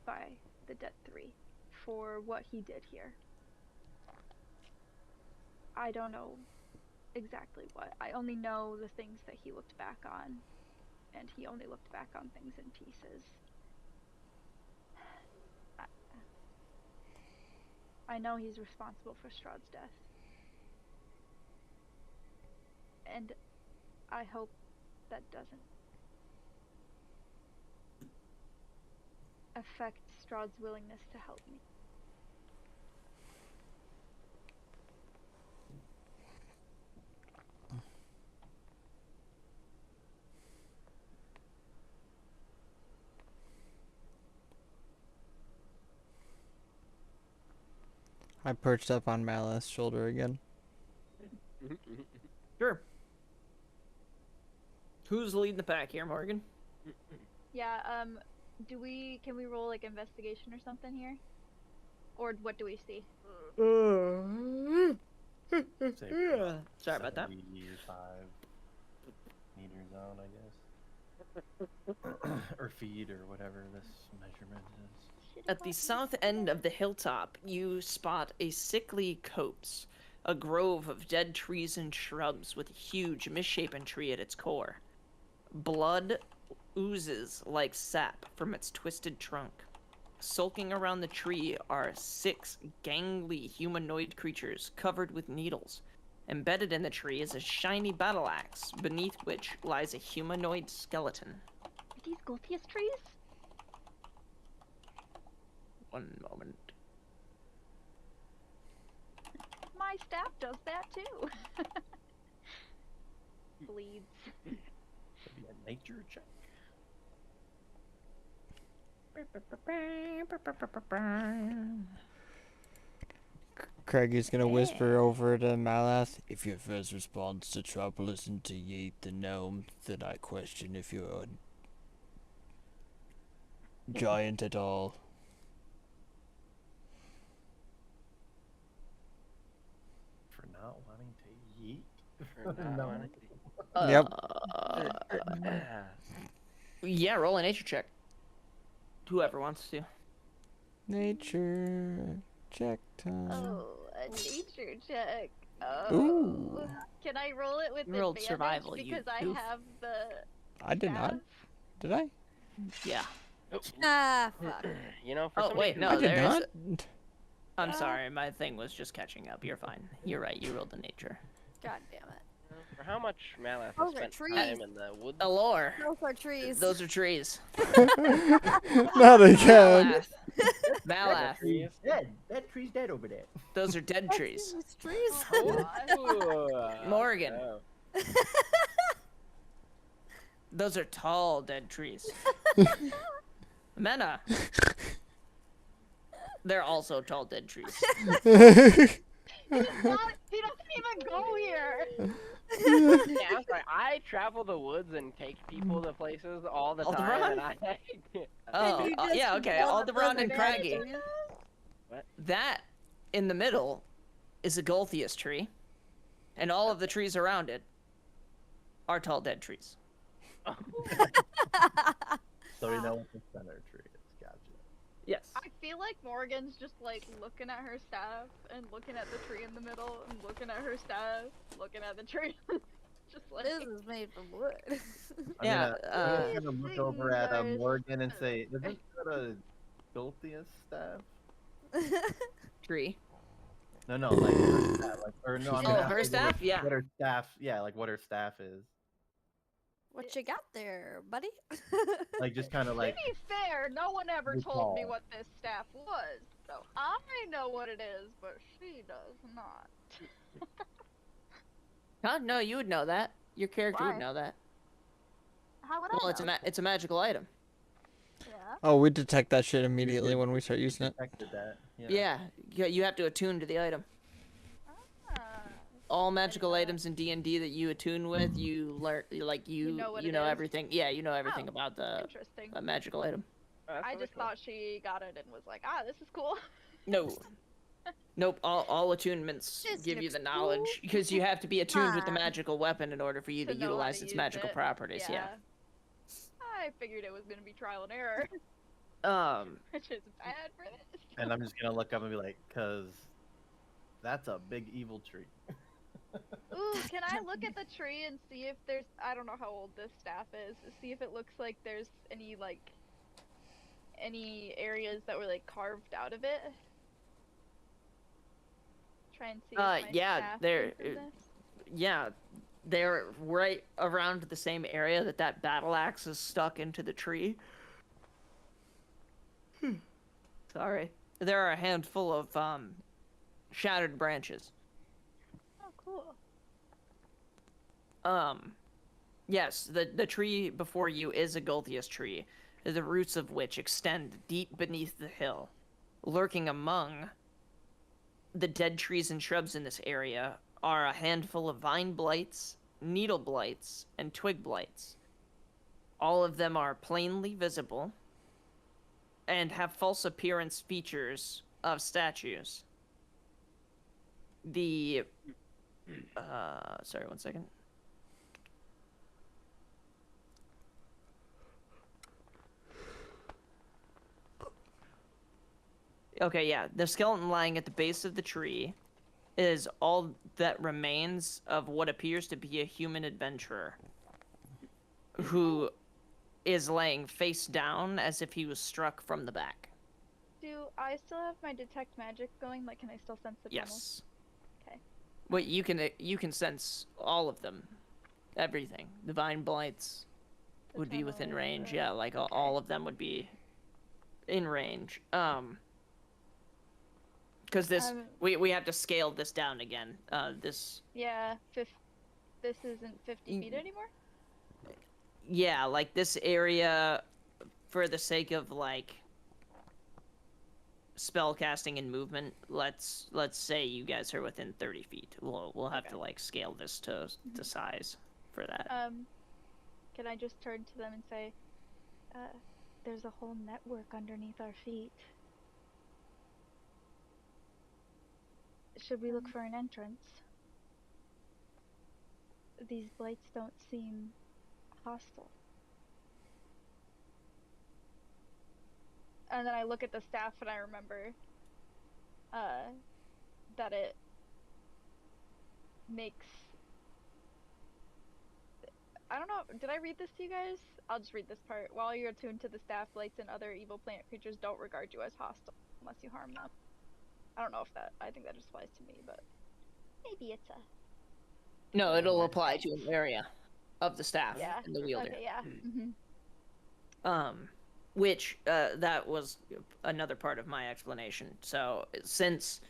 by the Dead Three for what he did here. I don't know exactly what. I only know the things that he looked back on, and he only looked back on things in pieces. I know he's responsible for Strahd's death. And I hope that doesn't affect Strahd's willingness to help me. I perched up on Malice's shoulder again. Sure. Who's leading the pack here, Morgan? Yeah, can we roll like investigation or something here? Or what do we see? Say Sorry about that. 75-meter zone, I guess. Or feet, or whatever this measurement is. At the south end of the hilltop, you spot a sickly copse, a grove of dead trees and shrubs with a huge, misshapen tree at its core. Blood oozes like sap from its twisted trunk. Sulking around the tree are 6 gangly humanoid creatures covered with needles. Embedded in the tree is a shiny battle axe, beneath which lies a humanoid skeleton. Are these Gultius trees? One moment. My staff does that too. Bleeds. That'd be a nature check. Craigie's gonna whisper over to Malath. If your first response to trouble isn't to yeet the gnome, then I question if you're a giant at all. For not wanting to yeet. For not No. wanting Yep. to- Yeah, roll a nature check. whoever wants to. Nature check time. Oh, a nature check. Ooh. Oh. Can I roll it with You rolled advantage survival, you because I goof. have the I did not. staff? Did I? Yeah. Ah, fuck. You know, for Oh somebody wait, who- no, I did there is. not. I'm sorry, my thing was just catching up. You're fine. You're right. You rolled the nature. God damn it. For how much Malath Those has are spent trees. time in the woods? Allure. Those are trees. Those are trees. Not again. Malath. Malath. Trees. Dead. That tree's dead over there. Those are dead That's trees. these trees. Ooh, Morgan. oh. Those are tall dead trees. Mena. They're also tall dead trees. He doesn't even go here. Yeah, I'm sorry. I travel the woods and take people to places all the time, Aldebaran? and I. Oh, you just yeah, okay. roll the Aldebaran and feather Craggy. damage on you? That, in the middle, is a Golthius tree. And all of the trees around it are tall dead trees. So we know what the center tree is. Gotcha. Yes. I feel like Morgan's just like looking at her staff and looking at the tree in the middle and looking at her staff, looking at the tree. Just like This is made from wood. Yeah, I'm gonna look over at guys. Morgan and say, "Is this got a Golthius staff?" Tree. No, like her staff, or no, I mean, Oh, asking her what staff? Yeah. What her staff? Yeah, like what her staff is. What you got there, buddy? Like just kind of to like. be fair, no one ever Good told me call. what this staff was. So I know what it is, but she does not. Huh? No, you would know that. Your character Why? would know that. How would Well, I it's know? it's a magical item. Yeah. Oh, we detect that shit immediately when we start using it. Detected that. Yeah, you have to attune to the item. Ah. All magical items in D&D that you attune with, you learn, like you know what you it know is? everything. Yeah, you know everything Oh, about the Interesting. magical item. Oh, that's I really just cool. thought she got it and was like, ah, this is cool. No. Nope, all attunements This give you looks the knowledge because you have to be attuned with the Ah. magical weapon in order for you to know how utilize to its use magical it. properties. Yeah. I figured it was gonna be trial and error, Um. which is bad for this. And I'm just gonna look up and be like, "Cause that's a big evil tree." Ooh, can I look at the tree and see if there's, I don't know how old this staff is, see if it looks like there's any, like, any areas that were, like, carved out of it? Try and see if my yeah, staff there- is in this. Yeah, they're right around the same area that battle axe is stuck into the tree. Sorry. There are a handful of shattered branches. Oh, cool. Yes, the tree before you is a Golthius tree, the roots of which extend deep beneath the hill. Lurking among the dead trees and shrubs in this area are a handful of vine blights, needle blights, and twig blights. All of them are plainly visible and have false appearance features of statues. The sorry, one second. Okay, yeah. The skeleton lying at the base of the tree is all that remains of what appears to be a human adventurer who is laying face down as if he was struck from the back. Do I still have my detect magic going? Like, can I still sense the tunnel? Yes. Okay. But you can sense all of them. Everything. The vine blights The would be within tunnel, range. Yeah, like all of them would be in range. Because this we have to scale this down again. This Yeah, this isn't 50 feet anymore? yeah, like this area, for the sake of like spell casting and movement, let's say you guys are within 30 feet. We'll have to like scale this to size for that. Can I just turn to them and say, there's a whole network underneath our feet. Should we look for an entrance? These blights don't seem hostile. and then I look at the staff and I remember that it makes. I don't know. Did I read this to you guys? I'll just read this part. While you're attuned to the staff, blights and other evil plant creatures don't regard you as hostile unless you harm them. I don't know if that. I think that just applies to me, but maybe it's a. No, it'll apply to an area of the staff Yeah. and the wielder. Okay. Yeah. Which that was another part of my explanation. So since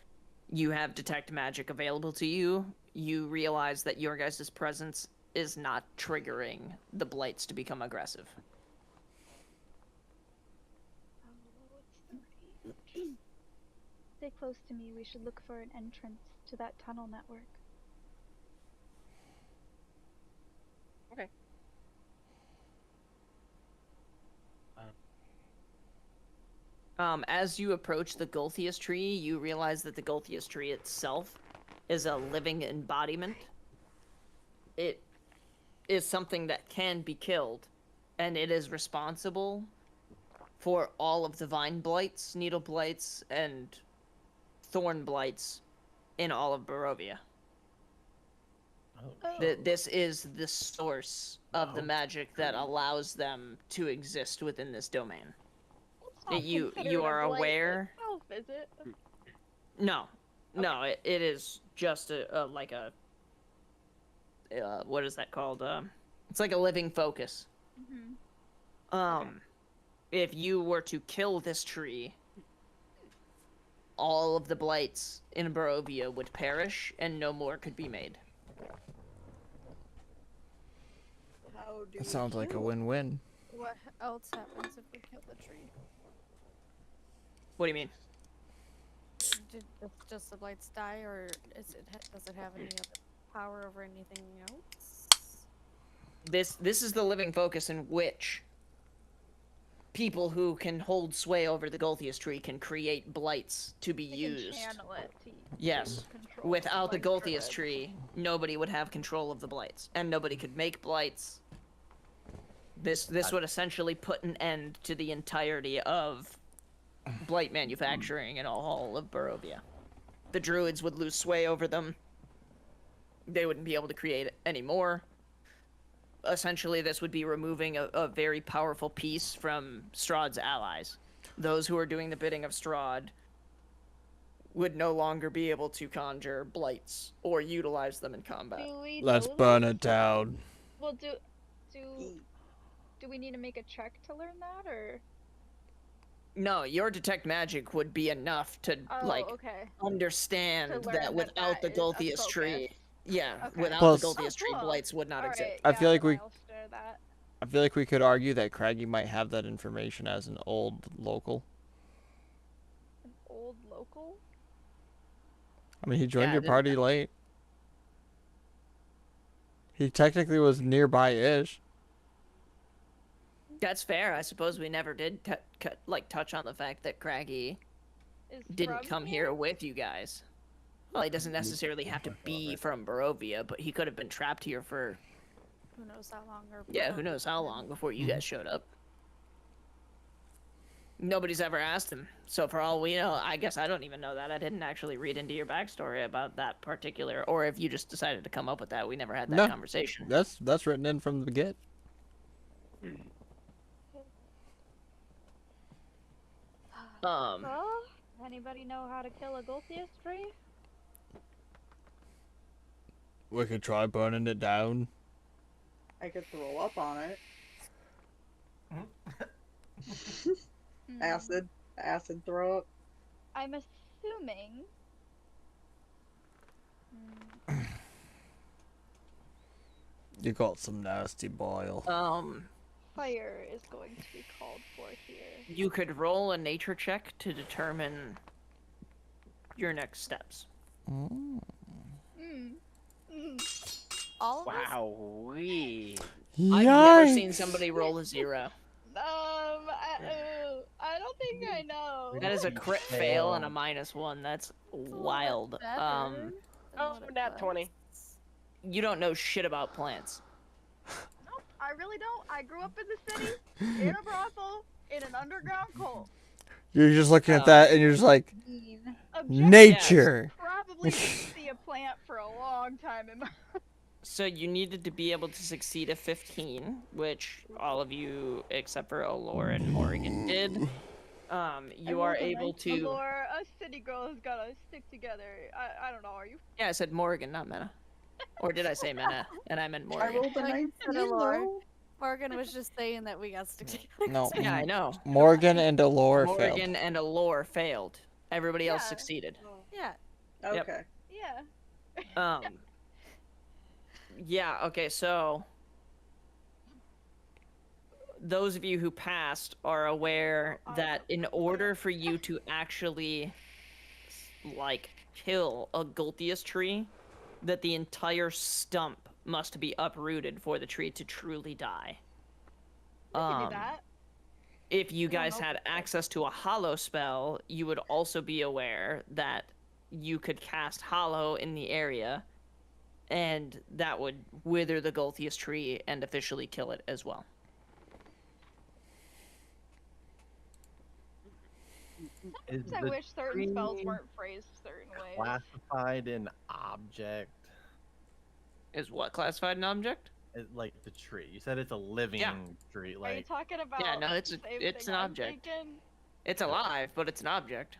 you have detect magic available to you, you realize that your guys' presence is not triggering the blights to become aggressive. Stay close to me. We should look for an entrance to that tunnel network. Okay. As you approach the Gulthius tree, you realize that the Gulthius tree itself is a living embodiment. It is something that can be killed, and it is responsible for all of the vine blights, needle blights, and thorn blights in all of Barovia. This is the source of the magic that allows them to exist within this domain. You are aware. Is it? No, it is just a like a what is that called? It's like a living focus. If you were to kill this tree, all of the blights in Barovia would perish, and no more could be made. That sounds like a win-win. What else happens if we kill the tree? What do you mean? Does the blights die, or does it have any other power over anything else? This is the living focus in which people who can hold sway over the Gulthius tree can create blights to be used. Channel it Yes. control Without the blight Gulthius druid. tree, nobody would have control of the blights, and nobody could make blights. This would essentially put an end to the entirety of blight manufacturing in all of Barovia. The druids would lose sway over them. They wouldn't be able to create any more. Essentially, this would be removing a very powerful piece from Strahd's allies. Those who are doing the bidding of Strahd would no longer be able to conjure blights or utilize them in combat. Let's burn it down. Well, do we need to make a check to learn that, or? No, your detect magic would be enough to Okay. understand To learn that that without the that is a Gulthius tree, focus. Okay. without Plus- the Gulthius tree, cool. blights would not exist. Alright, I yeah, feel like then we- I'll share that. I feel like we could argue that Craggy might have that information as an old local. An old local? I mean, he joined Yeah, your party late. He technically was nearby-ish. That's fair. I suppose we never did touch on the fact that Craggy Is didn't from come here with you guys. Well, he doesn't necessarily have to be from Barovia, but he could have been trapped here for, Who knows how long? Or yeah, who knows how long before you guys showed up. Nobody's ever asked him. So for all we know, I guess I don't even know that. I didn't actually read into your backstory about that particular, or if you just decided to come up with that. We never had that No. conversation. That's written in from the get. Well, anybody know how to kill a Gulthius tree? We could try burning it down. I could throw up on it. Hmm. Acid throw up. I'm assuming. You got some nasty boil. Fire is going to be called for here. You could roll a nature check to determine your next steps. Mm. All of us? Wow, we. I've never seen somebody roll a 0. I don't think I know. That is a crit fail and a -1. That's wild. Better than Oh, what it nat was. 20. You don't know shit about plants. Nope, I really don't. I grew up in the city, in a brothel, in an underground cult. You're just looking at that and you're just like, Objective, nature. probably didn't see a plant for a long time in my So you needed to be able to succeed a 15, which all of you except for Allure and Morgan did. You are able to. Allure, us city girls gotta stick together. I don't know, are you? Yeah, I said Morgan, not Mena. Or did I say Mena? And I meant I Morgan. rolled a Like 19 you said, Allure. though. Morgan was just saying that we got stick together. No. Yeah, I know. Morgan and Allure failed. Morgan and Allure failed. Everybody else Yeah. succeeded. Yeah. Yep. Okay. Yeah. Yeah, okay, so those of you who passed are aware that in order for you to actually like kill a Gultius tree, that the entire stump must be uprooted for the tree to truly die. We can do that. If you I don't guys know. had access to a hollow spell, you would also be aware that you could cast hollow in the area, and that would wither the Gultius tree and officially kill it as well. Is I the wish certain spells tree weren't phrased certain ways. classified in object? Is what classified an object? Like the tree. You said it's a living tree. Are you Like talking about Yeah, no, it's the same it's thing an I'm object. thinking? It's alive, but it's an object.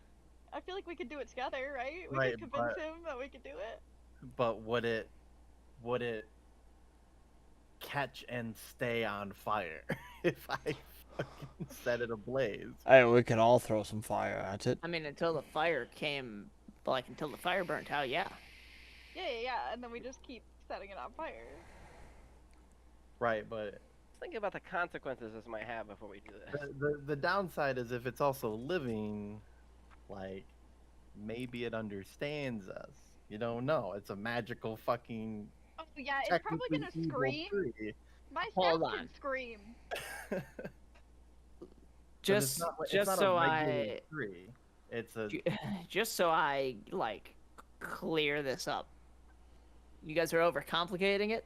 I feel like we could do it together, right? We Right, could convince but- him that we could do it. but would it catch and stay on fire if I fucking set it ablaze? Hey, we could all throw some fire at it. I mean, until the fire until the fire burnt out, yeah. Yeah, and then we just keep setting it on fire. Right, but Think about the consequences this might have before we do this. the downside is if it's also living, like maybe it understands us. You don't know. It's a magical fucking. Oh yeah, it's probably gonna technically evil scream. tree. My Hold staff on. can scream. But Just it's not so a regular I tree. It's a just so I like clear this up. You guys are overcomplicating it.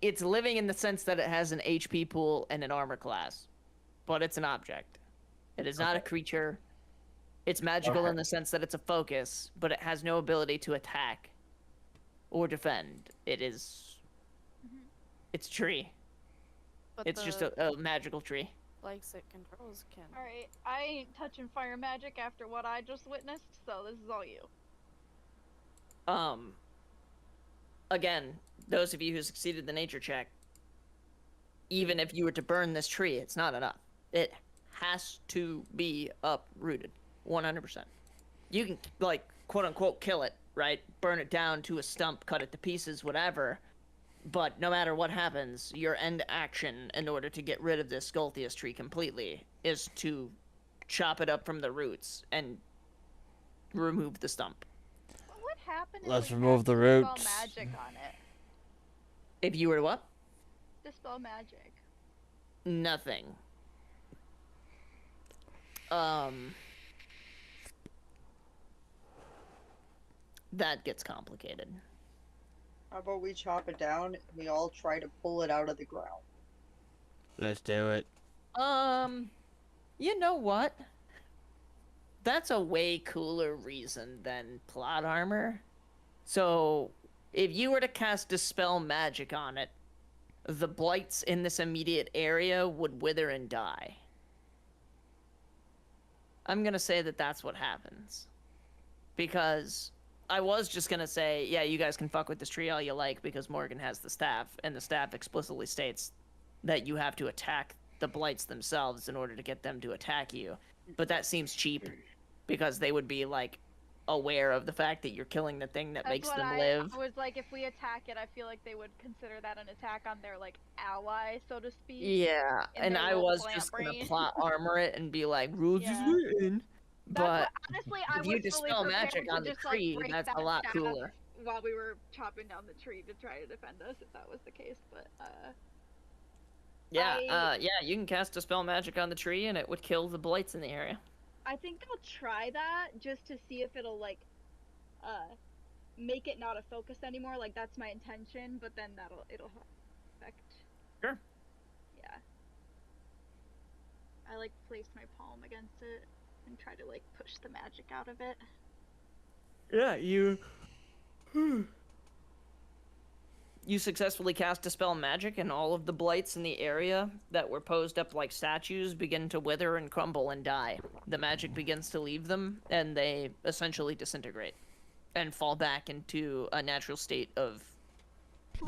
It's living in the sense that it has an HP pool and an armor class, but it's an object. It is not a creature. It's magical in the sense that it's a focus, but it has no ability to attack or defend. It is. It's a tree. But It's just a magical tree. likes it controls can. Alright, I ain't touching fire magic after what I just witnessed, so this is all you. Again, those of you who succeeded the nature check, even if you were to burn this tree, it's not enough. It has to be uprooted, 100%. You can, like, quote unquote, kill it, right? Burn it down to a stump, cut it to pieces, whatever. But no matter what happens, your end action in order to get rid of this Scultius tree completely is to chop it up from the roots and remove the stump. What would happen if Let's we remove the cast roots. Dispel magic on it? If you were to what? Dispel magic. Nothing. That gets complicated. How about we chop it down and we all try to pull it out of the ground? Let's do it. You know what? That's a way cooler reason than plot armor. So, if you were to cast Dispel Magic on it, the blights in this immediate area would wither and die. I'm gonna say that that's what happens. Because I was just gonna say, yeah, you guys can fuck with this tree all you like because Morgan has the staff, and the staff explicitly states that you have to attack the blights themselves in order to get them to attack you. But that seems cheap because they would be like aware of the fact that you're killing the thing that That's makes what them I live. was like, if we attack it, I feel like they would consider that an attack on their, like, ally, so to speak. Yeah, in and their I little was plant just gonna brain. plot armor it and be like, rules Yeah. is written. That's But what, honestly, I if was you fully dispel prepared magic to on the just, like, tree, break that's a that lot staff cooler. while we were chopping down the tree to try to defend us, if that was the case, but, Yeah, yeah, you can cast Dispel Magic on the tree and it would kill the blights in the area. I think I'll try that just to see if it'll, like, make it not a focus anymore. Like, that's my intention, but then it'll have effect. Sure. Yeah. I like place my palm against it and try to like push the magic out of it. Yeah, you successfully cast Dispel Magic, and all of the blights in the area that were posed up like statues begin to wither and crumble and die. The magic begins to leave them, and they essentially disintegrate and fall back into a natural state of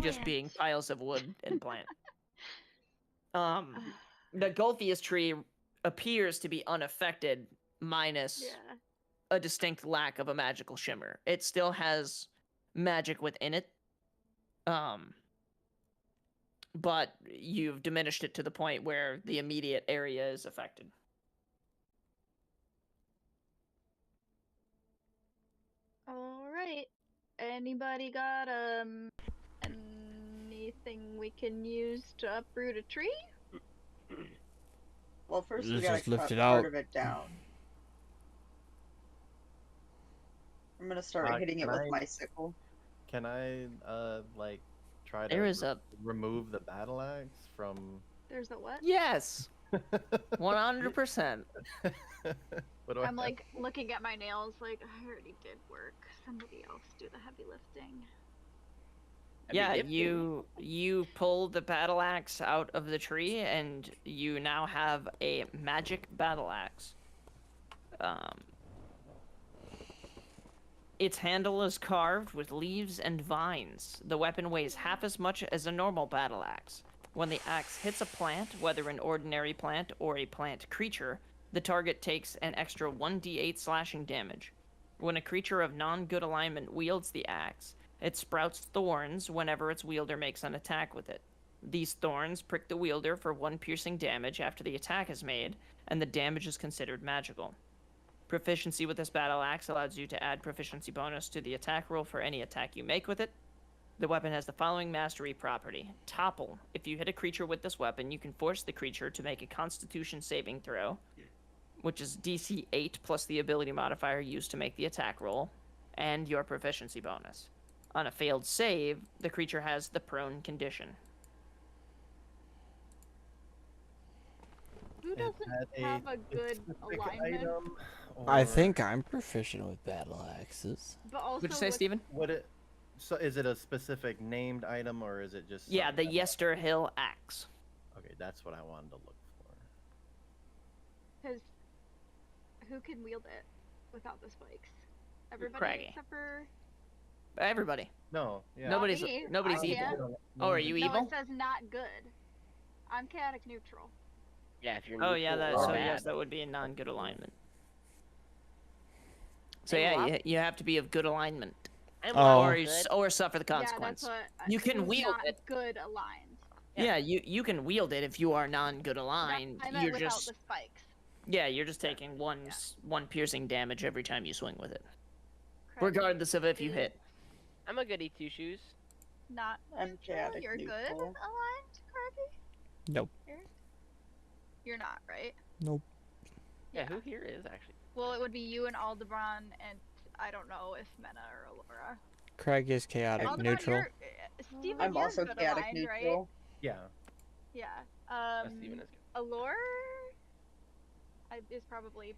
just being Plant. piles of wood and plant. The Golthius tree appears to be unaffected, minus Yeah. a distinct lack of a magical shimmer. It still has magic within it, but you've diminished it to the point where the immediate area is affected. All right. Anybody got anything we can use to uproot a tree? Well, first we Let's gotta just lift cut it part out. of it down. I'm gonna start hitting it can with I- my sickle. Can I like try There to is a remove the battle axe from? There's a what? yes, 100%. What do I I'm have? like looking at my nails, like I already did work. Somebody else do the heavy lifting. Yeah, you pull the battle axe out of the tree, and you now have a magic battle axe. Its handle is carved with leaves and vines. The weapon weighs half as much as a normal battle axe. When the axe hits a plant, whether an ordinary plant or a plant creature, the target takes an extra 1d8 slashing damage. When a creature of non-good alignment wields the axe, it sprouts thorns whenever its wielder makes an attack with it. These thorns prick the wielder for 1 piercing damage after the attack is made, and the damage is considered magical. Proficiency with this battle axe allows you to add proficiency bonus to the attack roll for any attack you make with it. The weapon has the following mastery property. Topple. If you hit a creature with this weapon, you can force the creature to make a Constitution saving throw, which is DC 8 plus the ability modifier used to make the attack roll, and your proficiency bonus. On a failed save, the creature has the prone condition. Who Is doesn't that have a good specific alignment? item, I or think I'm proficient with battle axes. But also What'd you say, with- Steven? would it? So is it a specific named item or is it just? Yeah, something the that- Yester Hill axe. Okay, that's what I wanted to look for. Because who can wield it without the spikes? Everybody Craggy. except for Everybody. No, yeah. Nobody's me. nobody's I evil. can't. Oh, are you no, evil? it says not good. I'm chaotic neutral. Yeah, if you're. Oh yeah, neutral that or so bad. yes, that would be a non-good alignment. So I'm yeah, lawful. you have to be of good alignment, I'm Oh. lawful or good. or suffer the Yeah, consequence. that's what. You can who's wield not it. good aligned. Yeah, you can wield it if you are non-good No, aligned. I meant You're without just the spikes. yeah, you're just taking one piercing damage every time you swing with it, Craggy regardless of if you is hit. I'm a goody two shoes. Not I'm neutral. chaotic You're good neutral. aligned, Craggy? Nope. You're not, right? Nope. Yeah, who here is actually? Well, it would be you and Aldebaran, and I don't know if Mena or Alora. Craig is chaotic Aldebaran, neutral. Steven, I'm you're also good chaotic aligned, neutral. right? Yeah. Yeah. Steven is good. Allure is probably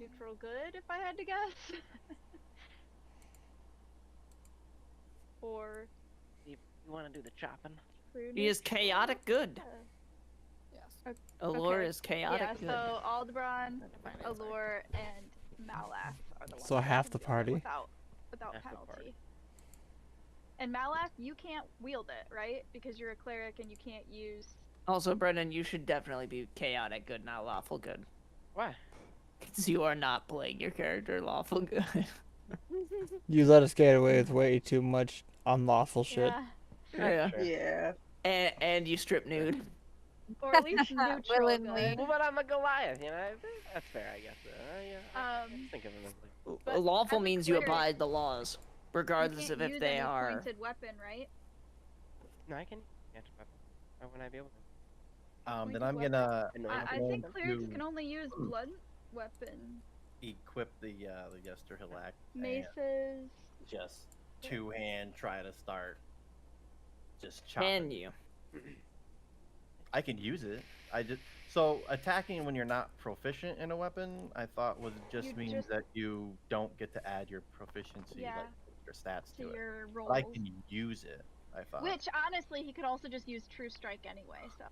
neutral good, if I had to guess. Or You want to do the chopping? true He is neutral? chaotic good. Yes. Allure Okay. is chaotic Yeah, good. so Aldebaran, Allure, and Malas are the ones. So that half can the do it party? without Half the penalty. party. And Malas, you can't wield it, right? Because you're a cleric and you can't use. Also, Brendan, you should definitely be chaotic good, not lawful good. Why? Because you are not playing your character lawful good. You let us get away with way too much unlawful shit. Yeah. Sure. Yeah. And you strip nude. Or at least neutral Willingly. good. Well, but I'm a Goliath, you know. That's fair, I guess. Yeah. I think of him as like. But Lawful as a means you cleric, abide the laws, You regardless can't of if use they any are. pointed weapon, right? No, I can. Catch weapon. Why wouldn't I be able to? Then Pointed I'm weapon. gonna I going think clerics to can only use blunt weapon. equip the Yester Hill axe and Maces. just two-hand try to start just chopping. Can you? I can use it. I just so attacking when you're not proficient in a weapon, I thought was just You means just- that you don't get to add your proficiency, Yeah. like your stats To to it. your But I rolls. can use it. I thought. Which honestly, he could also just use True Strike anyway. So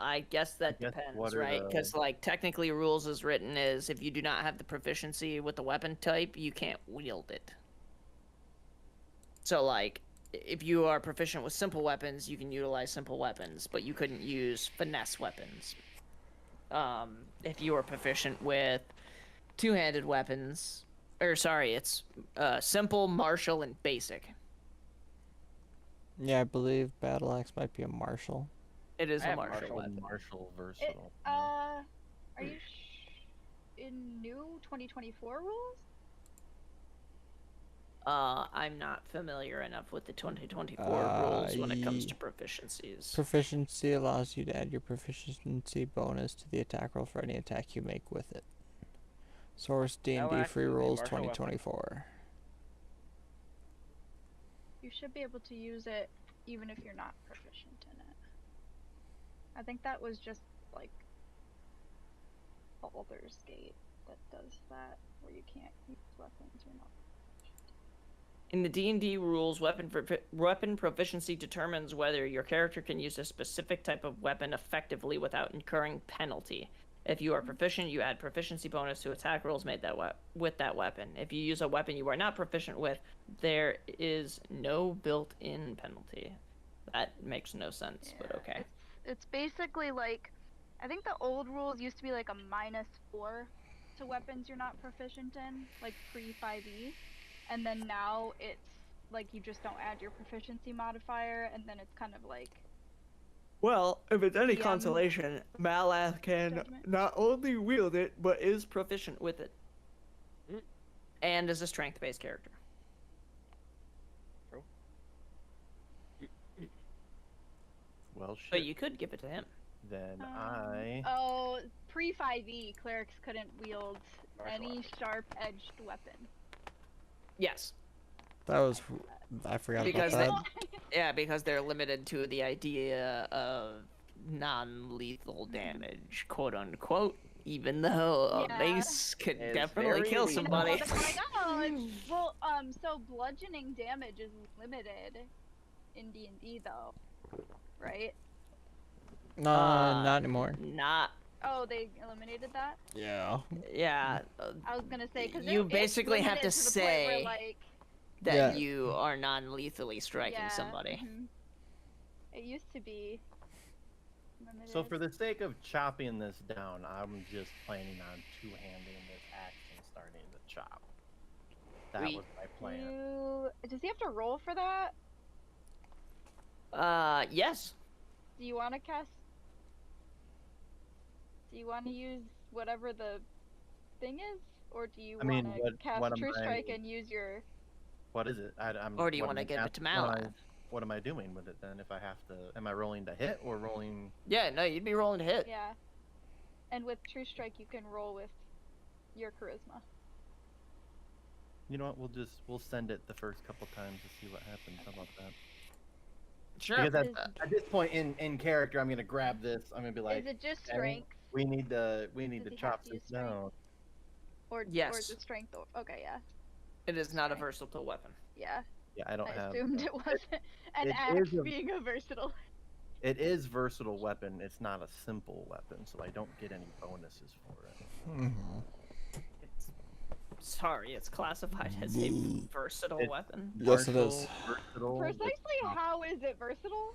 I guess that guess depends, what are right? the- Because like technically, rules is written is if you do not have the proficiency with the weapon type, you can't wield it. So like, if you are proficient with simple weapons, you can utilize simple weapons, but you couldn't use finesse weapons. If you are proficient with two-handed weapons, or sorry, it's simple, martial, and basic. Yeah, I believe battle axe might be a martial. It is I a have martial weapon. Martial it, versatile. are you in new 2024 rules? I'm not familiar enough with the 2024 rules when it comes to proficiencies. Proficiency allows you to add your proficiency bonus to the attack roll for any attack you make with it. Source Battle D&D axe Free is a Rules martial weapon. 2024. You should be able to use it even if you're not proficient in it. I think that was just like Baldur's Gate that does that, where you can't use weapons you're not. In the D&D rules, weapon proficiency determines whether your character can use a specific type of weapon effectively without incurring penalty. If you are proficient, you add proficiency bonus to attack rolls made with that weapon. If you use a weapon you are not proficient with, there is no built-in penalty. That makes no sense, but okay. It's basically like, I think the old rules used to be like a -4 to weapons you're not proficient in, like pre-5e, and then now it's like you just don't add your proficiency modifier, and then it's kind of like. Well, if it's any DM consolation, Malath can judgment. not only wield it, but is proficient with it. And is a strength-based character. Well, shit. But you could give it to him. Then Oh, pre-5e, clerics couldn't wield Martial any weapon. sharp-edged weapon. Yes. That was... I forgot Because about that. Yeah, because they're limited to the idea of non-lethal damage, quote unquote. Even though Yeah. a mace could It's definitely very kill lethal. somebody. Well, so bludgeoning damage is limited in D&D though, right? No, not anymore. Not. Oh, they eliminated that? Yeah. Yeah. I was gonna say, because You basically have to the point where, say like, that Yeah. you are non-lethally striking yeah, somebody. mhm. It used to be limited. So for the sake of chopping this down, I'm just planning on two-handing this axe and starting to chop. That Sweet. was my plan. Does he have to roll for that? Yes. Do you want to cast? Do you want to use whatever the thing is, or do you I mean, want to what cast am True I- Strike and use your? What is it? I'm. Or do you what want to am I give it cast- to what am I- Malath? What am I doing with it then? If I have to, am I rolling to hit or rolling? Yeah, no, you'd be rolling to hit. Yeah. And with True Strike, you can roll with your charisma. You know what? We'll send it the first couple times to see what happens. How about that? Sure. Because Is- at this point in character, I'm gonna grab this. I'm gonna be like, is it just "Danny, strength, we need to Does he have chop to this use strength? down. or Yes. is it strength? Okay, yeah, It is not a Strength. versatile weapon. yeah. Yeah, I don't I have. assumed it wasn't an it axe is a- being a versatile. It is versatile weapon. It's not a simple weapon, so I don't get any bonuses for it. Sorry, it's classified as a versatile It's- weapon. Yes, it is. Versatile. Precisely how is it versatile?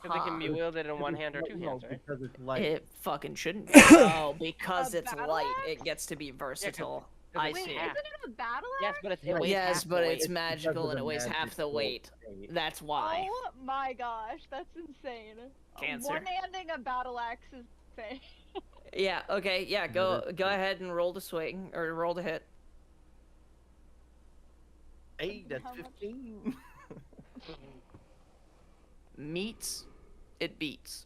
Because it can be wielded in one hand or two No, hands, right? Because it's light. It fucking shouldn't be. Oh, because A it's battle light, axe? it gets to be versatile. I Wait, see. isn't it a battle Yes, axe? but it's Yes, it weighs Yes, half the but weight. it's magical because and of it weighs half the magical weight. weight. That's why. Oh my gosh, that's insane. Cancer. One-handing a battle axe is insane. Yeah. Okay. Yeah. Go ahead and roll to swing or roll to hit. Hey, that's How much? 15. Meets. It beats.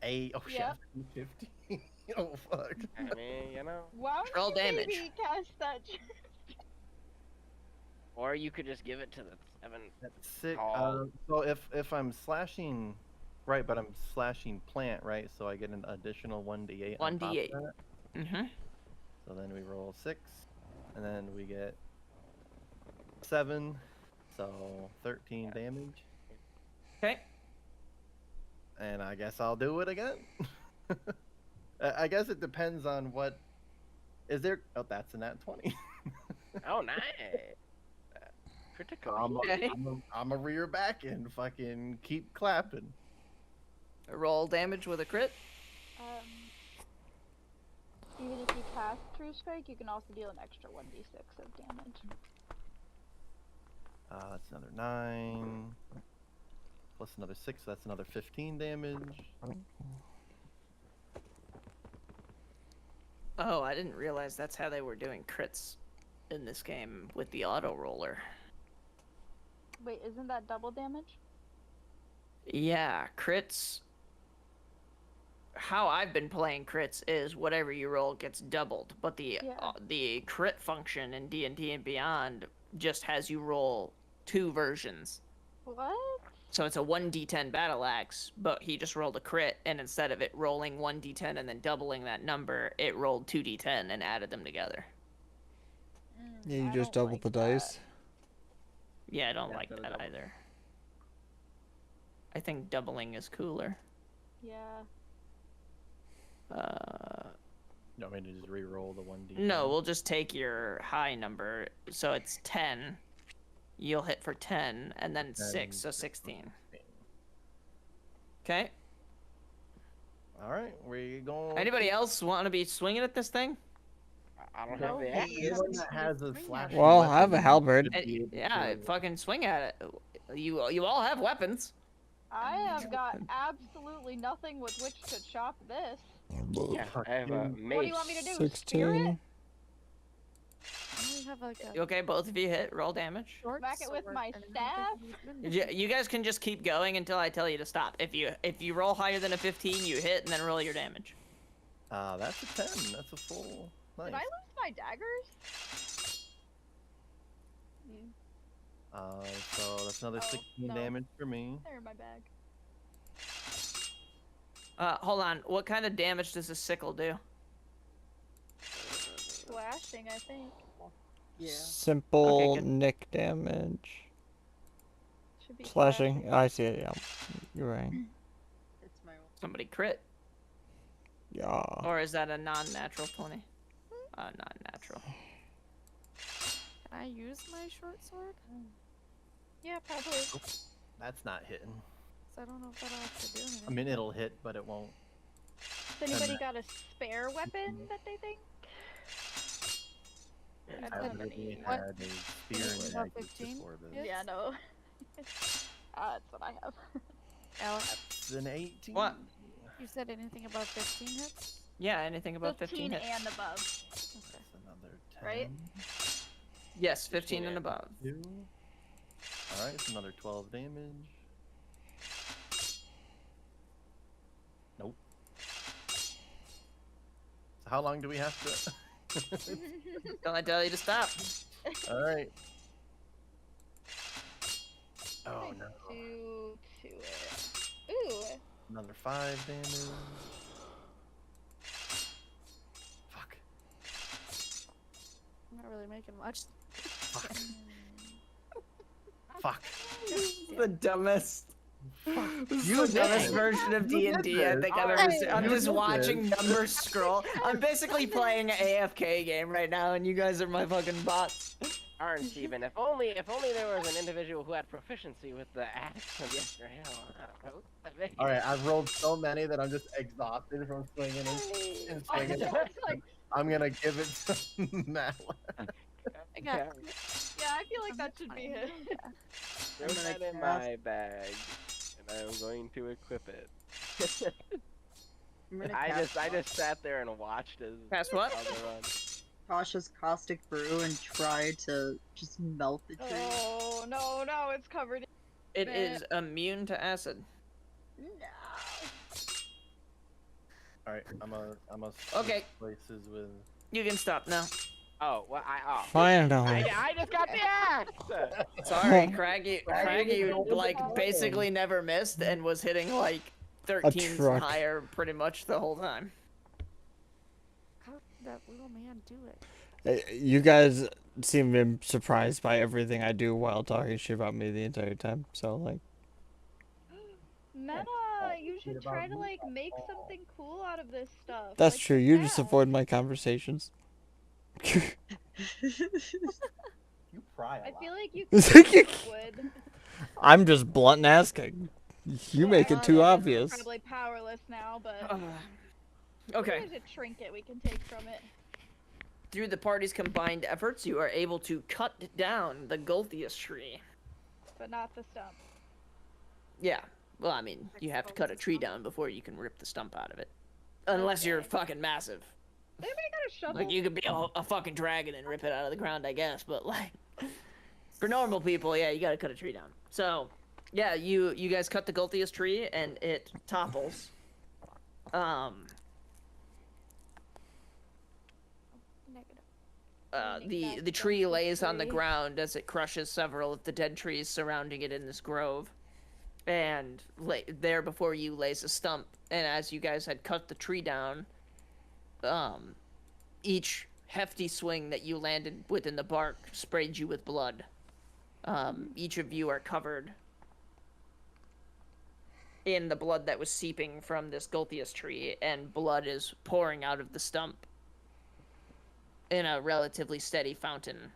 Hey, oh shit, Yep. 15. Oh fuck. I mean, you know. Why would Roll you damage. maybe cast that? Or you could just give it to the 7. That's sick. Oh. So if I'm slashing, right, but I'm slashing plant, right? So I get an additional 1d8. on top of 1d8. that. Mm-hmm. So then we roll 6, and then we get 7, so 13 damage. Okay. And I guess I'll do it again. I guess it depends on what. Is there? Oh, that's a nat 20. Oh, nice. Critical. I'm a rear back and fucking keep clapping. Roll damage with a crit. Even if you cast True Strike, you can also deal an extra 1d6 of damage. That's another 9. Plus another 6, so that's another 15 damage. Oh, I didn't realize that's how they were doing crits in this game with the auto roller. Wait, isn't that double damage? Yeah, crits. How I've been playing crits is whatever you roll gets doubled, but the crit function in D&D and Beyond just has you roll 2 versions. What? So it's a 1d10 battle axe, but he just rolled a crit, and instead of it rolling 1d10 and then doubling that number, it rolled 2d10 and added them together. Yeah, you I just don't doubled like the dice. Yeah, I don't Yeah, like double. that either. I think doubling is cooler. Yeah. You want me to just re-roll the 1d? No, we'll just take your high number, so it's 10. You'll hit for 10, and then 6, so 16. Okay. All right, we going. Anybody else want to be swinging at this thing? I don't No, have the he axe. is. Anyone that has a slash. Well, I have a halberd. Yeah, fucking swing at it. You all have weapons. I have got absolutely nothing with which to chop this. Yeah, I have a mace. What do you want me to do? 16. I only have like You a okay? Both of you hit. Roll damage. short Smack it with sword, my and I don't think he's been- You guys can just keep going until I tell you to stop. If you roll higher than a 15, you hit, and then roll your damage. That's a 10. That's a full. Nice. Did I lose my daggers? So that's another Oh, 16 no. damage for me. They're in my bag. Hold on. What kind of damage does a sickle do? Slashing, I think. Simple Okay, good. nick damage. Should be Slashing. I see it, yeah. You're right. It's my Somebody crit. Yeah. Or is that a non-natural 20? Non-natural. Can I use my short sword? Yeah, probably. That's not hitting. 'Cause I don't know if that'll actually do anything. I mean, it'll hit, but it won't. Has anybody got a spare weapon that they think? I I don't already know. had a spear and About dagger 15? before this. Yes. Yeah, no. That's what I have. Alex, It's an 18. What? you said anything about 15 hits? Yeah, anything above 15 hits. and above. Okay. That's another 10. Right? Yes, 15 and above. 2. Alright, it's another 12 damage. Nope. So how long do we have to... Don't I tell you to stop? Alright. Oh no. To it. Ooh. Another 5 damage. Fuck. I'm not really making much. Fuck. Fuck. The dumbest. This is You the dumbest did. version of You did D&D I this. think I've ever seen. I'm You just did watching this. numbers scroll. I'm basically playing an AFK game right now, and you guys are my fucking bots. Darn, Steven, if only there was an individual who had proficiency with the axe of yesterday. Alright, I've rolled so many that I'm just exhausted from swinging and swinging. It's like, I'm gonna give it to Matt. I got yeah, I feel like that should be it. Throw that in my bag, and I'm going to equip it. I'm gonna I cast just sat there and watched as Cast what? other run. Cautious Caustic Brew and try to just melt the tree. Oh, no, it's covered in... It is immune to acid. No. Alright, I'm a Okay. places with. You can stop now. Oh, well, Finally. I just got the axe. Sorry, Craggy. Craggy Craggy rolled like the basically never missed and was hitting like 13s and truck. higher pretty much the whole time. How did that little man do it? You guys seem surprised by everything I do while talking shit about me the entire time. So like, Meta, you should try to like make something cool out of this stuff. that's like true. the You just cat. avoid my conversations. You pry a I lot. feel like you It's could like you- use wood. I'm just blunt and asking. You make it too We're obvious. Probably powerless now, but Okay. there's a trinket we can take from it. Through the party's combined efforts, you are able to cut down the Gulthius tree. But not the stump. Yeah. Well, I mean, you have to cut a tree down before you can rip the stump out of it. Unless you're fucking massive. Anybody got a shovel? Like, you could be a fucking dragon and rip it out of the ground, I guess, but, like, for normal people, yeah, you gotta cut a tree down. So, yeah, you guys cut the Gulthius tree, and it topples. Negative. The tree lays on the ground as it crushes several of the dead trees surrounding it in this grove. And there before you lays a stump, and as you guys had cut the tree down, each hefty swing that you landed within the bark sprayed you with blood. Each of you are covered in the blood that was seeping from this Gulthius tree, and blood is pouring out of the stump in a relatively steady fountain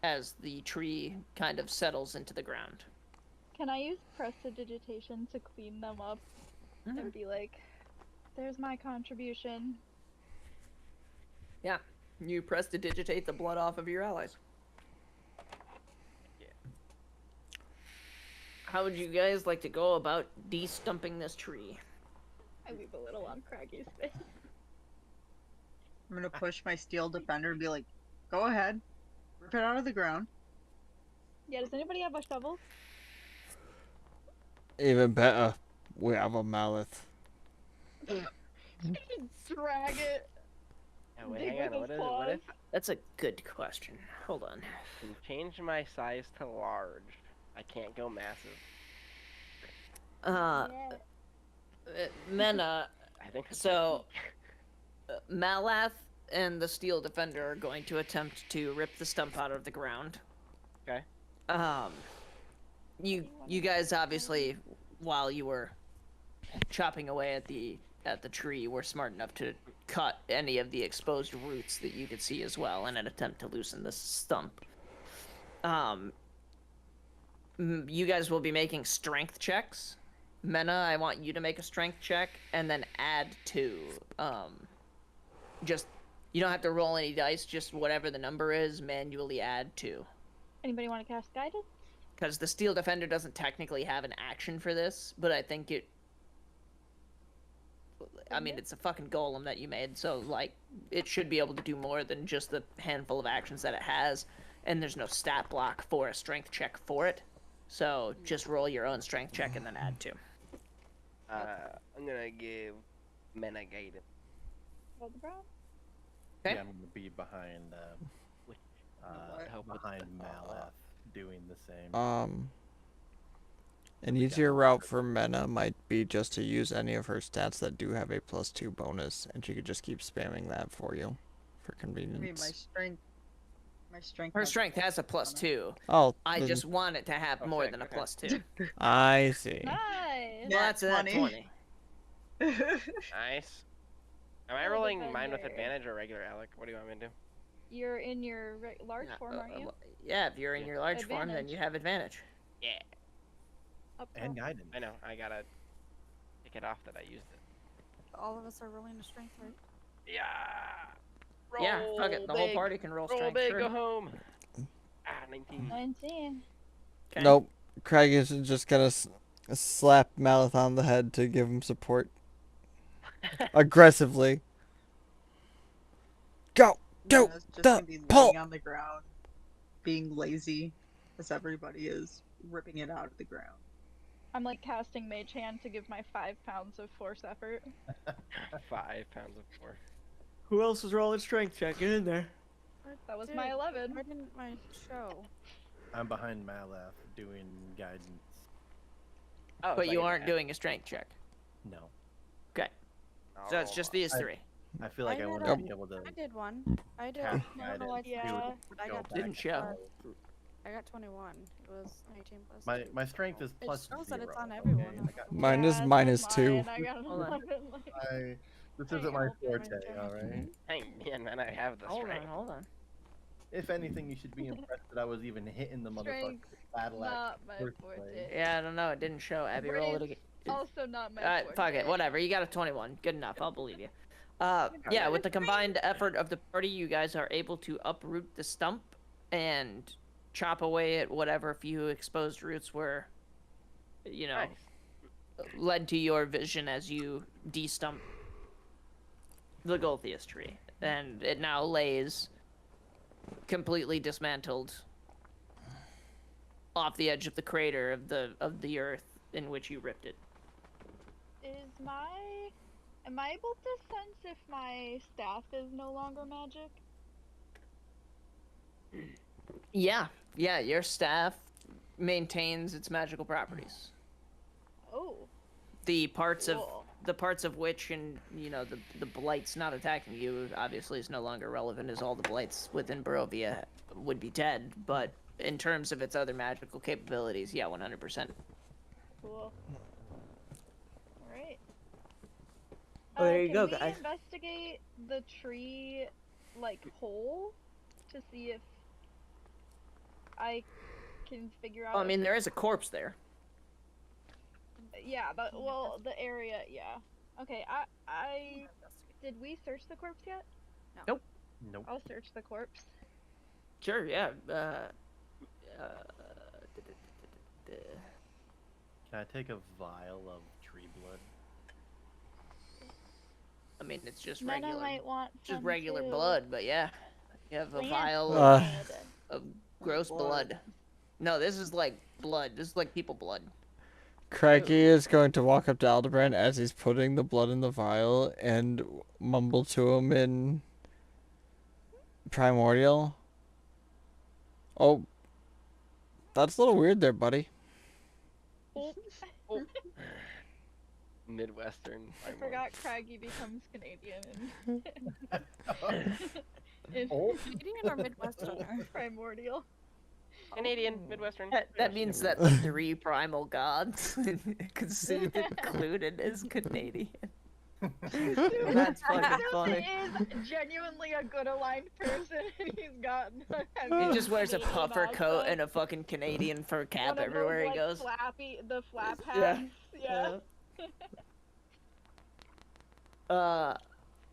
as the tree kind of settles into the ground. Can I use prestidigitation to clean them up and be like, there's my contribution? Yeah, you prestidigitate the blood off of your allies. Yeah. How would you guys like to go about de-stumping this tree? I leave a little on Craggy's face. I'm gonna push my steel defender and be like, go ahead, rip it out of the ground. Yeah, does anybody have a shovel? Even better, we have a mallet. Drag it. Yeah, wait, Dig hang with on. his What if paws. That's a good question. Hold on. I can change my size to large? I can't go massive. Uh, Mena, I think it's so Malath and the Steel Defender are going to attempt to rip the stump out of the ground. Okay. You guys obviously, while you were chopping away at the tree, were smart enough to cut any of the exposed roots that you could see as well in an attempt to loosen the stump. You guys will be making strength checks. Mena, I want you to make a strength check and then add 2. Just, you don't have to roll any dice, just whatever the number is, manually add 2. Anybody want to cast guidance? Because the Steel Defender doesn't technically have an action for this, but I think it... I mean, it's a fucking golem that you made, so, like, it should be able to do more than just the handful of actions that it has, and there's no stat block for a strength check for it. So, just roll your own strength check and then add 2. I'm gonna give Mena guidance. Hold the brow. Okay. Yeah, I'm gonna be behind behind Maleth doing the same. An easier route for Mena might be just to use any of her stats that do have a +2 bonus, and she could just keep spamming that for you, for I mean, convenience. my strength. Her has strength a has a plus +2. Oh, I then just want it to have Oh, more sick, than a okay. +2. I see. Nice. Well, Yeah, that's that 20. Nice. Am I Oh, rolling mine with defender. advantage or regular, Alec? What do you want me to do? You're in your large form, aren't you? Yeah, if you're in your large form, then Advantage. you have advantage. Yeah. Up And top. guidance. I know. I gotta take it off that I used it. All of us are rolling a strength, right? Yeah. Yeah, fuck it. The whole big. party can roll Roll strength. big, sure. go home. 19. 19. Okay. Nope. Craig is just gonna slap Maleth on the head to give him support. Aggressively. Go! Go! Mena's just the gonna be pull! laying on the ground, being lazy, as everybody is, ripping it out of the ground. I'm like casting Mage Hand to give my 5 pounds of force effort. 5 pounds of force. Who else is rolling strength check? Get in there. That was Dude, my 11. why didn't my show? I'm behind Malaf doing guidance. Oh, But so I you get to aren't add- doing a strength check. No. Okay. So it's just these I- three. I feel like I had want a- to be able to I did one. I did. cast I don't know guidance. why Yeah. but I go got back Didn't show. to- I got 21. It was 19 plus. My strength is It plus shows 0. that it's on okay? everyone. I got- Mine is Yeah, so -2. mine. I got an Hold on. 11. Like, this Can't isn't my help it, forte, Jim. alright? Hang man, I have the Hold on, strength. hold on. If anything, you should be impressed that I was even hitting the motherfucker Strength, with battle axe. not my first forte. place. Yeah, I don't know. It didn't show. Abby, roll it again. Also not my forte. Fuck it. Whatever. You got a 21. Good enough. I'll believe you. Yeah, with the combined effort of the party, you guys are able to uproot the stump and chop away at whatever few exposed roots were, Nice. led to your vision as you de-stump the Golthius tree. And it now lays completely dismantled off the edge of the crater of the earth in which you ripped it. Am I able to sense if my staff is no longer magic? Yeah, your staff maintains its magical properties. Oh, The parts cool. of which, and the blights not attacking you obviously is no longer relevant, as all the blights within Barovia would be dead. But in terms of its other magical capabilities, yeah, 100%. Cool. Alright. Oh, there you go, Can we guys. investigate the tree, like, hole? To see if I can figure out... I mean, there is a corpse there. Yeah, but, well, the area, yeah. Okay, Did we search the corpse yet? Nope. I'll search the corpse. Sure, yeah. Can I take a vial of tree blood? I mean, it's just Nana regular, might want just some regular too. blood, but yeah, you have a Plant vial Uh. of gross blood. No, this is like blood. This is like people blood. Craigie is going to walk up to Aldebrand as he's putting the blood in the vial and mumble to him in Primordial. Oh, that's a little weird there, buddy. Midwestern. I forgot Craggy becomes Canadian in Canadian or Midwesterner? Primordial. Canadian, Midwestern. That means that the 3 primal gods included as Canadian. That's fucking funny. He is genuinely a good aligned person, and he's got. He just wears a Canadian puffer coat accent. and a fucking Canadian fur cap One of everywhere those, he like, goes. The flap Yeah. hats. Yeah.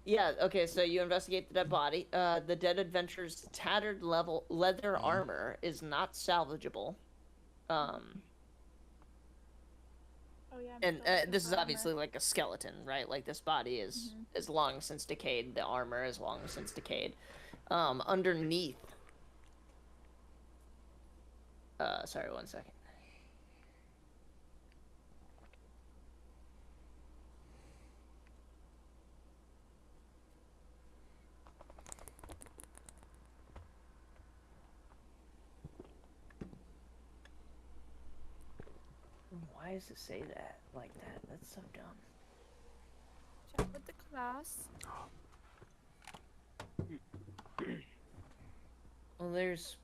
Yeah, okay, so you investigate the dead body. The dead adventurer's tattered leather armor is not salvageable. Oh yeah. I'm And still looking this is for obviously armor. like a skeleton, right? Like this body is long since decayed. The armor is long since decayed. Underneath. Sorry, 1 second. Why does it say that like that? That's so dumb. Check with the class. Well, there's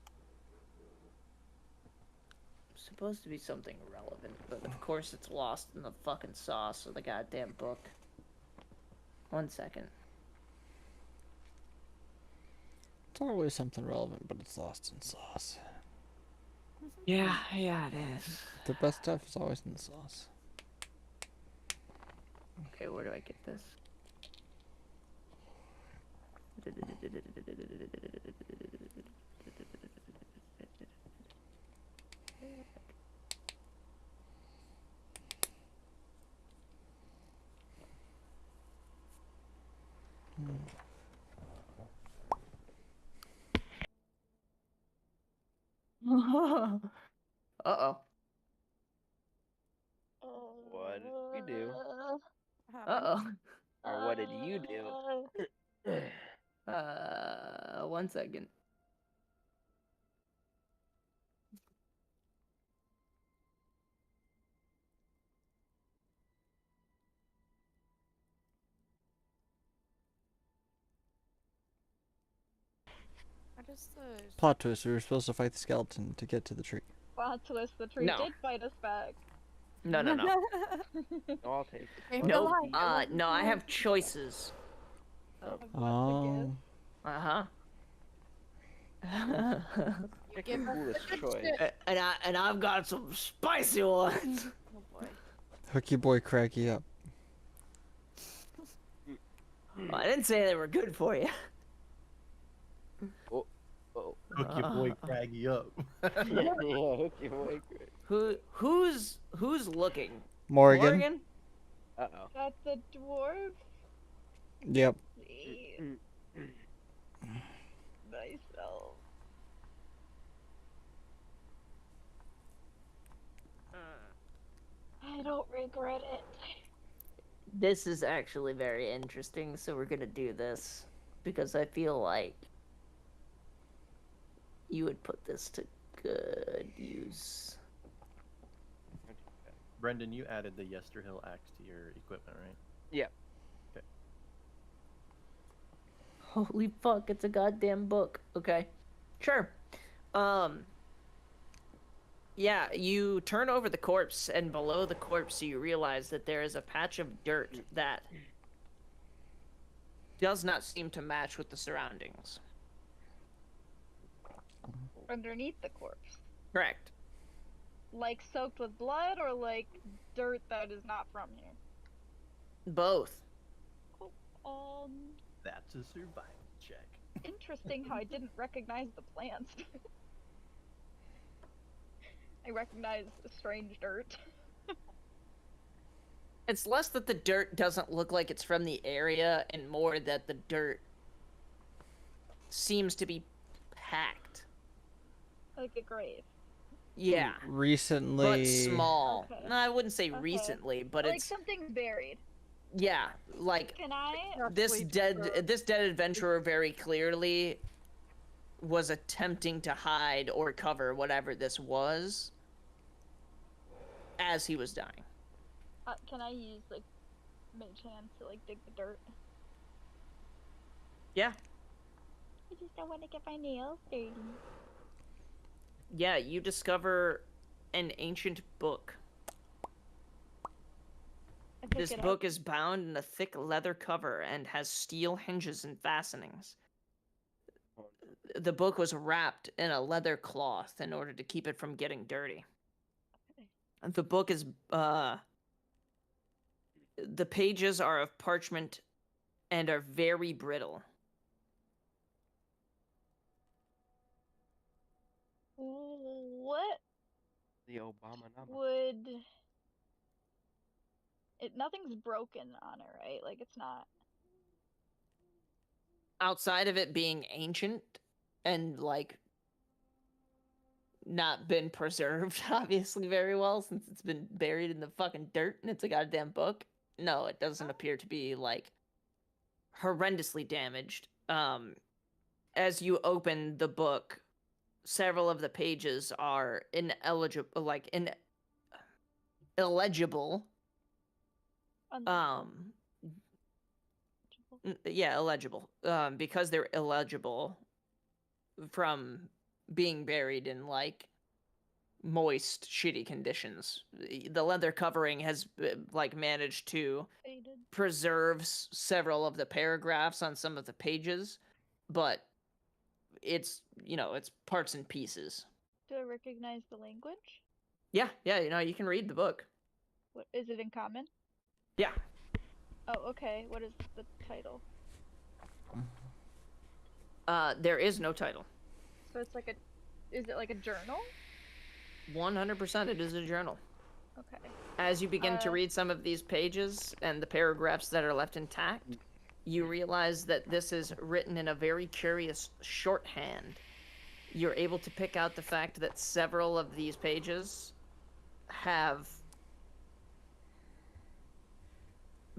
supposed to be something relevant, but of course it's lost in the fucking sauce of the goddamn book. 1 second. It's always something relevant, but it's lost in sauce. Yeah, it is. The best stuff is always in the sauce. Okay, where do I get this? Uh-oh. What did we do? Uh-oh. Or what did you do? 1 second. What is the... Plot twist: we were supposed to fight the skeleton to get to the tree. Plot twist, the tree No. did fight us back. No. I'll take it. Came to No. life. It wasn't No. I you. have choices. Oh. Uh huh. Pick give the us coolest the good choice. shit. and I've got some spicy ones. Oh boy. Hook your boy Craggy up. Well, I didn't say they were good for you. Oh. Hook your boy Craggy up. Yeah, hook your boy. Who's looking? Morgan. Uh-oh. That's a dwarf. Yep. See myself. I don't regret it. This is actually very interesting, so we're gonna do this because I feel like you would put this to good use. Brendan, you added the Yesterhill axe to your equipment, right? Yeah. Okay. Holy fuck, it's a goddamn book. Okay. Sure. Yeah, you turn over the corpse, and below the corpse you realize that there is a patch of dirt that does not seem to match with the surroundings. Underneath the corpse. Correct. Like soaked with blood or like dirt that is not from here? Both. Um, That's a survival check. interesting how I didn't recognize the plants. I recognize strange dirt. It's less that the dirt doesn't look like it's from the area, and more that the dirt seems to be packed. Like a grave. Yeah. Recently. But small. Okay. No, I wouldn't say Okay. recently, but Like it's something's buried. yeah, like Can I? this dead adventurer very clearly was attempting to hide or cover whatever this was as he was dying. Can I use like mage hand to like dig the dirt? Yeah. I just don't want to get my nails dirty. Yeah, you discover an ancient book. I pick This it book up. is bound in a thick leather cover and has steel hinges and fastenings. The book was wrapped in a leather cloth in order to keep it from getting dirty. The book is, the pages are of parchment and are very brittle. What The Obama number. would it? Nothing's broken on it, right? Like it's not. Outside of it being ancient and, like, not been preserved, obviously, very well, since it's been buried in the fucking dirt and it's a goddamn book. No, it doesn't appear to be, like, horrendously damaged. As you open the book, several of the pages are illegible. Yeah, illegible. Because they're illegible from being buried in, like, moist, shitty conditions. The leather covering has, like, managed to Faded. preserve several of the paragraphs on some of the pages, but it's, it's parts and pieces. Do I recognize the language? Yeah, you can read the book. What is it in common? Yeah. Oh, okay. What is the title? There is no title. So it's like a. Is it like a journal? 100% it is a journal. Okay. As you begin to read some of these pages and the paragraphs that are left intact, you realize that this is written in a very curious shorthand. You're able to pick out the fact that several of these pages have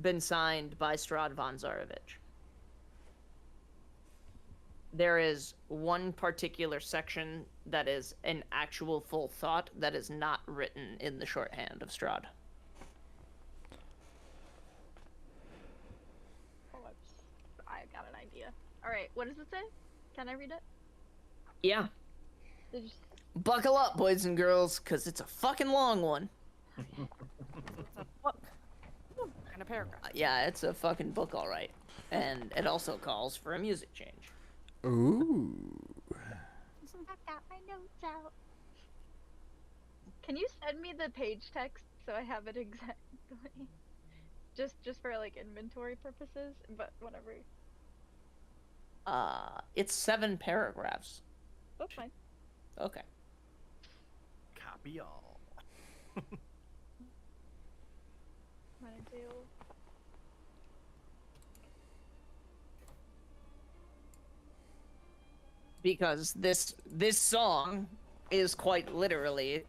been signed by Strahd von Zarovich. There is one particular section that is an actual full thought that is not written in the shorthand of Strahd. Oh, I got an idea. All right. What does it say? Can I read it? Yeah. Did you... Buckle up, boys and girls, because it's a fucking long one. It's a book. And a paragraph. Yeah, it's a fucking book, all right. And it also calls for a music change. Ooh. I've got my notes out. Can you send me the page text so I have it exactly? Just for like inventory purposes, but whatever. It's 7 paragraphs. That's fine. Okay. Copy all. I'm gonna do. Because this song is quite literally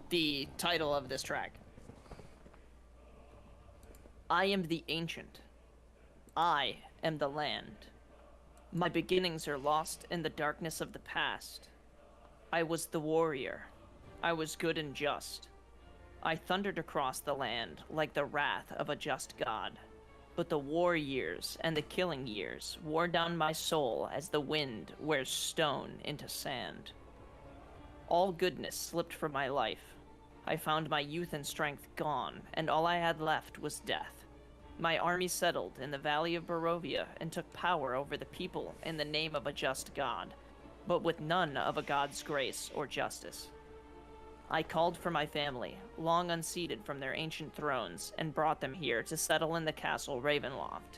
the title of this track. I am the ancient. I am the land. My beginnings are lost in the darkness of the past. I was the warrior. I was good and just. I thundered across the land like the wrath of a just god. But the war years and the killing years wore down my soul as the wind wears stone into sand. All goodness slipped from my life. I found my youth and strength gone, and all I had left was death. My army settled in the valley of Barovia and took power over the people in the name of a just god, but with none of a god's grace or justice. I called for my family, long unseated from their ancient thrones, and brought them here to settle in the castle Ravenloft.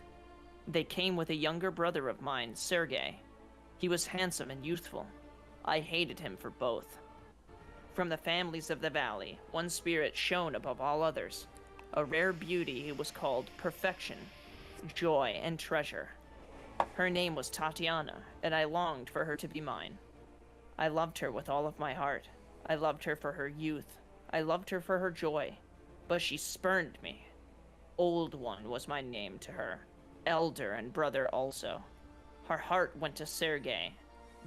They came with a younger brother of mine, Sergei. He was handsome and youthful. I hated him for both. From the families of the valley, one spirit shone above all others. A rare beauty who was called Perfection, Joy, and Treasure. Her name was Tatiana, and I longed for her to be mine. I loved her with all of my heart. I loved her for her youth. I loved her for her joy. But she spurned me. Old One was my name to her. Elder and brother also. Her heart went to Sergei.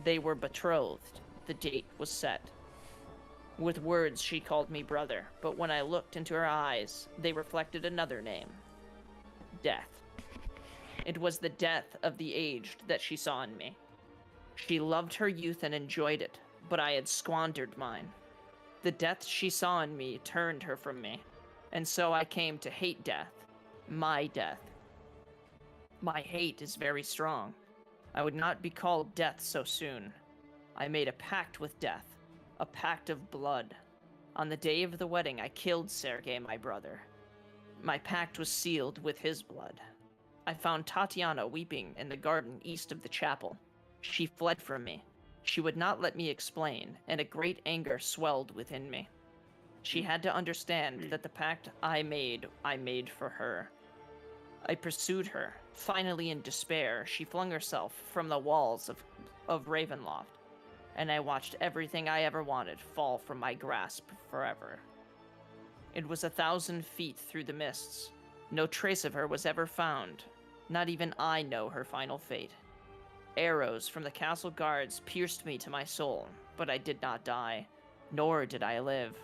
They were betrothed. The date was set. With words she called me brother, but when I looked into her eyes, they reflected another name. Death. It was the death of the aged that she saw in me. She loved her youth and enjoyed it, but I had squandered mine. The death she saw in me turned her from me, and so I came to hate death. My death. My hate is very strong. I would not be called death so soon. I made a pact with death. A pact of blood. On the day of the wedding, I killed Sergei, my brother. My pact was sealed with his blood. I found Tatiana weeping in the garden east of the chapel. She fled from me. She would not let me explain, and a great anger swelled within me. She had to understand that the pact I made for her. I pursued her. Finally, in despair, she flung herself from the walls of Ravenloft, and I watched everything I ever wanted fall from my grasp forever. It was 1,000 feet through the mists. No trace of her was ever found. Not even I know her final fate. Arrows from the castle guards pierced me to my soul, but I did not die, nor did I live.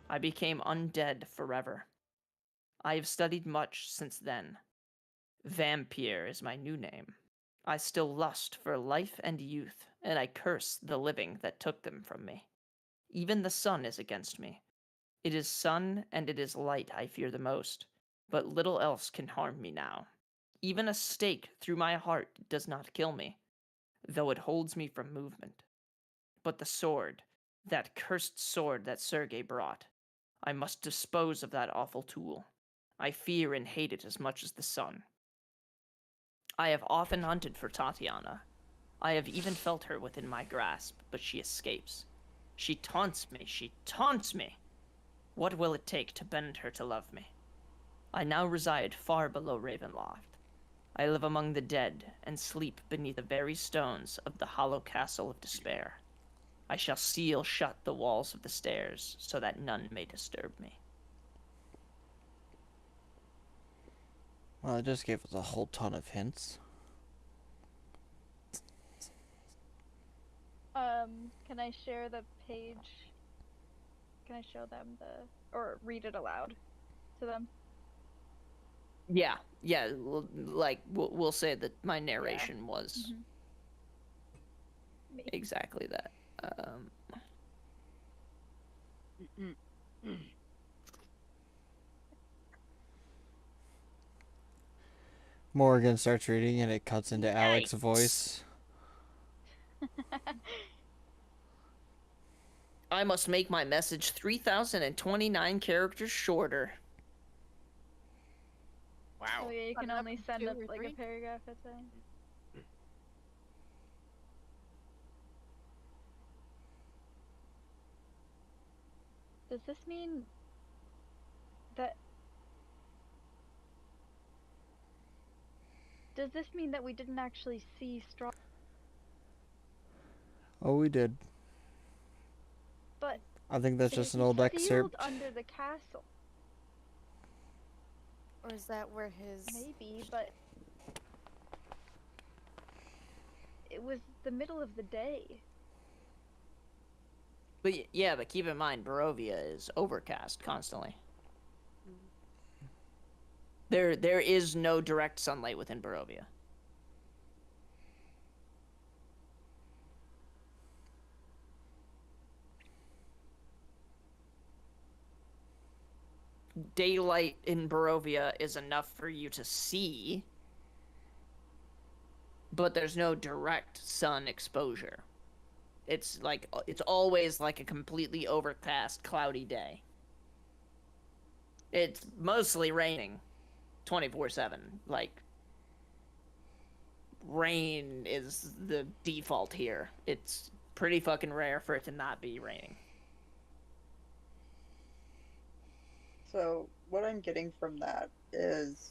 I became undead forever. I have studied much since then. Vampire is my new name. I still lust for life and youth, and I curse the living that took them from me. Even the sun is against me. It is sun and it is light I fear the most, but little else can harm me now. Even a stake through my heart does not kill me, though it holds me from movement. But the sword, that cursed sword that Sergei brought, I must dispose of that awful tool. I fear and hate it as much as the sun. I have often hunted for Tatiana. I have even felt her within my grasp, but she escapes. She taunts me, she taunts me! What will it take to bend her to love me? I now reside far below Ravenloft. I live among the dead, and sleep beneath the very stones of the hollow castle of despair. I shall seal shut the walls of the stairs, so that none may disturb me. Well, it just gave us a whole ton of hints. Can I share the page? Can I show them or read it aloud to them? Yeah, like, we'll say that my narration was... exactly that. Morgan starts reading and it cuts into Alex's Yikes. voice. I must make my message 3,029 characters shorter. Wow. Oh yeah, you Cut can it up only into send 2 up or like 3? a paragraph at a time. Does this mean that? Does this mean that we didn't actually see Strahd? Oh, we did. But I think that's just an old sealed excerpt. under the castle. Or is that where his... Maybe, but it was the middle of the day. But yeah, but keep in mind, Barovia is overcast constantly. There is no direct sunlight within Barovia. Daylight in Barovia is enough for you to see, but there's no direct sun exposure. It's always like a completely overcast, cloudy day. It's mostly raining 24/7. Like, rain is the default here. It's pretty fucking rare for it to not be raining. So what I'm getting from that is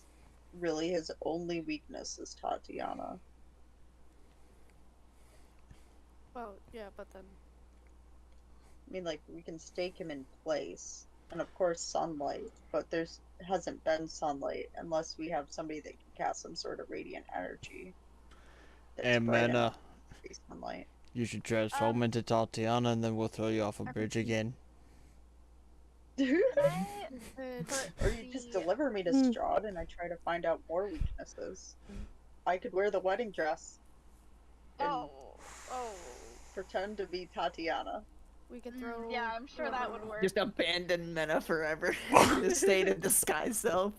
really his only weakness is Tatiana. Well, yeah, but then... I mean, like, we can stake him in place, and of course sunlight, but there's hasn't been sunlight unless we have somebody that can cast some sort of radiant energy. that's And bright Mena, enough to be sunlight. you should transform into Tatiana and then we'll throw you off a bridge again. Or But you just deliver me to Strahd and I try to find out more weaknesses. I could wear the wedding dress and oh, pretend to be Tatiana. We could throw... yeah, I'm sure that would work. Just abandon Mena forever. Just stay in disguise self.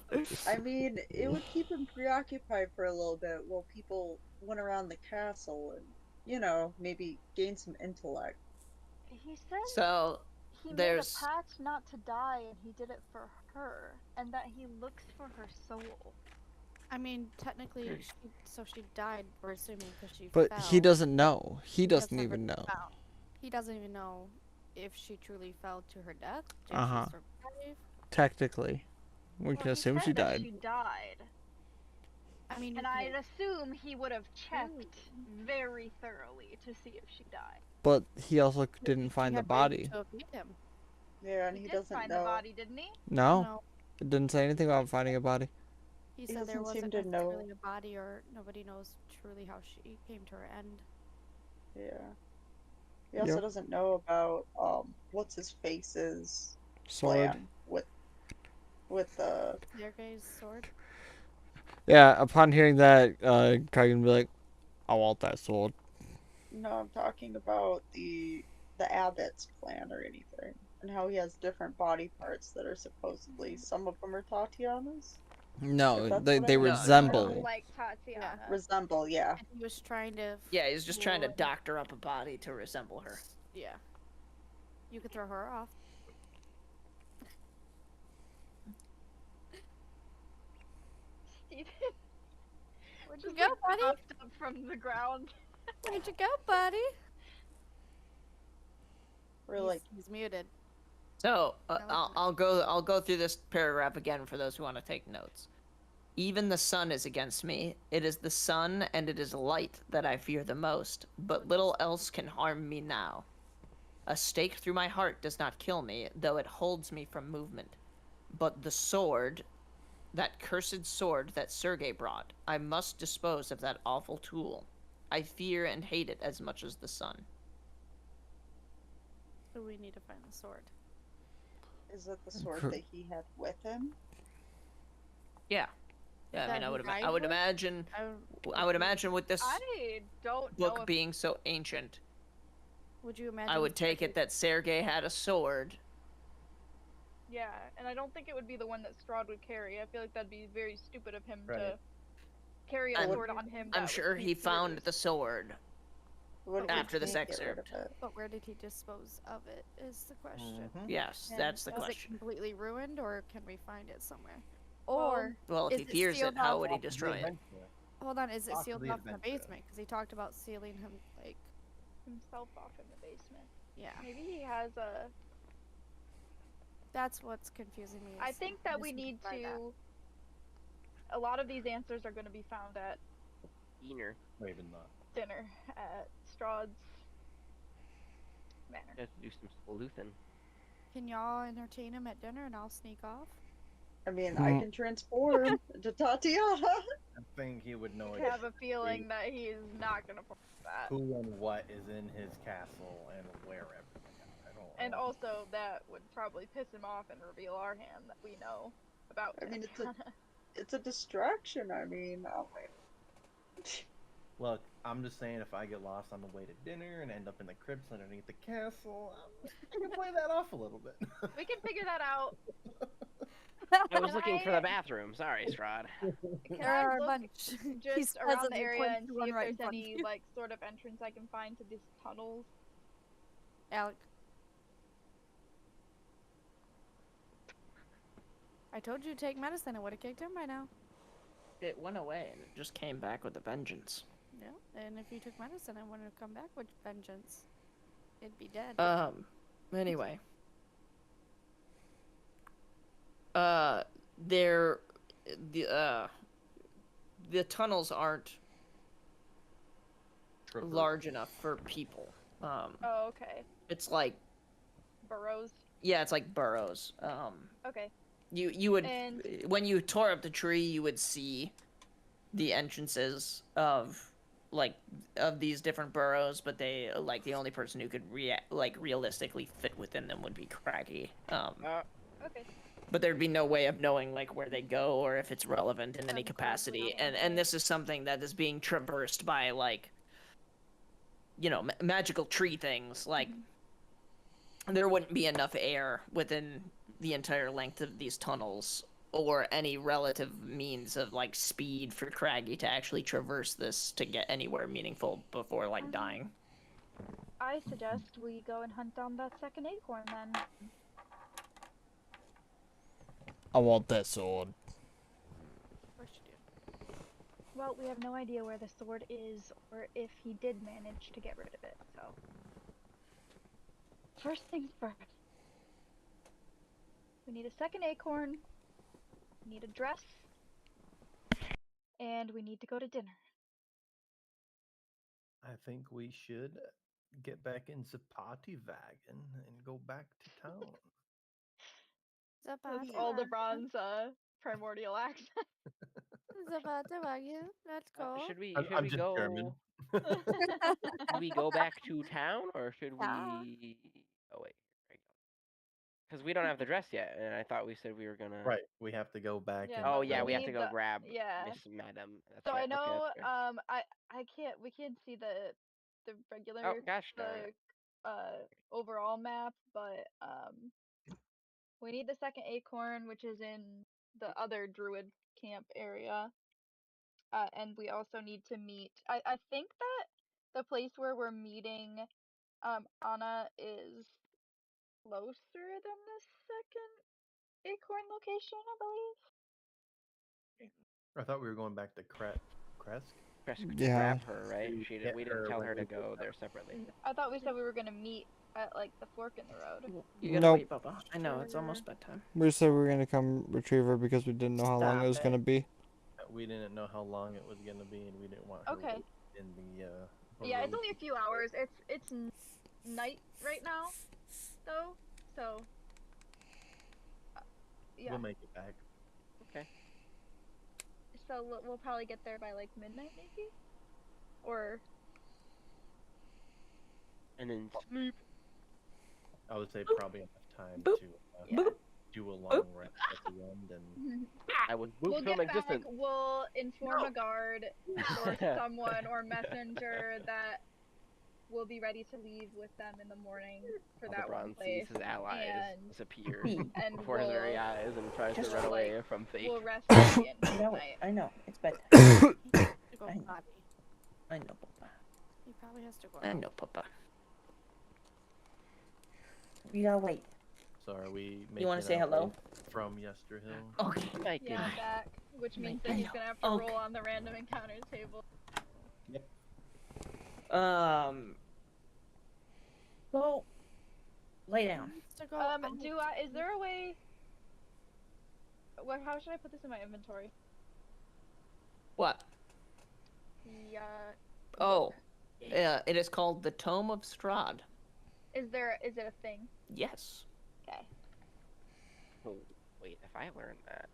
I mean, it would keep him preoccupied for a little bit while people went around the castle and, you know, maybe gain some intellect. He said So, he there's... made a pact not to die, and he did it for her, and that he looks for her soul. I mean, technically, she died, we're assuming, because she But fell. he doesn't know. He That's doesn't never even know. found. He doesn't even know if she truly fell to her death. Did Uh-huh. she survive? Technically. We can Well, assume he she said that died. she died. I mean, And I'd assume he would have checked very thoroughly to see if she died. But he also didn't find the body. Yeah, and he did doesn't find know. the body, didn't he? No. It didn't say anything about finding a body. He He said there doesn't seem wasn't to know. necessarily a body, or nobody knows truly how she came to her end. Yeah. He also doesn't know about what's his face's Sword. plan with the Sergei's sword. Yeah, upon hearing that, Craig can be like, I want that sword. No, I'm talking about the abbot's plan or anything, and how he has different body parts that are supposedly, some of them are Tatiana's. No, That's they what I mean. resemble. Like Tatiana. Resemble, yeah. And he was trying to. Yeah, he's just trying to lure- doctor up a body to resemble her. Yeah. You could throw her off. Steven. Where'd you go, buddy? Popped up from the ground. Where'd you go, buddy? We're like, He's muted. So I'll go through this paragraph again for those who want to take notes. Even the sun is against me. It is the sun and it is light that I fear the most, but little else can harm me now. A stake through my heart does not kill me, though it holds me from movement. But the sword, that cursed sword that Sergei brought, I must dispose of that awful tool. I fear and hate it as much as the sun. So we need to find the sword. is it the sword that he had with him? Yeah. Yeah, I That mean, he died I would with? imagine with this I don't know book if being so ancient, Would you imagine? I would take Sergei- it that Sergei had a sword. Yeah, and I don't think it would be the one that Strahd would carry. I feel like that'd be very stupid of him to Right. carry a I'm- sword on him. I'm that sure would he found use. the sword What after this can't get rid excerpt. of it? But where did he dispose of it? Is the question. Mhm. Yes, And that's the was it question. completely ruined, or can we find it somewhere? Well, Or Well, if is he it fears it, sealed how off? would he Off to the destroy it? adventure. Hold on, is it Off to sealed the off in the adventure. basement? Because he talked about sealing him, like, Himself off in the basement. yeah. Maybe he has a. That's what's confusing me. I is think that we missing need by that. to. A lot of these answers are going to be found at Diener. Maybe not. dinner at Strahd's manor. Have to do some sleuthing. Can y'all entertain him at dinner and I'll sneak off? I mean, I can transform to Tatiana. I think he would know I it. have a feeling that he's not going to pull that. Who and what is in his castle and wherever. I don't. And know. also, that would probably piss him off and reveal our hand that we know about. I mean, Tatiana. it's a distraction. I mean, Look, I'm just saying, if I get lost on the way to dinner and end up in the crypts underneath the castle, I can play that off a little bit. We can figure that out. I was looking for the bathroom. Sorry, Strahd. Can There I are a look bunch. He just says around as the he area points and to see one if right in there's front of any you. like sort of entrance I can find to these tunnels? Alec. I told you to take medicine. I would have kicked him by now. It went away and it just came back with a vengeance. Yeah, and if you took medicine, I wouldn't have come back with vengeance. It'd be dead. Anyway. There, the tunnels aren't large enough for people. Oh, okay. It's like, Burrows. yeah, it's like burrows. Okay. You would, And- when you tore up the tree, you would see the entrances of these different burrows, but they, like, the only person who could realistically fit within them would be Craggy. Okay. But there'd be no way of knowing, like, where they go or if it's relevant in any Of course, capacity. we And don't. this is something that is being traversed by, like, you know, magical tree things. Like, there wouldn't be enough air within the entire length of these tunnels or any relative means of, like, speed for Craggy to actually traverse this to get anywhere meaningful before, like, dying. I suggest we go and hunt down that second acorn then. I want that sword. Of course you do. Well, we have no idea where the sword is or if he did manage to get rid of it, so. First things first. We need a second acorn. We need a dress. And we need to go to dinner. I think we should get back in the party wagon and go back to town. That's Aldebron's primordial accent. Let's go. Should we I'm we just go? German. Should we go back to town, or should Yeah. we? Oh wait, because we don't have the dress yet, and I thought we said we were gonna. Right, we have to go back. Yeah, and Oh but yeah, we we have to need go the- grab yeah. Miss Madam. That's So right. I know Okay, that's fair. I can't we can't see the regular Oh gosh darn it. overall map, but we need the second acorn, which is in the other druid camp area. And we also need to meet I think that the place where we're meeting Anna is closer than the second acorn location, I believe. I thought we were going back to Kresk. Press to Yeah. grab her, right? To We get didn't her tell when her to we go went there up. separately. I thought we said we were gonna meet at like the fork in the road. You gotta Nope. wait, Bubba. I know, it's almost bedtime. We said we were gonna come retrieve her because we didn't know how long Stop it was it. gonna be. We didn't know how long it was gonna be, and we didn't want her Okay. waiting in the. Yeah, it's road. only a few hours. It's night right now, though. So. Yeah. We'll make it back. Okay. So we'll probably get there by like midnight, maybe. Or And then sleep. I would say probably enough time Boop. to yeah. do a long rest at the end, and I was We'll boot get film back. existent. We'll inform a guard or someone or messenger that we'll be ready to leave with them in the morning for All that the one bronze place. sees his allies and disappear and before his very we'll eyes and tries to Just run away like, from fate. we'll rest at the end of the night. I know. It's bedtime. To go I know. potty. I know, Papa. He probably has to go. I know, Papa. You gotta wait. So are we making wanna say our hello? way from Yesterhill? Okay. Thank you. Yeah, back. Which means I that he's know. gonna have to Okay. roll on the random encounter table. Go. Lay down. He needs to go. Is there a way? How should I put this in my inventory? What? The Oh. It is called the Tome of Strahd. is it a thing? Yes. Okay. Oh, wait, if I learned that.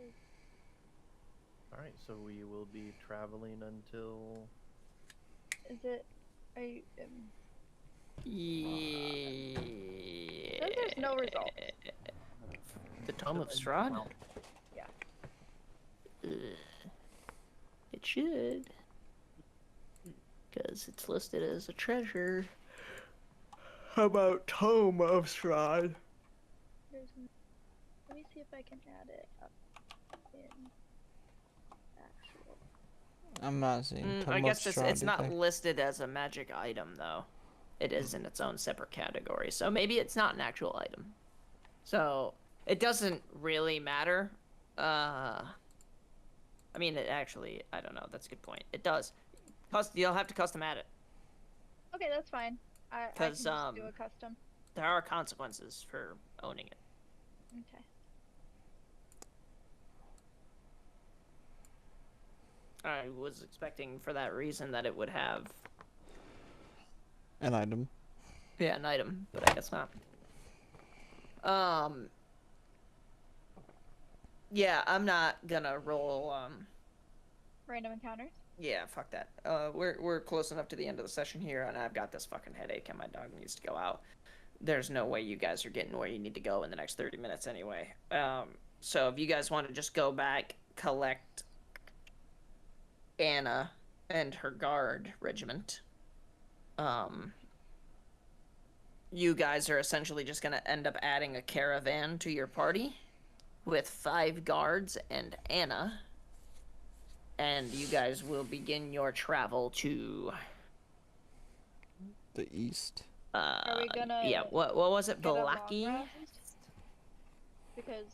It's Alright, so we will be traveling until... is it? Are you? Yeah. Says there's no results. The Tome of Strahd? Yeah. It should. Because it's listed as a treasure. How about Tome of Strahd? Let me see if I can add it up in actual. I'm not seeing. I guess it's not listed as a magic item, though. It is in its own separate category. So maybe it's not an actual item. So it doesn't really matter. I mean, it actually, I don't know. That's a good point. It does. You'll have to custom add it. Okay, that's fine. I can just do a custom. There are consequences for owning it. Okay. I was expecting for that reason that it would have an item. Yeah, an item, but I guess not. Yeah, I'm not gonna roll Random encounters? Yeah, fuck that. We're close enough to the end of the session here, and I've got this fucking headache, and my dog needs to go out. There's no way you guys are getting where you need to go in the next 30 minutes anyway. So if you guys want to just go back, collect Anna and her guard regiment, you guys are essentially just gonna end up adding a caravan to your party with 5 guards and Anna. And you guys will begin your travel to the east. Are we gonna? Yeah. What was it? get a long Balaki? rest? Because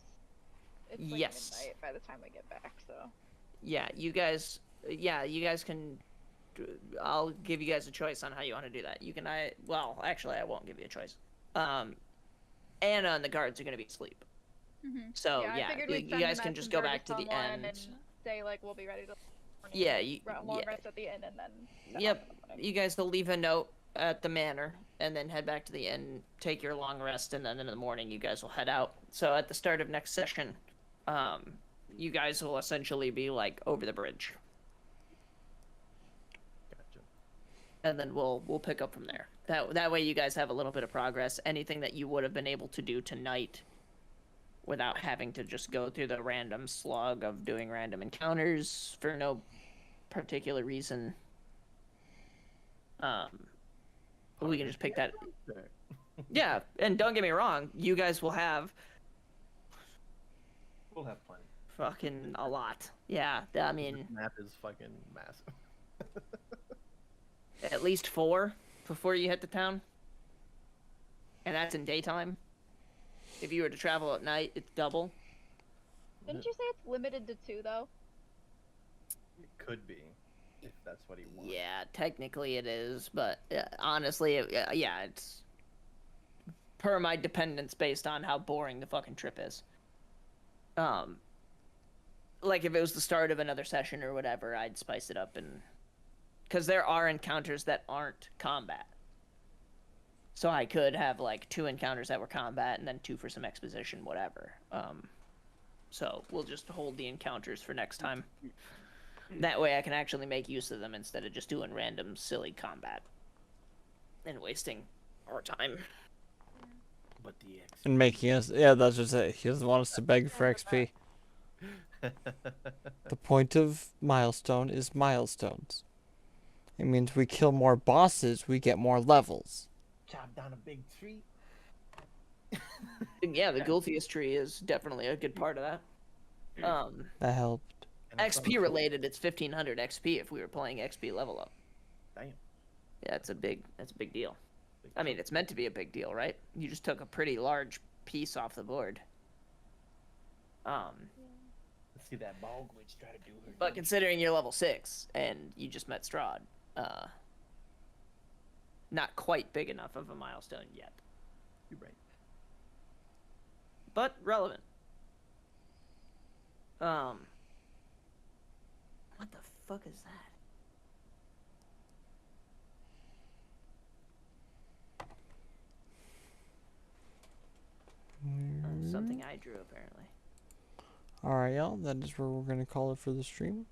it's like Yes. midnight by the time we get back. So. Yeah. You guys. Yeah. You guys can. I'll give you guys a choice on how you want to do that. You can. Well, actually, I won't give you a choice. Anna and the guards are gonna be asleep. Mm-hmm. So I yeah, figured we'd you send guys a can just go messenger back to the someone end. and say like we'll be ready to. Yeah. Long Yeah. rest at the inn and then. set off Yep. in the morning. You guys will leave a note at the manor and then head back to the inn, take your long rest, and then in the morning you guys will head out. So at the start of next session, you guys will essentially be like over the bridge, Gotcha. and then we'll pick up from there. That way you guys have a little bit of progress. Anything that you would have been able to do tonight without having to just go through the random slog of doing random encounters for no particular reason. We can just pick that. Yeah, and don't get me wrong, you guys will have We'll have plenty. fucking a lot. Yeah, I mean, This map is fucking massive. at least 4 before you hit the town. And that's in daytime. If you were to travel at night, it's double. Didn't you say it's limited to 2 though? It could be, if that's what he wants. Yeah, technically it is, but honestly, yeah, it's per my dependence based on how boring the fucking trip is. Like if it was the start of another session or whatever, I'd spice it up, and because there are encounters that aren't combat, so I could have like 2 encounters that were combat and then 2 for some exposition, whatever. So we'll just hold the encounters for next time. That way I can actually make use of them instead of just doing random silly combat and wasting our time. But the X. And making us, yeah, that's just it. He doesn't want us to beg for XP. The point of milestone is milestones. It means we kill more bosses, we get more levels. Chop down a big tree. Yeah, the Gultius tree is definitely a good part of that. That helped. And it's not XP a- related, it's 1500 XP if we were playing XP level up. Damn. Yeah, that's a big deal. I mean, it's meant to be a big deal, right? You just took a pretty large piece off the board. Let's see that bog witch try to do her. But considering you're level 6 and you just met Strahd, not quite big enough of a milestone yet. You're right. But relevant. What the fuck is that? Something I drew, apparently. Alright, y'all, that is where we're going to call it for the stream.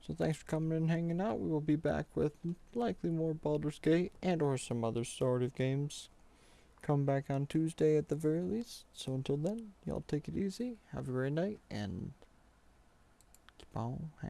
So thanks for coming and hanging out. We will be back with likely more Baldur's Gate and or some other sort of games. Come back on Tuesday at the very least. So until then, y'all take it easy. Have a great night and keep on hanging.